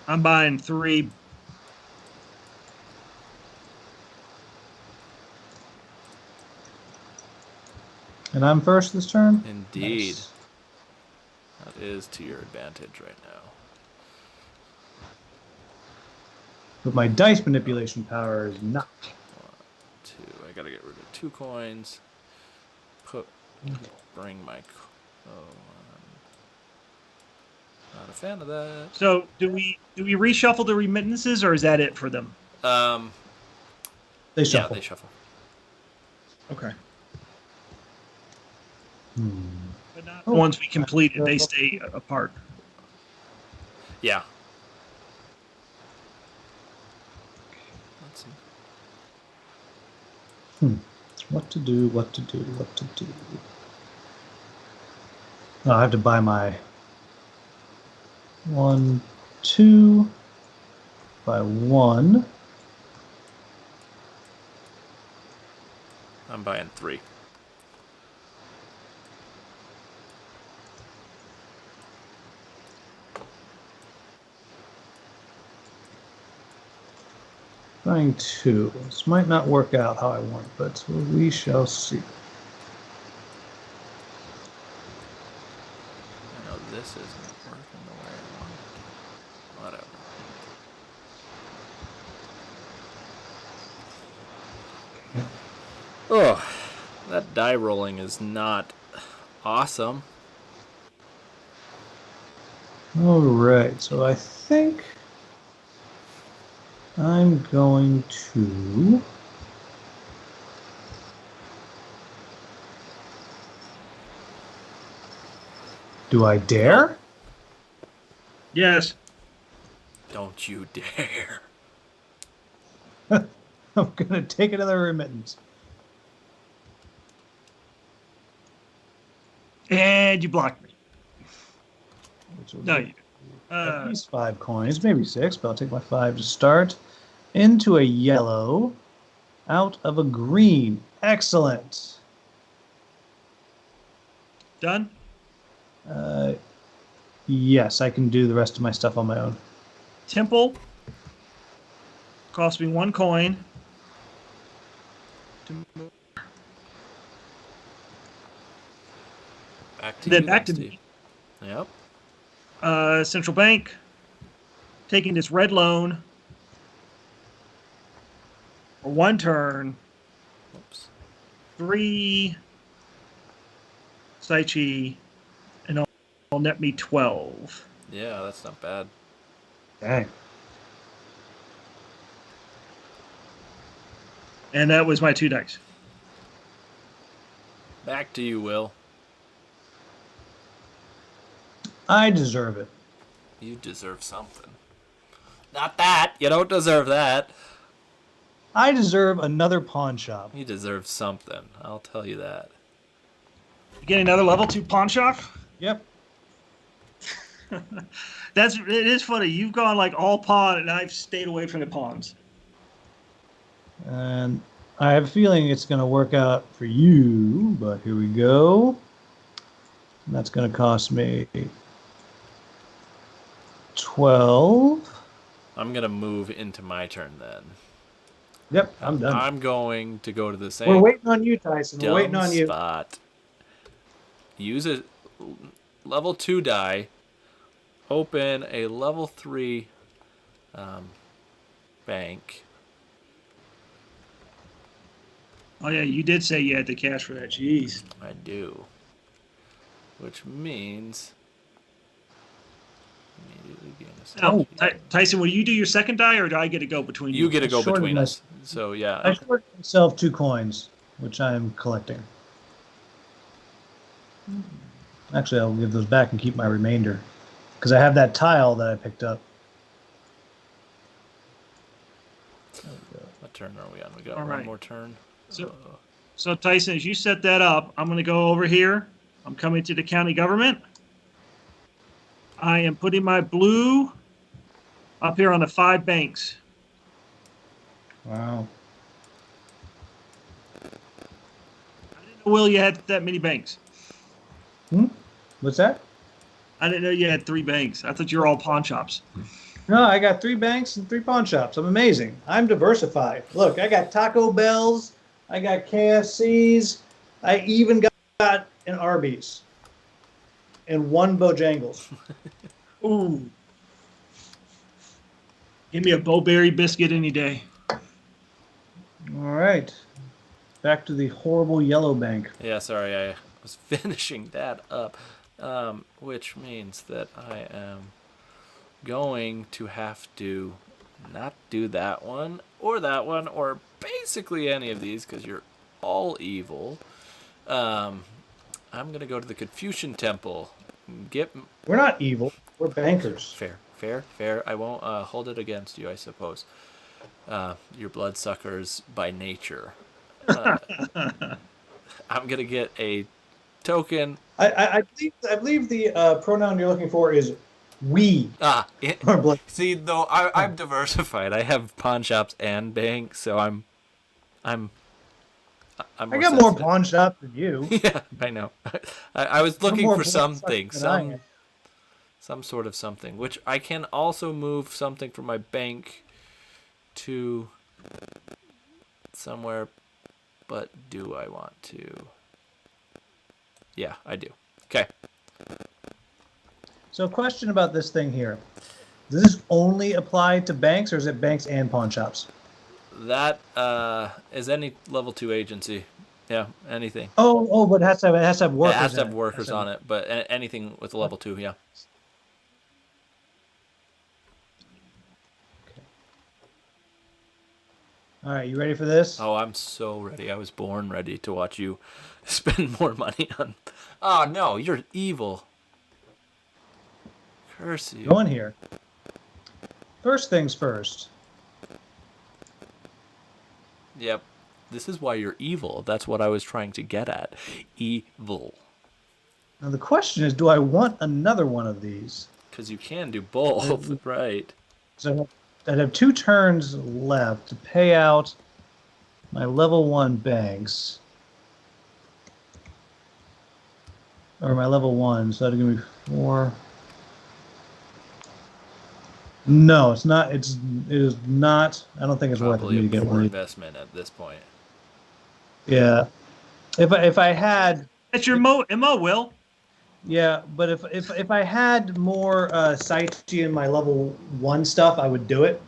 I'm buying 3. And I'm first this turn? Indeed. Nice. That is to your advantage right now. But my dice manipulation power is not. 1, 2. I gotta get rid of 2 coins. Bring my. Not a fan of that. So do we reshuffle the remittances, or is that it for them? They shuffle. Yeah, they shuffle. Okay. But not Oh. once we complete it, they stay apart. Yeah. Let's see. What to do, what to do, what to do. Oh, I have to buy my 1, 2 by 1. I'm buying 3. Buying 2. This might not work out how I want, but we shall see. I know this isn't working the way I want it to. Whatever. Oh, that die rolling is not awesome. All right, so I think I'm going to do I dare? Yes. Don't you dare. I'm going to take another remittance. And you blocked me. Which will No, give you. at least 5 coins, maybe 6, but I'll take my 5 to start. Into a yellow, out of a green. Excellent. Done? Yes, I can do the rest of my stuff on my own. Temple. Cost me 1 coin. Back to Then you, back to Steve. me. Yep. Central Bank. Taking this red loan. For 1 turn. Oops. 3 Saichi, and I'll net me 12. Yeah, that's not bad. Dang. And that was my 2 dice. Back to you, Will. I deserve it. You deserve something. Not that. You don't deserve that. I deserve another pawn shop. You deserve something. I'll tell you that. You get another level 2 pawn shop? Yep. It is funny. You've gone like all pawn, and I've stayed away from the pawns. And I have a feeling it's going to work out for you, but here we go. And that's going to cost me 12. I'm going to move into my turn then. Yep, I'm done. I'm going to go to the same We're waiting on you, Tyson. We're waiting dumb on you. spot. Use a level 2 die. Open a level 3 bank. Oh, yeah, you did say you had the cash for that. Jeez. I do. Which means us. Now, Tyson, will you do your second die, or do I get to go between you? You get to go shorted between my- us. So yeah. I shorted myself 2 coins, which I am collecting. Actually, I'll give those back and keep my remainder, because I have that tile that I picked up. What turn are we on? We got All one right. more turn. So Tyson, as you set that up, I'm going to go over here. I'm coming to the county government. I am putting my blue up here on the 5 banks. Wow. I didn't know, Will, you had that many banks. What's that? I didn't know you had 3 banks. I thought you were all pawn shops. No, I got 3 banks and 3 pawn shops. I'm amazing. I'm diversified. Look, I got Taco Bells. I got KFCs. I even got an Arby's. And 1 Bojangles. Ooh. Give me a Bowberry biscuit any day. All right. Back to the horrible yellow bank. Yeah, sorry, I was finishing that up, which means that I am going to have to not do that one, or basically any of these, because you're all evil. I'm going to go to the Confucian Temple. We're not evil. We're bankers. Fair. I won't hold it against you, I suppose. You're bloodsuckers by nature. I'm going to get a token. I believe the pronoun you're looking for is we. See, though, I'm diversified. I have pawn shops and banks, so I'm I got more pawn shops than you. Yeah, I know. I was looking for something, some sort of something, which I can also move something from my bank to somewhere, but do I want to? Yeah, I do. Okay. So a question about this thing here. Does this only apply to banks, or is it banks and pawn shops? That is any level 2 agency. Yeah, anything. Oh, but it has to have workers. It has to have workers on it, but anything with a level 2, yeah. All right, you ready for this? Oh, I'm so ready. I was born ready to watch you spend more money on. Oh no, you're evil. Curse you. Go in here. First things first. Yep. This is why you're evil. That's what I was trying to get at. Evil. Now the question is, do I want another one of these? Because you can do both, right? So I'd have 2 turns left to pay out my level 1 banks. Or my level 1, so that'll give me 4. No, it's not. It is not. I don't think it's worth it for me to get more one. investment at this point. Yeah, if I had. That's your MO, Will. Yeah, but if I had more Saichi in my level 1 stuff, I would do it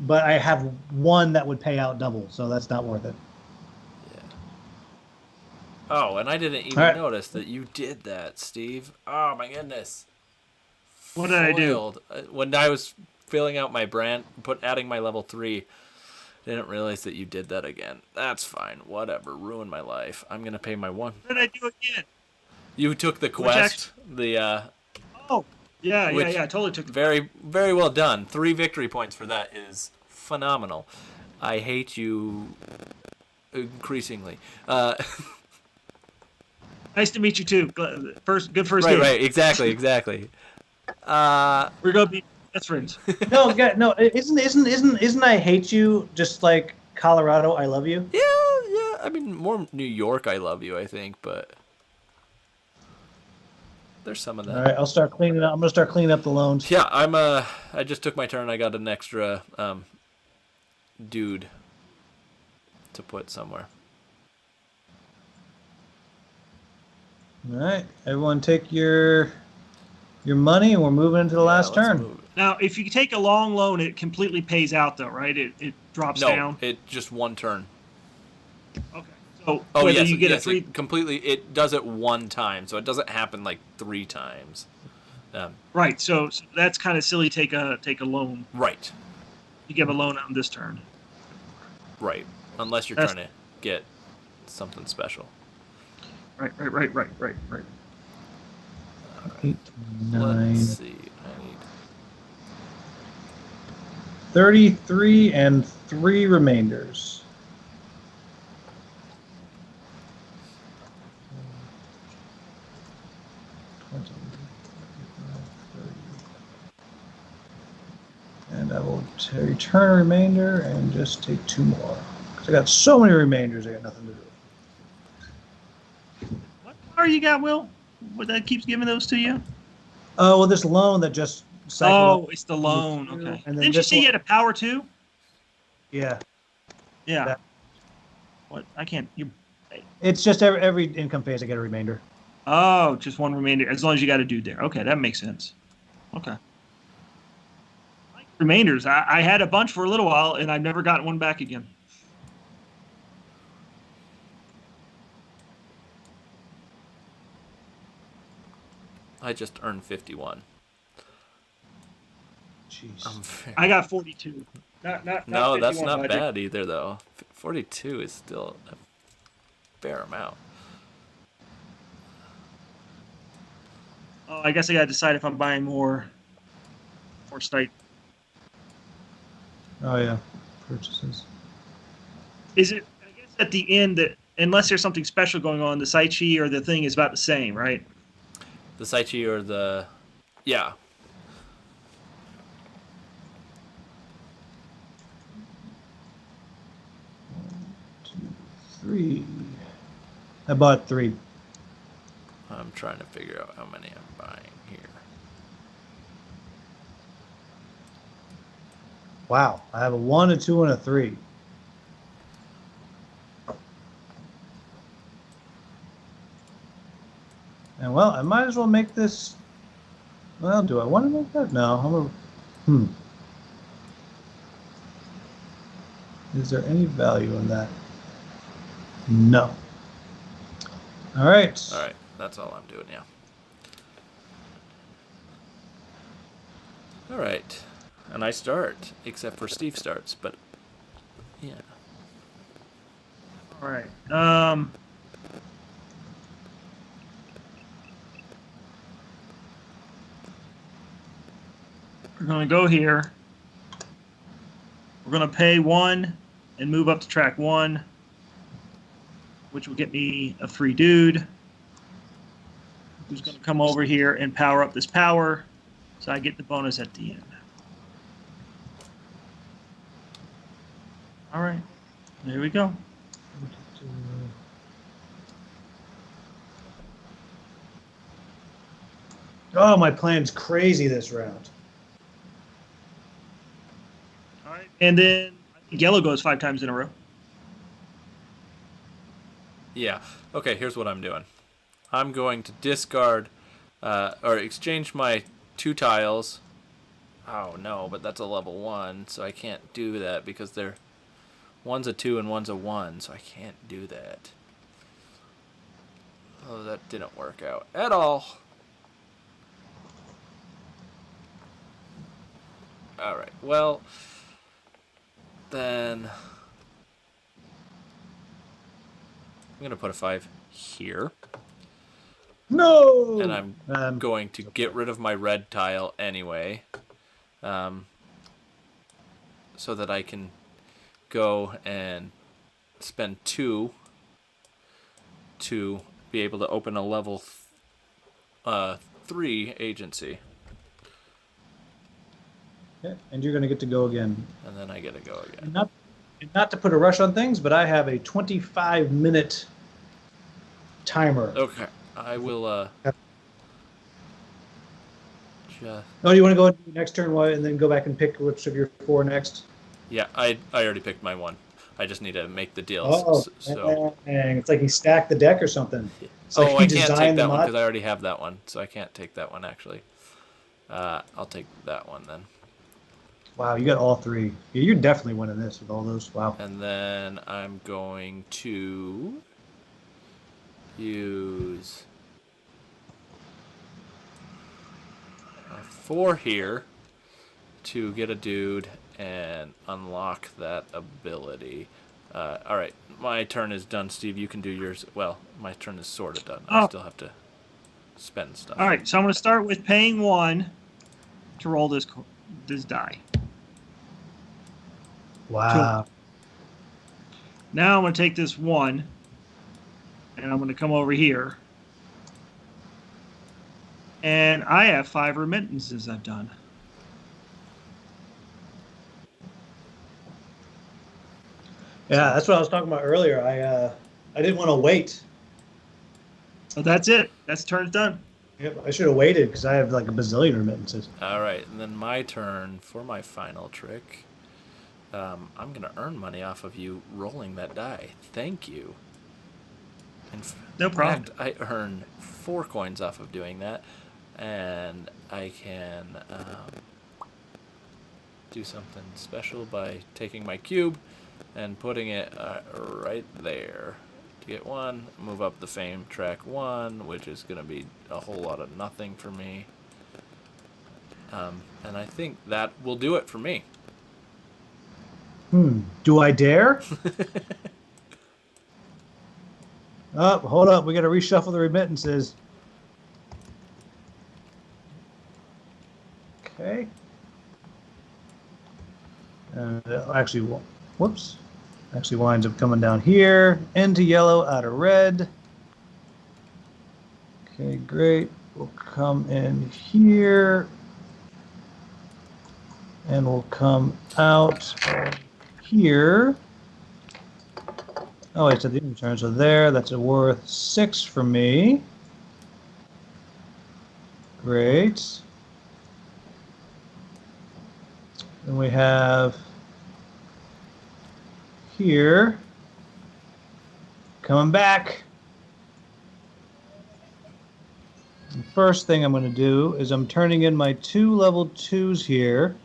but I have 1 that would pay out double, so that's not worth it. Yeah. Oh, and I didn't even notice that you did that, Steve. Oh my goodness. What did I do? When I was filling out my brand, adding my level 3, didn't realize that you did that again. That's fine. Whatever. Ruined my life. I'm gonna pay my 1. What did I do again? You took the quest. Oh, yeah. I totally took. Very, very well done. 3 victory points for that is phenomenal. I hate you increasingly. Nice to meet you too. Good first game. Right. Exactly. We're gonna be best friends. No, isn't I hate you just like Colorado? I love you. Yeah. I mean, more New York. I love you. I think, but there's some of that. All right, I'll start cleaning up. I'm gonna start cleaning up the loans. Yeah, I just took my turn. I got an extra dude to put somewhere. All right, everyone, take your money, and we're moving into the last let's turn. move. Now, if you take a long loan, it completely pays out, though, right? It drops down. No, it just 1 turn. Okay. So Oh whether yes, you get yes, a 3. it completely. It does it 1 time, so it doesn't happen like 3 times. Right. So that's kind of silly. Take a loan. Right. You give a loan on this turn. Right. Unless you're That's- trying to get something special. Right. All right. 8, 9, Let's see. I need 33 and 3 remainders. And I will return a remainder and just take 2 more. Because I got so many remainders, I got nothing to do. What power you got, Will? What that keeps giving those to you? Oh, well, this loan that just cycled. Oh, it's the loan. Okay. And then Didn't you this say you one- had a power too? Yeah. Yeah. That- What? I can't. You. It's just every income phase I get a remainder. Oh, just one remainder. As long as you got a dude there. Okay, that makes sense. Okay. Remainders. I had a bunch for a little while, and I've never gotten one back again. I just earned 51. Jeez. I got 42. Not No, that's 51, not Roger. bad either, though. 42 is still a fair amount. Oh, I guess I got to decide if I'm buying more site. Oh, yeah. Purchases. Is it? I guess at the end that unless there's something special going on, the site sheet or the thing is about the same, right? The Saichi or the... Yeah. 3. I bought 3. I'm trying to figure out how many I'm buying here. Wow. I have a 1, a 2, and a 3. And well, I might as well make this. Well, do I want to make that? No. Is there any value in that? No. All right. All right, that's all I'm doing now. All right, and I start, except for Steve starts, but yeah. All right. We're going to go here. We're going to pay 1 and move up to track 1, which will get me a free dude who's going to come over here and power up this power, so I get the bonus at the end. All right. There we go. Oh, my plan's crazy this round. All right. And then I think yellow goes 5 times in a row. Yeah. Okay, here's what I'm doing. I'm going to discard or exchange my 2 tiles. Oh no, but that's a level 1, so I can't do that because one's a 2 and one's a 1, so I can't do that. Oh, that didn't work out at all. All right. Well, then I'm going to put a 5 here. No. And I'm going to get rid of my red tile anyway. So that I can go and spend 2 to be able to open a level 3 agency. Yeah, and you're going to get to go again. And then I get to go again. Not to put a rush on things, but I have a 25-minute timer. Okay. I will just... Oh, do you want to go into the next turn and then go back and pick which of your 4 next? Yeah, I already picked my 1. I just need to make the deals. Oh, So dang. It's like he stacked the deck or something. It's like I he can't take designed the that one mod. because I already have that one, so I can't take that one actually. I'll take that one then. Wow, you got all 3. Yeah, you're definitely winning this with all those. Wow. And then I'm going to use 4 here to get a dude and unlock that ability. All right, my turn is done. Steve, you can do yours. Well, my turn is sort of done. I Oh. still have to spend stuff. All right, so I'm going to start with paying 1 to roll this die. Wow. Now I'm going to take this 1, and I'm going to come over here. And I have 5 remittances I've done. Yeah, that's what I was talking about earlier. I didn't want to wait. So that's it. That's turn done. Yep, I should have waited because I have like a bazillion remittances. All right, and then my turn for my final trick. I'm going to earn money off of you rolling that die. Thank you. No problem. In fact, I earn 4 coins off of doing that, and I can do something special by taking my cube and putting it right there. To get 1, move up the fame track 1, which is going to be a whole lot of nothing for me. And I think that will do it for me. Do I dare? Oh, hold up. We got to reshuffle the remittances. Okay. Actually, whoops. Actually winds up coming down here. Into yellow, out of red. Okay, great. We'll come in here. And we'll come out here. Oh, wait, so the return. So there, that's worth 6 for me. Great. Then we have here, coming back. The first thing I'm going to do is I'm turning in my 2 level 2s here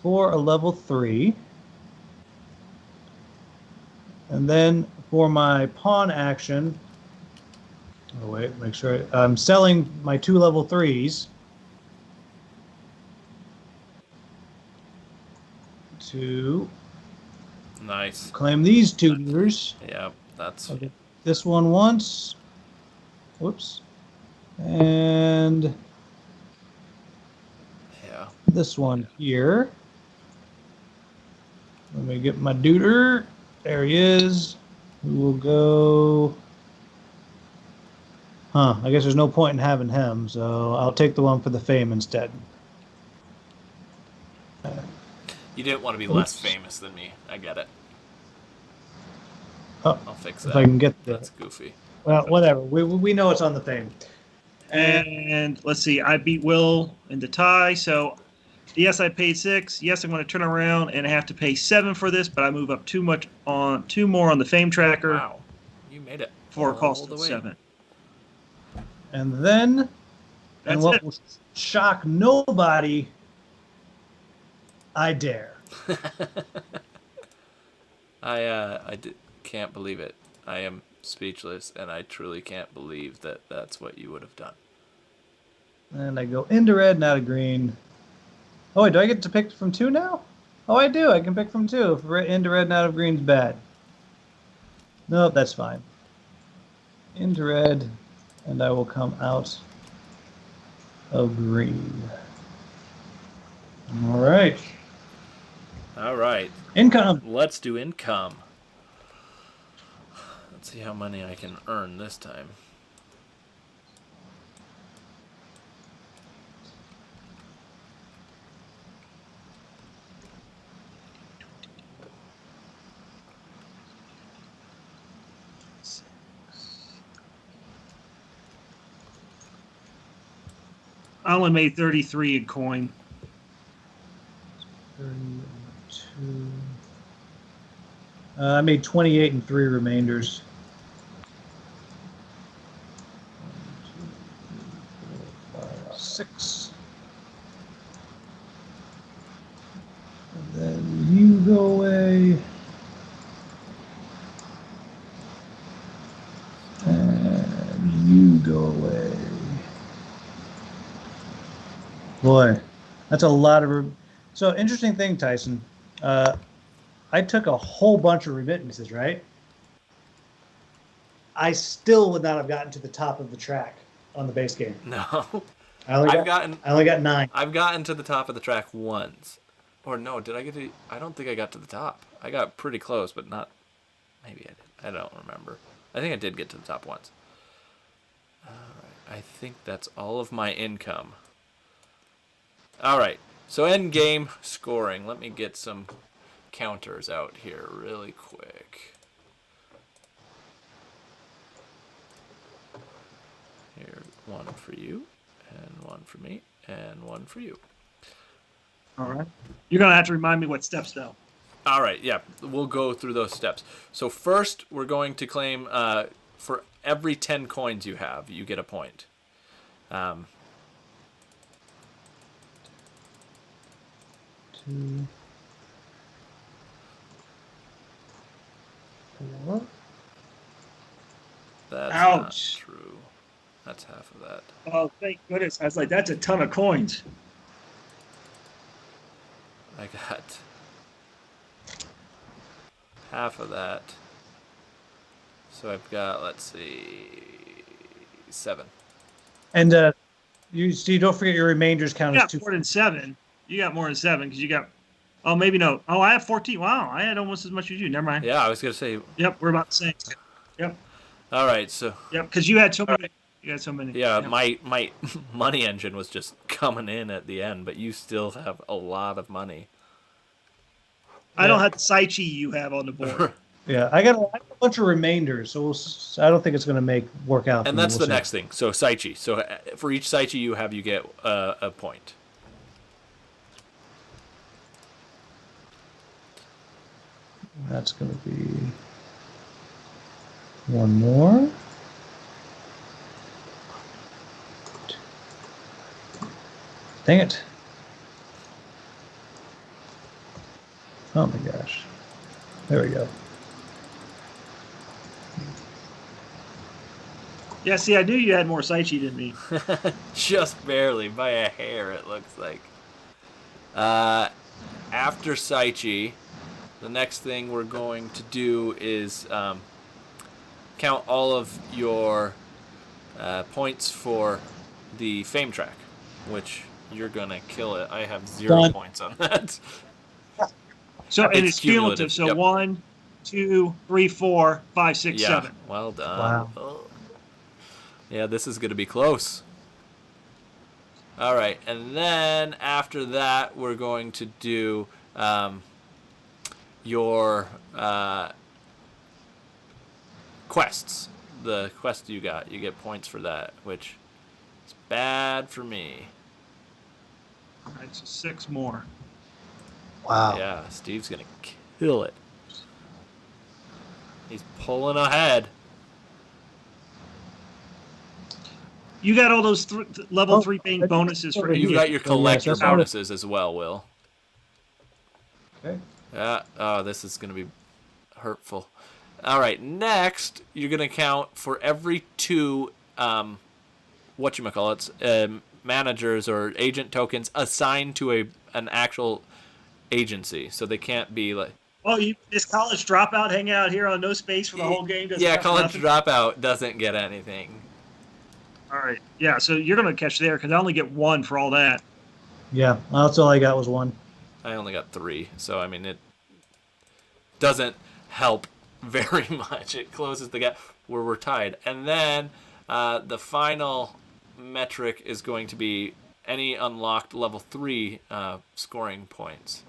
for a level 3. And then for my pawn action, oh wait, make sure I'm selling my 2 level 3s to Nice. claim these 2 meters. Yep, that's... I'll get this one once. Whoops. And Yeah. this one here. Let me get my duder. There he is. We will go. Huh, I guess there's no point in having him, so I'll take the one for the fame instead. You didn't want to be less famous than me. I get it. Oh, I'll fix if that. I can get the. That's goofy. Well, whatever. We know it's on the fame. And let's see, I beat Will in the tie, so yes, I paid 6. Yes, I'm going to turn around and I have to pay 7 for this, but I move up 2 more on the fame tracker. Wow, you made it For a all cost the of way. 7. And then, That's and what it. will shock nobody, I dare. Can't believe it. I am speechless, and I truly can't believe that that's what you would have done. And I go into red and out of green. Oh, wait, do I get to pick from 2 now? Oh, I do. I can pick from 2. If into red and out of green's bad. Nope, that's fine. Into red, and I will come out of green. All right. All right. Income. Let's do income. Let's see how many I can earn this time. I only made 33 in coin. 32. I made 28 and 3 remainders. 1, 2, 3, 4, 5, 6. And then you go away. And you go away. Boy, that's a lot of. So interesting thing, Tyson. I took a whole bunch of remittances, right? I still would not have gotten to the top of the track on the base game. No. I only got 9. I've gotten to the top of the track once. Or no, did I get to... I don't think I got to the top. I got pretty close, but not... Maybe I did. I don't remember. I think I did get to the top once. Alright, I think that's all of my income. Alright, so end game scoring. Let me get some counters out here really quick. Here's one for you, and one for me, and one for you. All right. You're going to have to remind me what steps, though. All right, yeah, we'll go through those steps. So first, we're going to claim for every 10 coins you have, you get a point. 2, 4. That's Ouch. not true. That's half of that. Oh, thank goodness. I was like, that's a ton of coins. I got half of that. So I've got, let's see, 7. And you don't forget your remainders count You as got 2. more than 7. You got more than 7 because you got... Oh, maybe no. Oh, I have 14. Wow, I had almost as much as you. Never mind. Yeah, I was going to say. Yep, we're about the same. Yep. All right, so. Yep, because you had so many. You had so many. Yeah, Yep. my money engine was just coming in at the end, but you still have a lot of money. I don't have the Saichi you have on the board. Yeah, I got a bunch of remainders, so I don't think it's going to work out. And that's the next thing. So Saichi. So for each Saichi you have, you get a point. That's going to be one more. Dang it. Oh my gosh. There we go. Yeah, see, I knew you had more Saichi than me. Just barely, by a hair, it looks like. After Saichi, the next thing we're going to do is count all of your points for the fame track, which you're going to kill it. I have 0 Done. points on that. So and It's it's cumulative. So yep. 1, 2, 3, 4, 5, 6, Yeah, 7. well done. Wow. Oh. Yeah, this is going to be close. All right, and then after that, we're going to do your quests. The quest you got, you get points for that, which is bad for me. All right, so 6 more. Wow. Yeah, Steve's going to kill it. He's pulling ahead. You got all those level 3 bank bonuses for You got your collector that's how it- bonuses as well, Will. Okay. Yeah. Oh, this is going to be hurtful. All right. Next, you're going to count for every 2, managers or agent tokens assigned to an actual agency. So they can't be like. Oh, is college dropout hanging out here on no space for the whole game? Yeah, college dropout doesn't get anything. All right. Yeah, so you're going to catch there because I only get 1 for all that. Yeah, that's all I got was 1. I only got 3, so I mean it doesn't help very much. It closes the gap where we're tied, and then the final metric is going to be any unlocked level 3 scoring points.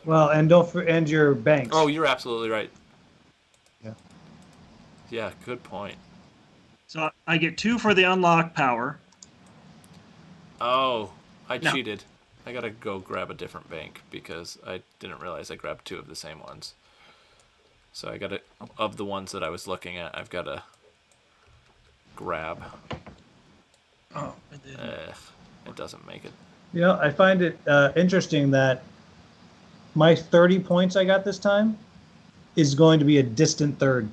Well, and and your banks. Oh, you're absolutely right. Yeah. Yeah, good point. So I get 2 for the unlocked power. Oh, I No. cheated. I gotta go grab a different bank because I didn't realize I grabbed 2 of the same ones. So I gotta, of the ones that I was looking at, I've gotta grab. Oh, I did. It doesn't make it. You know, I find it interesting that my 30 points I got this time is going to be a distant third.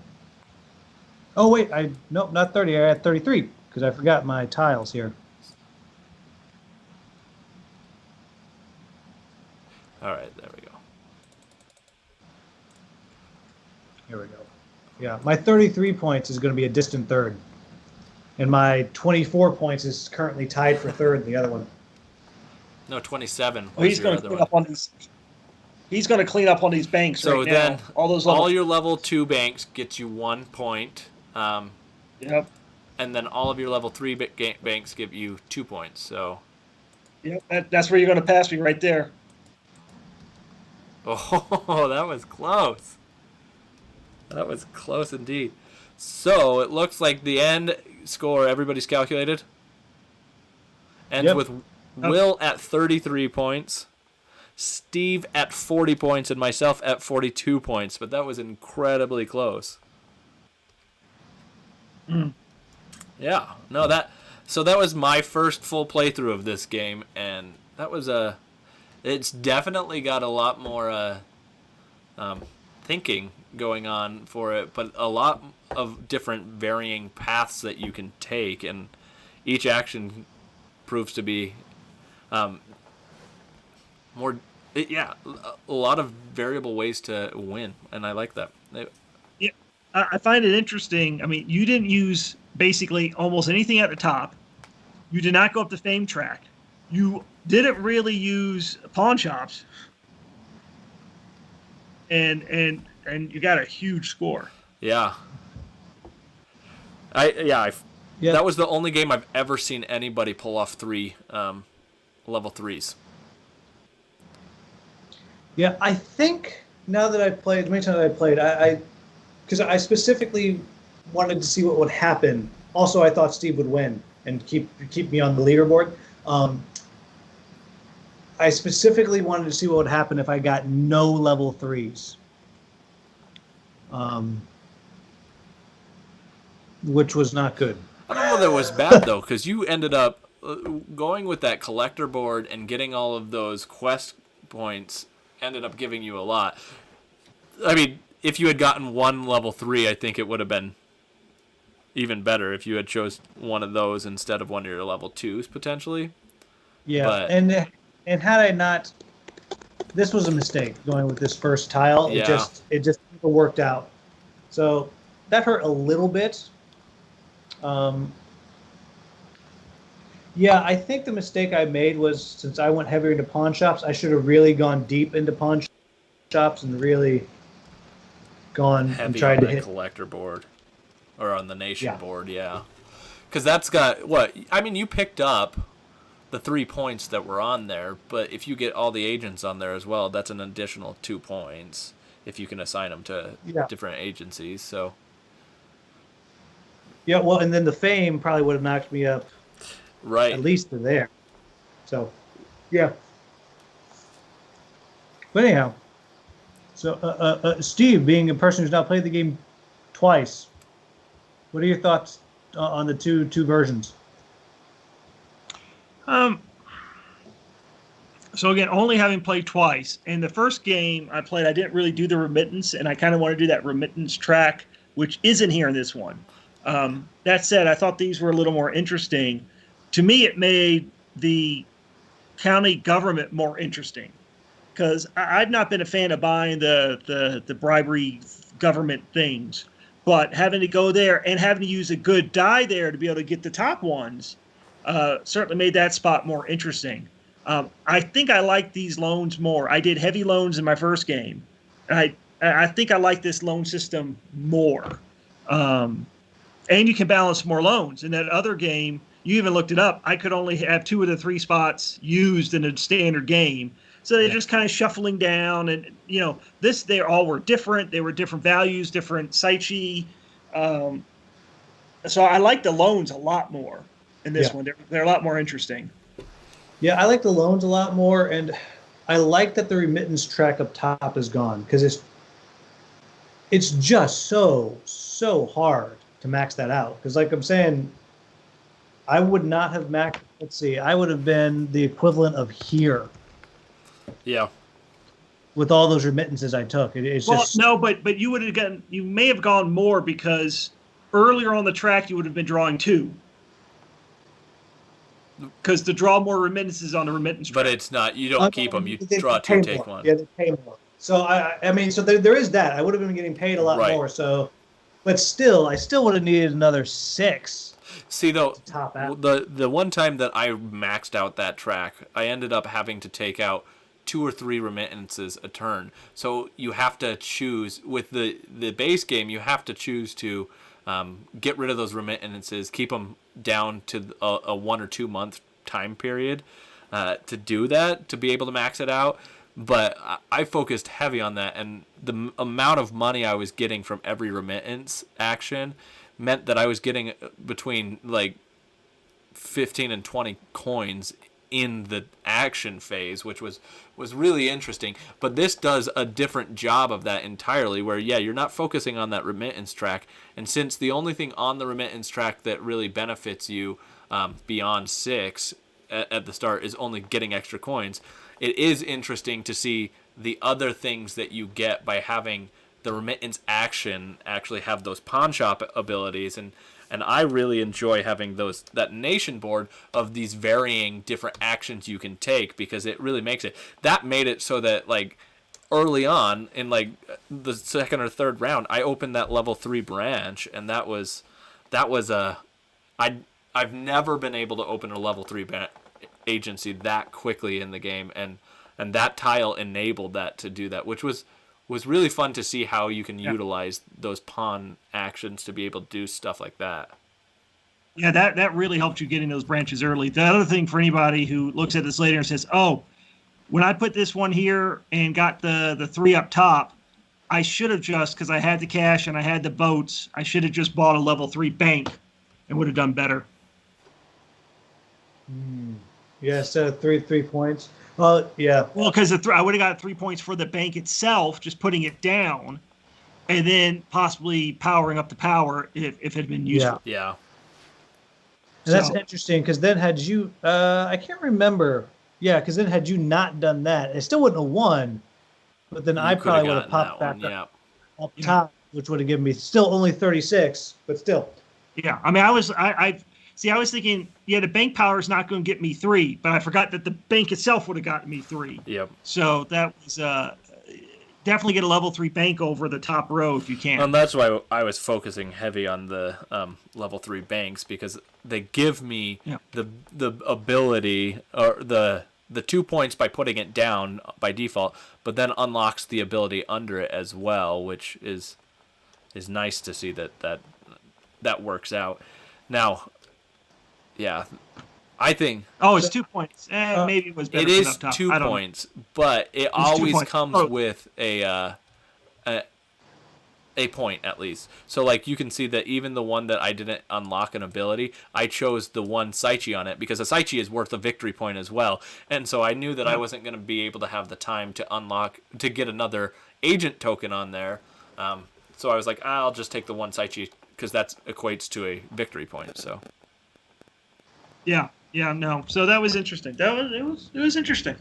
Oh, wait. Nope, not 30. I had 33 because I forgot my tiles here. All right, there we go. Here we go. Yeah, my 33 points is going to be a distant third. And my 24 points is currently tied for third in the other one. No, 27 Well, was he's your going to other clean one. up on these. He's going to clean up on these banks So right then now. All your level 2 banks get you 1 point. Yep. And then all of your level 3 banks give you 2 points. So. Yep. That's where you're going to pass me right there. Oh, that was close. That was close indeed. So it looks like the end score, everybody's calculated, ends with Will at 33 points, Steve at 40 points, and myself at 42 points. But that was incredibly close. Yeah. No, so that was my first full playthrough of this game, and that was it's definitely got a lot more thinking going on for it, but a lot of different varying paths that you can take, and each action proves to be a lot of variable ways to win, and I like that. Yeah, I find it interesting. I mean, you didn't use basically almost anything at the top. You did not go up the fame track. You didn't really use pawn shops, and you got a huge score. Yeah. That was the only game I've ever seen anybody pull off 3 level 3s. Yeah, I think now that I've played, many times I've played, because I specifically wanted to see what would happen. Also, I thought Steve would win and keep me on the leaderboard. I specifically wanted to see what would happen if I got no level 3s. Which was not good. I don't know that it was bad, though, because you ended up going with that collector board and getting all of those quest points ended up giving you a lot. I mean, if you had gotten 1 level 3, I think it would have been even better if you had chose one of those instead of one of your level 2s, potentially. Yeah, but, and had I not, this was a mistake going with this first tile. Yeah. It just worked out. So that hurt a little bit. Yeah, I think the mistake I made was, since I went heavier into pawn shops, I should have really gone deep into pawn shops and really gone heavy and tried on to the hit collector board or on the nation Yeah. board, yeah. Because that's got what? I mean, you picked up the 3 points that were on there, but if you get all the agents on there as well, that's an additional 2 points if you can assign them to different agencies. So. Yeah, well, and then the fame probably would have knocked me up Right. at least to there. So, yeah. But anyhow, so Steve, being a person who's now played the game twice, what are your thoughts on the two versions? So again, only having played twice. In the first game I played, I didn't really do the remittance, and I kind of want to do that remittance track, which isn't here in this one. That said, I thought these were a little more interesting. To me, it made the county government more interesting, because I've not been a fan of buying the bribery government things, but having to go there and having to use a good die there to be able to get the top ones certainly made that spot more interesting. I think I like these loans more. I did heavy loans in my first game. I think I like this loan system more. And you can balance more loans. In that other game, you even looked it up, I could only have 2 of the 3 spots used in a standard game. So they're just kind of shuffling down. And, they all were different. They were different values, different psyche. So I like the loans a lot more in this one. They're a lot more interesting. Yeah, I like the loans a lot more, and I like that the remittance track up top is gone, because it's just so hard to max that out. Because like I'm saying, I would not have maxed. Let's see, I would have been the equivalent of here. Yeah. With all those remittances I took, it's just no, but you would have gotten. You may have gone more, because earlier on the track you would have been drawing 2. because to draw more remittances on the remittance But track. it's not. You don't keep them. You draw pay two, take more. one. Yeah, they pay more. So I mean, so there is that. I would have been getting paid a lot Right. more. So, but still, I still would have needed another 6 See though, to top out. the one time that I maxed out that track, I ended up having to take out 2 or 3 remittances a turn. So you have to choose with the base game. You have to choose to get rid of those remittances, keep them down to a 1 or 2 month time period to do that, to be able to max it out. But I focused heavy on that, and the amount of money I was getting from every remittance action meant that I was getting between like 15 and 20 coins in the action phase, which was really interesting. But this does a different job of that entirely, where you're not focusing on that remittance track, and since the only thing on the remittance track that really benefits you beyond 6 at the start is only getting extra coins, it is interesting to see the other things that you get by having the remittance action actually have those pawn shop abilities, and I really enjoy having that nation board of these varying different actions you can take, because it really makes it. That made it so that like early on in like the second or third round, I opened that level 3 branch, and that was I've never been able to open a level 3 agency that quickly in the game, and that tile enabled that to do that, which was really fun to see how you can utilize those pawn actions to be able to do stuff like that. Yeah, that really helped you getting those branches early. The other thing for anybody who looks at this later and says, oh, when I put this one here and got the 3 up top, I should have just, because I had the cash and I had the boats, I should have just bought a level 3 bank and would have done better. Yeah, instead of 3 points. Well, yeah. Well, because I would have got 3 points for the bank itself, just putting it down, and then possibly powering up the power if it had been useful. Yeah. And that's interesting, because then had you, I can't remember. Yeah, because then had you not done that, it still wouldn't have won, but then I probably would have popped back up top, which would have given me still only 36, but still. Yeah, I mean, I was thinking, the bank power is not going to get me 3, but I forgot that the bank itself would have gotten me 3. Yep. So that was definitely get a level 3 bank over the top row if you can. And that's why I was focusing heavy on the level 3 banks, because they give me the ability, or the 2 points by putting it down by default, but then unlocks the ability under it as well, which is nice to see that works out. Now, yeah, I think. Oh, it's 2 points. Maybe it was better. It is 2 points, but it always comes with a point at least. So like you can see that even the one that I didn't unlock an ability, I chose the one Saichi on it because a Saichi is worth a victory point as well. And so I knew that I wasn't going to be able to have the time to get another agent token on there. So I was like, I'll just take the one Saichi because that equates to a victory point. So. No. So that was interesting. It was interesting.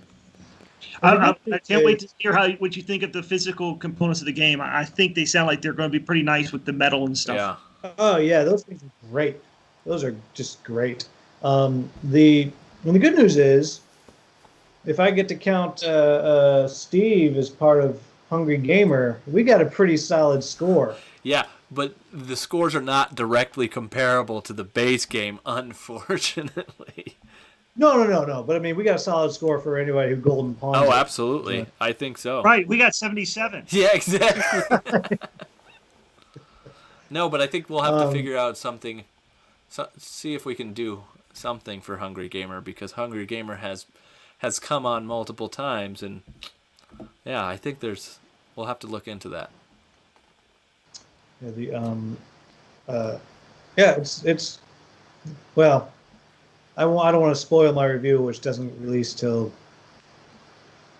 I can't wait to hear what you think of the physical components of the game. I think they sound like they're going to be pretty nice with the metal and stuff. Yeah. Oh yeah, those things are great. Those are just great. The good news is, if I get to count Steve as part of Hungry Gamer, we got a pretty solid score. Yeah, but the scores are not directly comparable to the base game, unfortunately. No. But I mean, we got a solid score for anybody who golden pawns. Oh, absolutely. Yeah. I think so. Right, we got 77. Yeah, exactly. No, but I think we'll have to figure out something. See if we can do something for Hungry Gamer, because Hungry Gamer has come on multiple times, and yeah, I think we'll have to look into that. Yeah, it's well, I don't want to spoil my review, which doesn't release till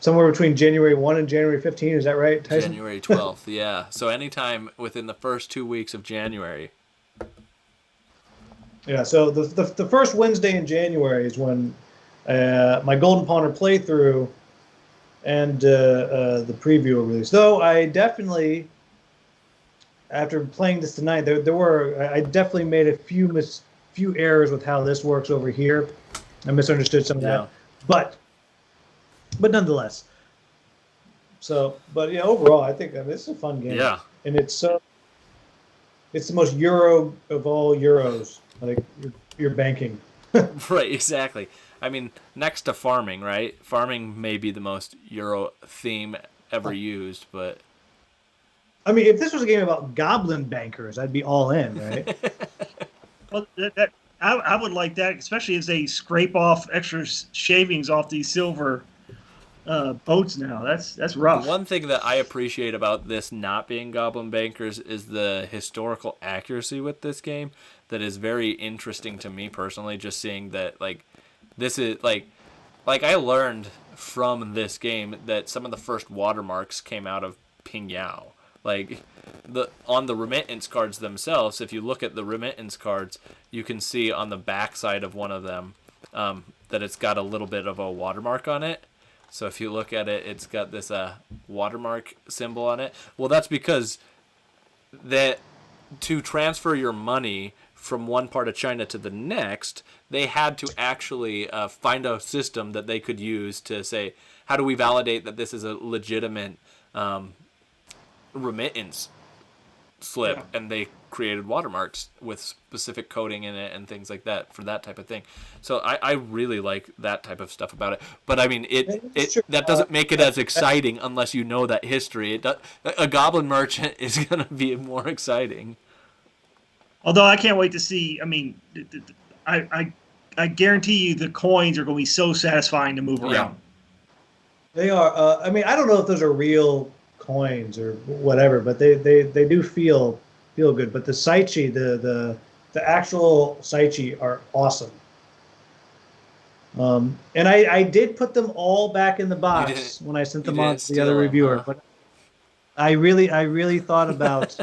somewhere between January 1 and January 15. Is that right, Tyson? January 12th, yeah. So anytime within the first 2 weeks of January. Yeah, so the first Wednesday in January is when my Golden Pawner playthrough and the preview will release. Though I definitely, after playing this tonight, I definitely made a few errors with how this works over here. I misunderstood some of Yeah. that, but nonetheless. So, but yeah, overall, I think this is a fun game. Yeah. And it's the most Euro of all Euros. Like you're banking. Right, exactly. I mean, next to farming, right? Farming may be the most Euro theme ever used, but I mean, if this was a game about goblin bankers, I'd be all in, right? Well, I would like that, especially as they scrape off extra shavings off these silver boats now. That's rough. one thing that I appreciate about this not being Goblin Bankers is the historical accuracy with this game that is very interesting to me personally, just seeing that, like, this is, like I learned from this game that some of the first watermarks came out of Pingyao. Like, on the remittance cards themselves, if you look at the remittance cards, you can see on the back side of one of them that it's got a little bit of a watermark on it. So if you look at it, it's got this watermark symbol on it. Well, that's because that to transfer your money from one part of China to the next, they had to actually find a system that they could use to say, how do we validate that this is a legitimate remittance slip? Yeah. And they created watermarks with specific coding in it and things like that for that type of thing. So I really like that type of stuff about it. But I mean, that doesn't make it as exciting unless you know that history. A goblin merchant is going to be more exciting. Although I can't wait to see. I mean, I guarantee you the coins are going to be so satisfying to move around. Yeah. They are. I mean, I don't know if those are real coins or whatever, but they do feel good. But the Saichi, the actual Saichi are awesome. And I did put them all back in the box when I sent them on to the other reviewer. But I really thought about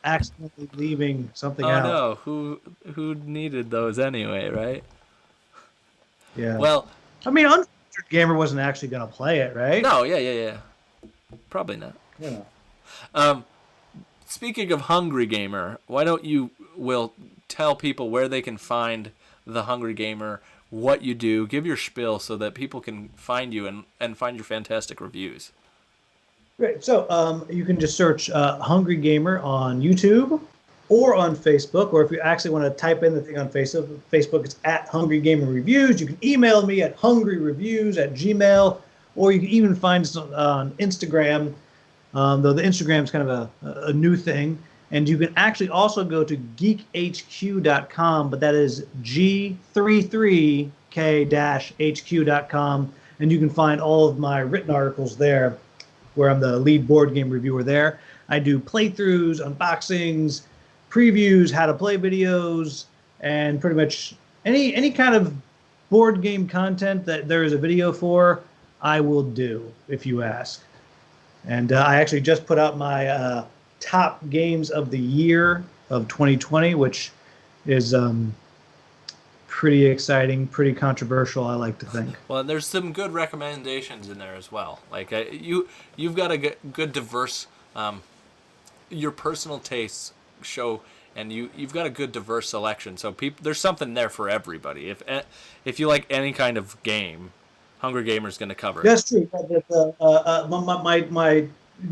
accidentally leaving something out. Oh no, who needed those anyway, right? Yeah. Well, I mean, Untitled Gamer wasn't actually going to play it, right? no, yeah. Probably not. Yeah. Speaking of Hungry Gamer, why don't you, Will, tell people where they can find the Hungry Gamer, what you do, give your spiel so that people can find you and find your fantastic reviews. Great. So you can just search Hungry Gamer on YouTube or on Facebook, or if you actually want to type in the thing on Facebook, it's at Hungry Gamer Reviews. You can email me at hungryreviews@gmail.com, or you can even find us on Instagram, though the Instagram is kind of a new thing. And you can actually also go to geekhq.com, but that is G33K-HQ.com, and you can find all of my written articles there, where I'm the lead board game reviewer there. I do playthroughs, unboxings, previews, how to play videos, and pretty much any kind of board game content that there is a video for, I will do, if you ask. And I actually just put out my top games of the year of 2020, which is pretty exciting, pretty controversial, I like to think. Well, and there's some good recommendations in there as well. Like you've got a good diverse, your personal tastes show, and you've got a good diverse selection. So there's something there for everybody. If you like any kind of game, Hungry Gamer's going to cover it. That's true. My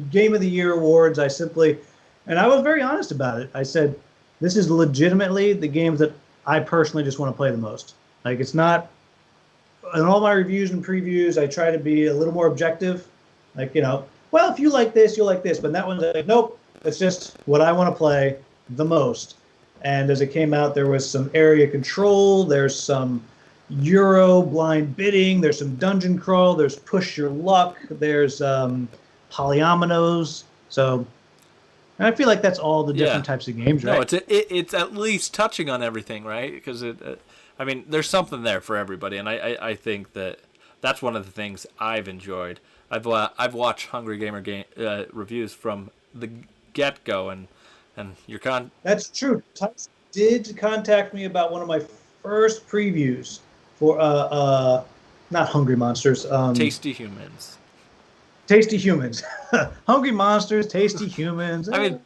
Game of the Year awards, and I was very honest about it. I said, this is legitimately the games that I personally just want to play the most. Like, it's not, in all my reviews and previews, I try to be a little more objective. Like, well, if you like this, you'll like this. But that one's like, nope, it's just what I want to play the most. And as it came out, there was some area control, there's some Euro blind bidding, there's some dungeon crawl, there's push your luck, there's polyominoes. So, and I feel like that's all the different types of games, right? No, it's at least touching on everything, right? Because there's something there for everybody, and I think that's one of the things I've enjoyed. I've watched Hungry Gamer reviews from the get-go, and your That's true. Tyson did contact me about one of my first previews for not Hungry Monsters. Tasty Humans. Tasty Humans. Hungry Monsters, Tasty Humans. I mean,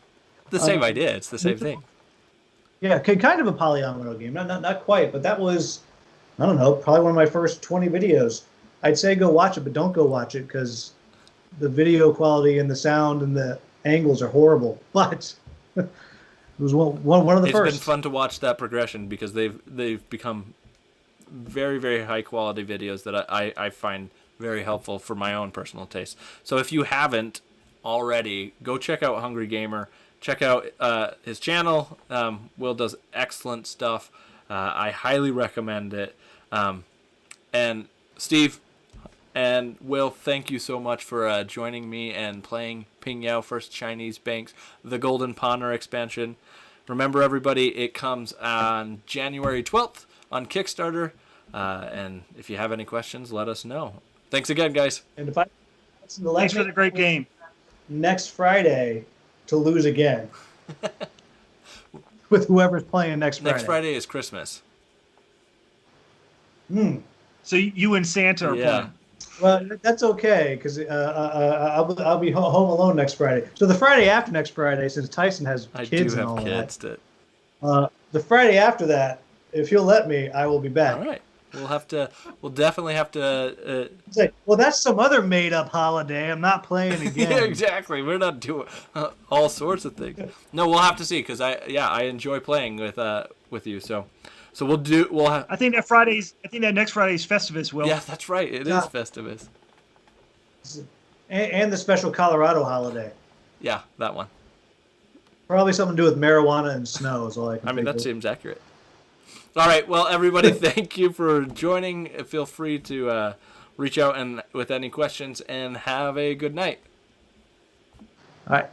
the same idea. It's the same thing. Yeah, kind of a polyomino game. Not quite, but that was I don't know, probably one of my first 20 videos. I'd say go watch it, but don't go watch it because the video quality and the sound and the angles are horrible. But it was one of the first. It's been fun to watch that progression because they've become very, very high quality videos that I find very helpful for my own personal taste. So if you haven't already, go check out Hungry Gamer. Check out his channel. Will does excellent stuff. I highly recommend it. And Steve and Will, thank you so much for joining me and playing Pingyao First Chinese Banks, the Golden Pawner expansion. Remember, everybody, it comes on January 12th on Kickstarter. And if you have any questions, let us know. Thanks again, guys. And if I Thanks for the great game. Next Friday to lose again with whoever's playing next Friday. Next Friday is Christmas. So you and Santa are playing. Well, that's okay because I'll be home alone next Friday. So the Friday after next Friday, since Tyson has kids and all that, the Friday after that, if you'll let me, I will be back. All right. We'll definitely have to. Say, well, that's some other made-up holiday. I'm not playing again. Yeah, exactly. We're not doing all sorts of things. No, we'll have to see because I enjoy playing with you. So we'll have. I think that next Friday's Festivus. Will. Yeah, that's right. It is Festivus. And the special Colorado holiday. Yeah, that one. Probably something to do with marijuana and snow is all I can think that of. seems accurate. All right. Well, everybody, thank you for joining. Feel free to reach out with any questions and have a good night. All right.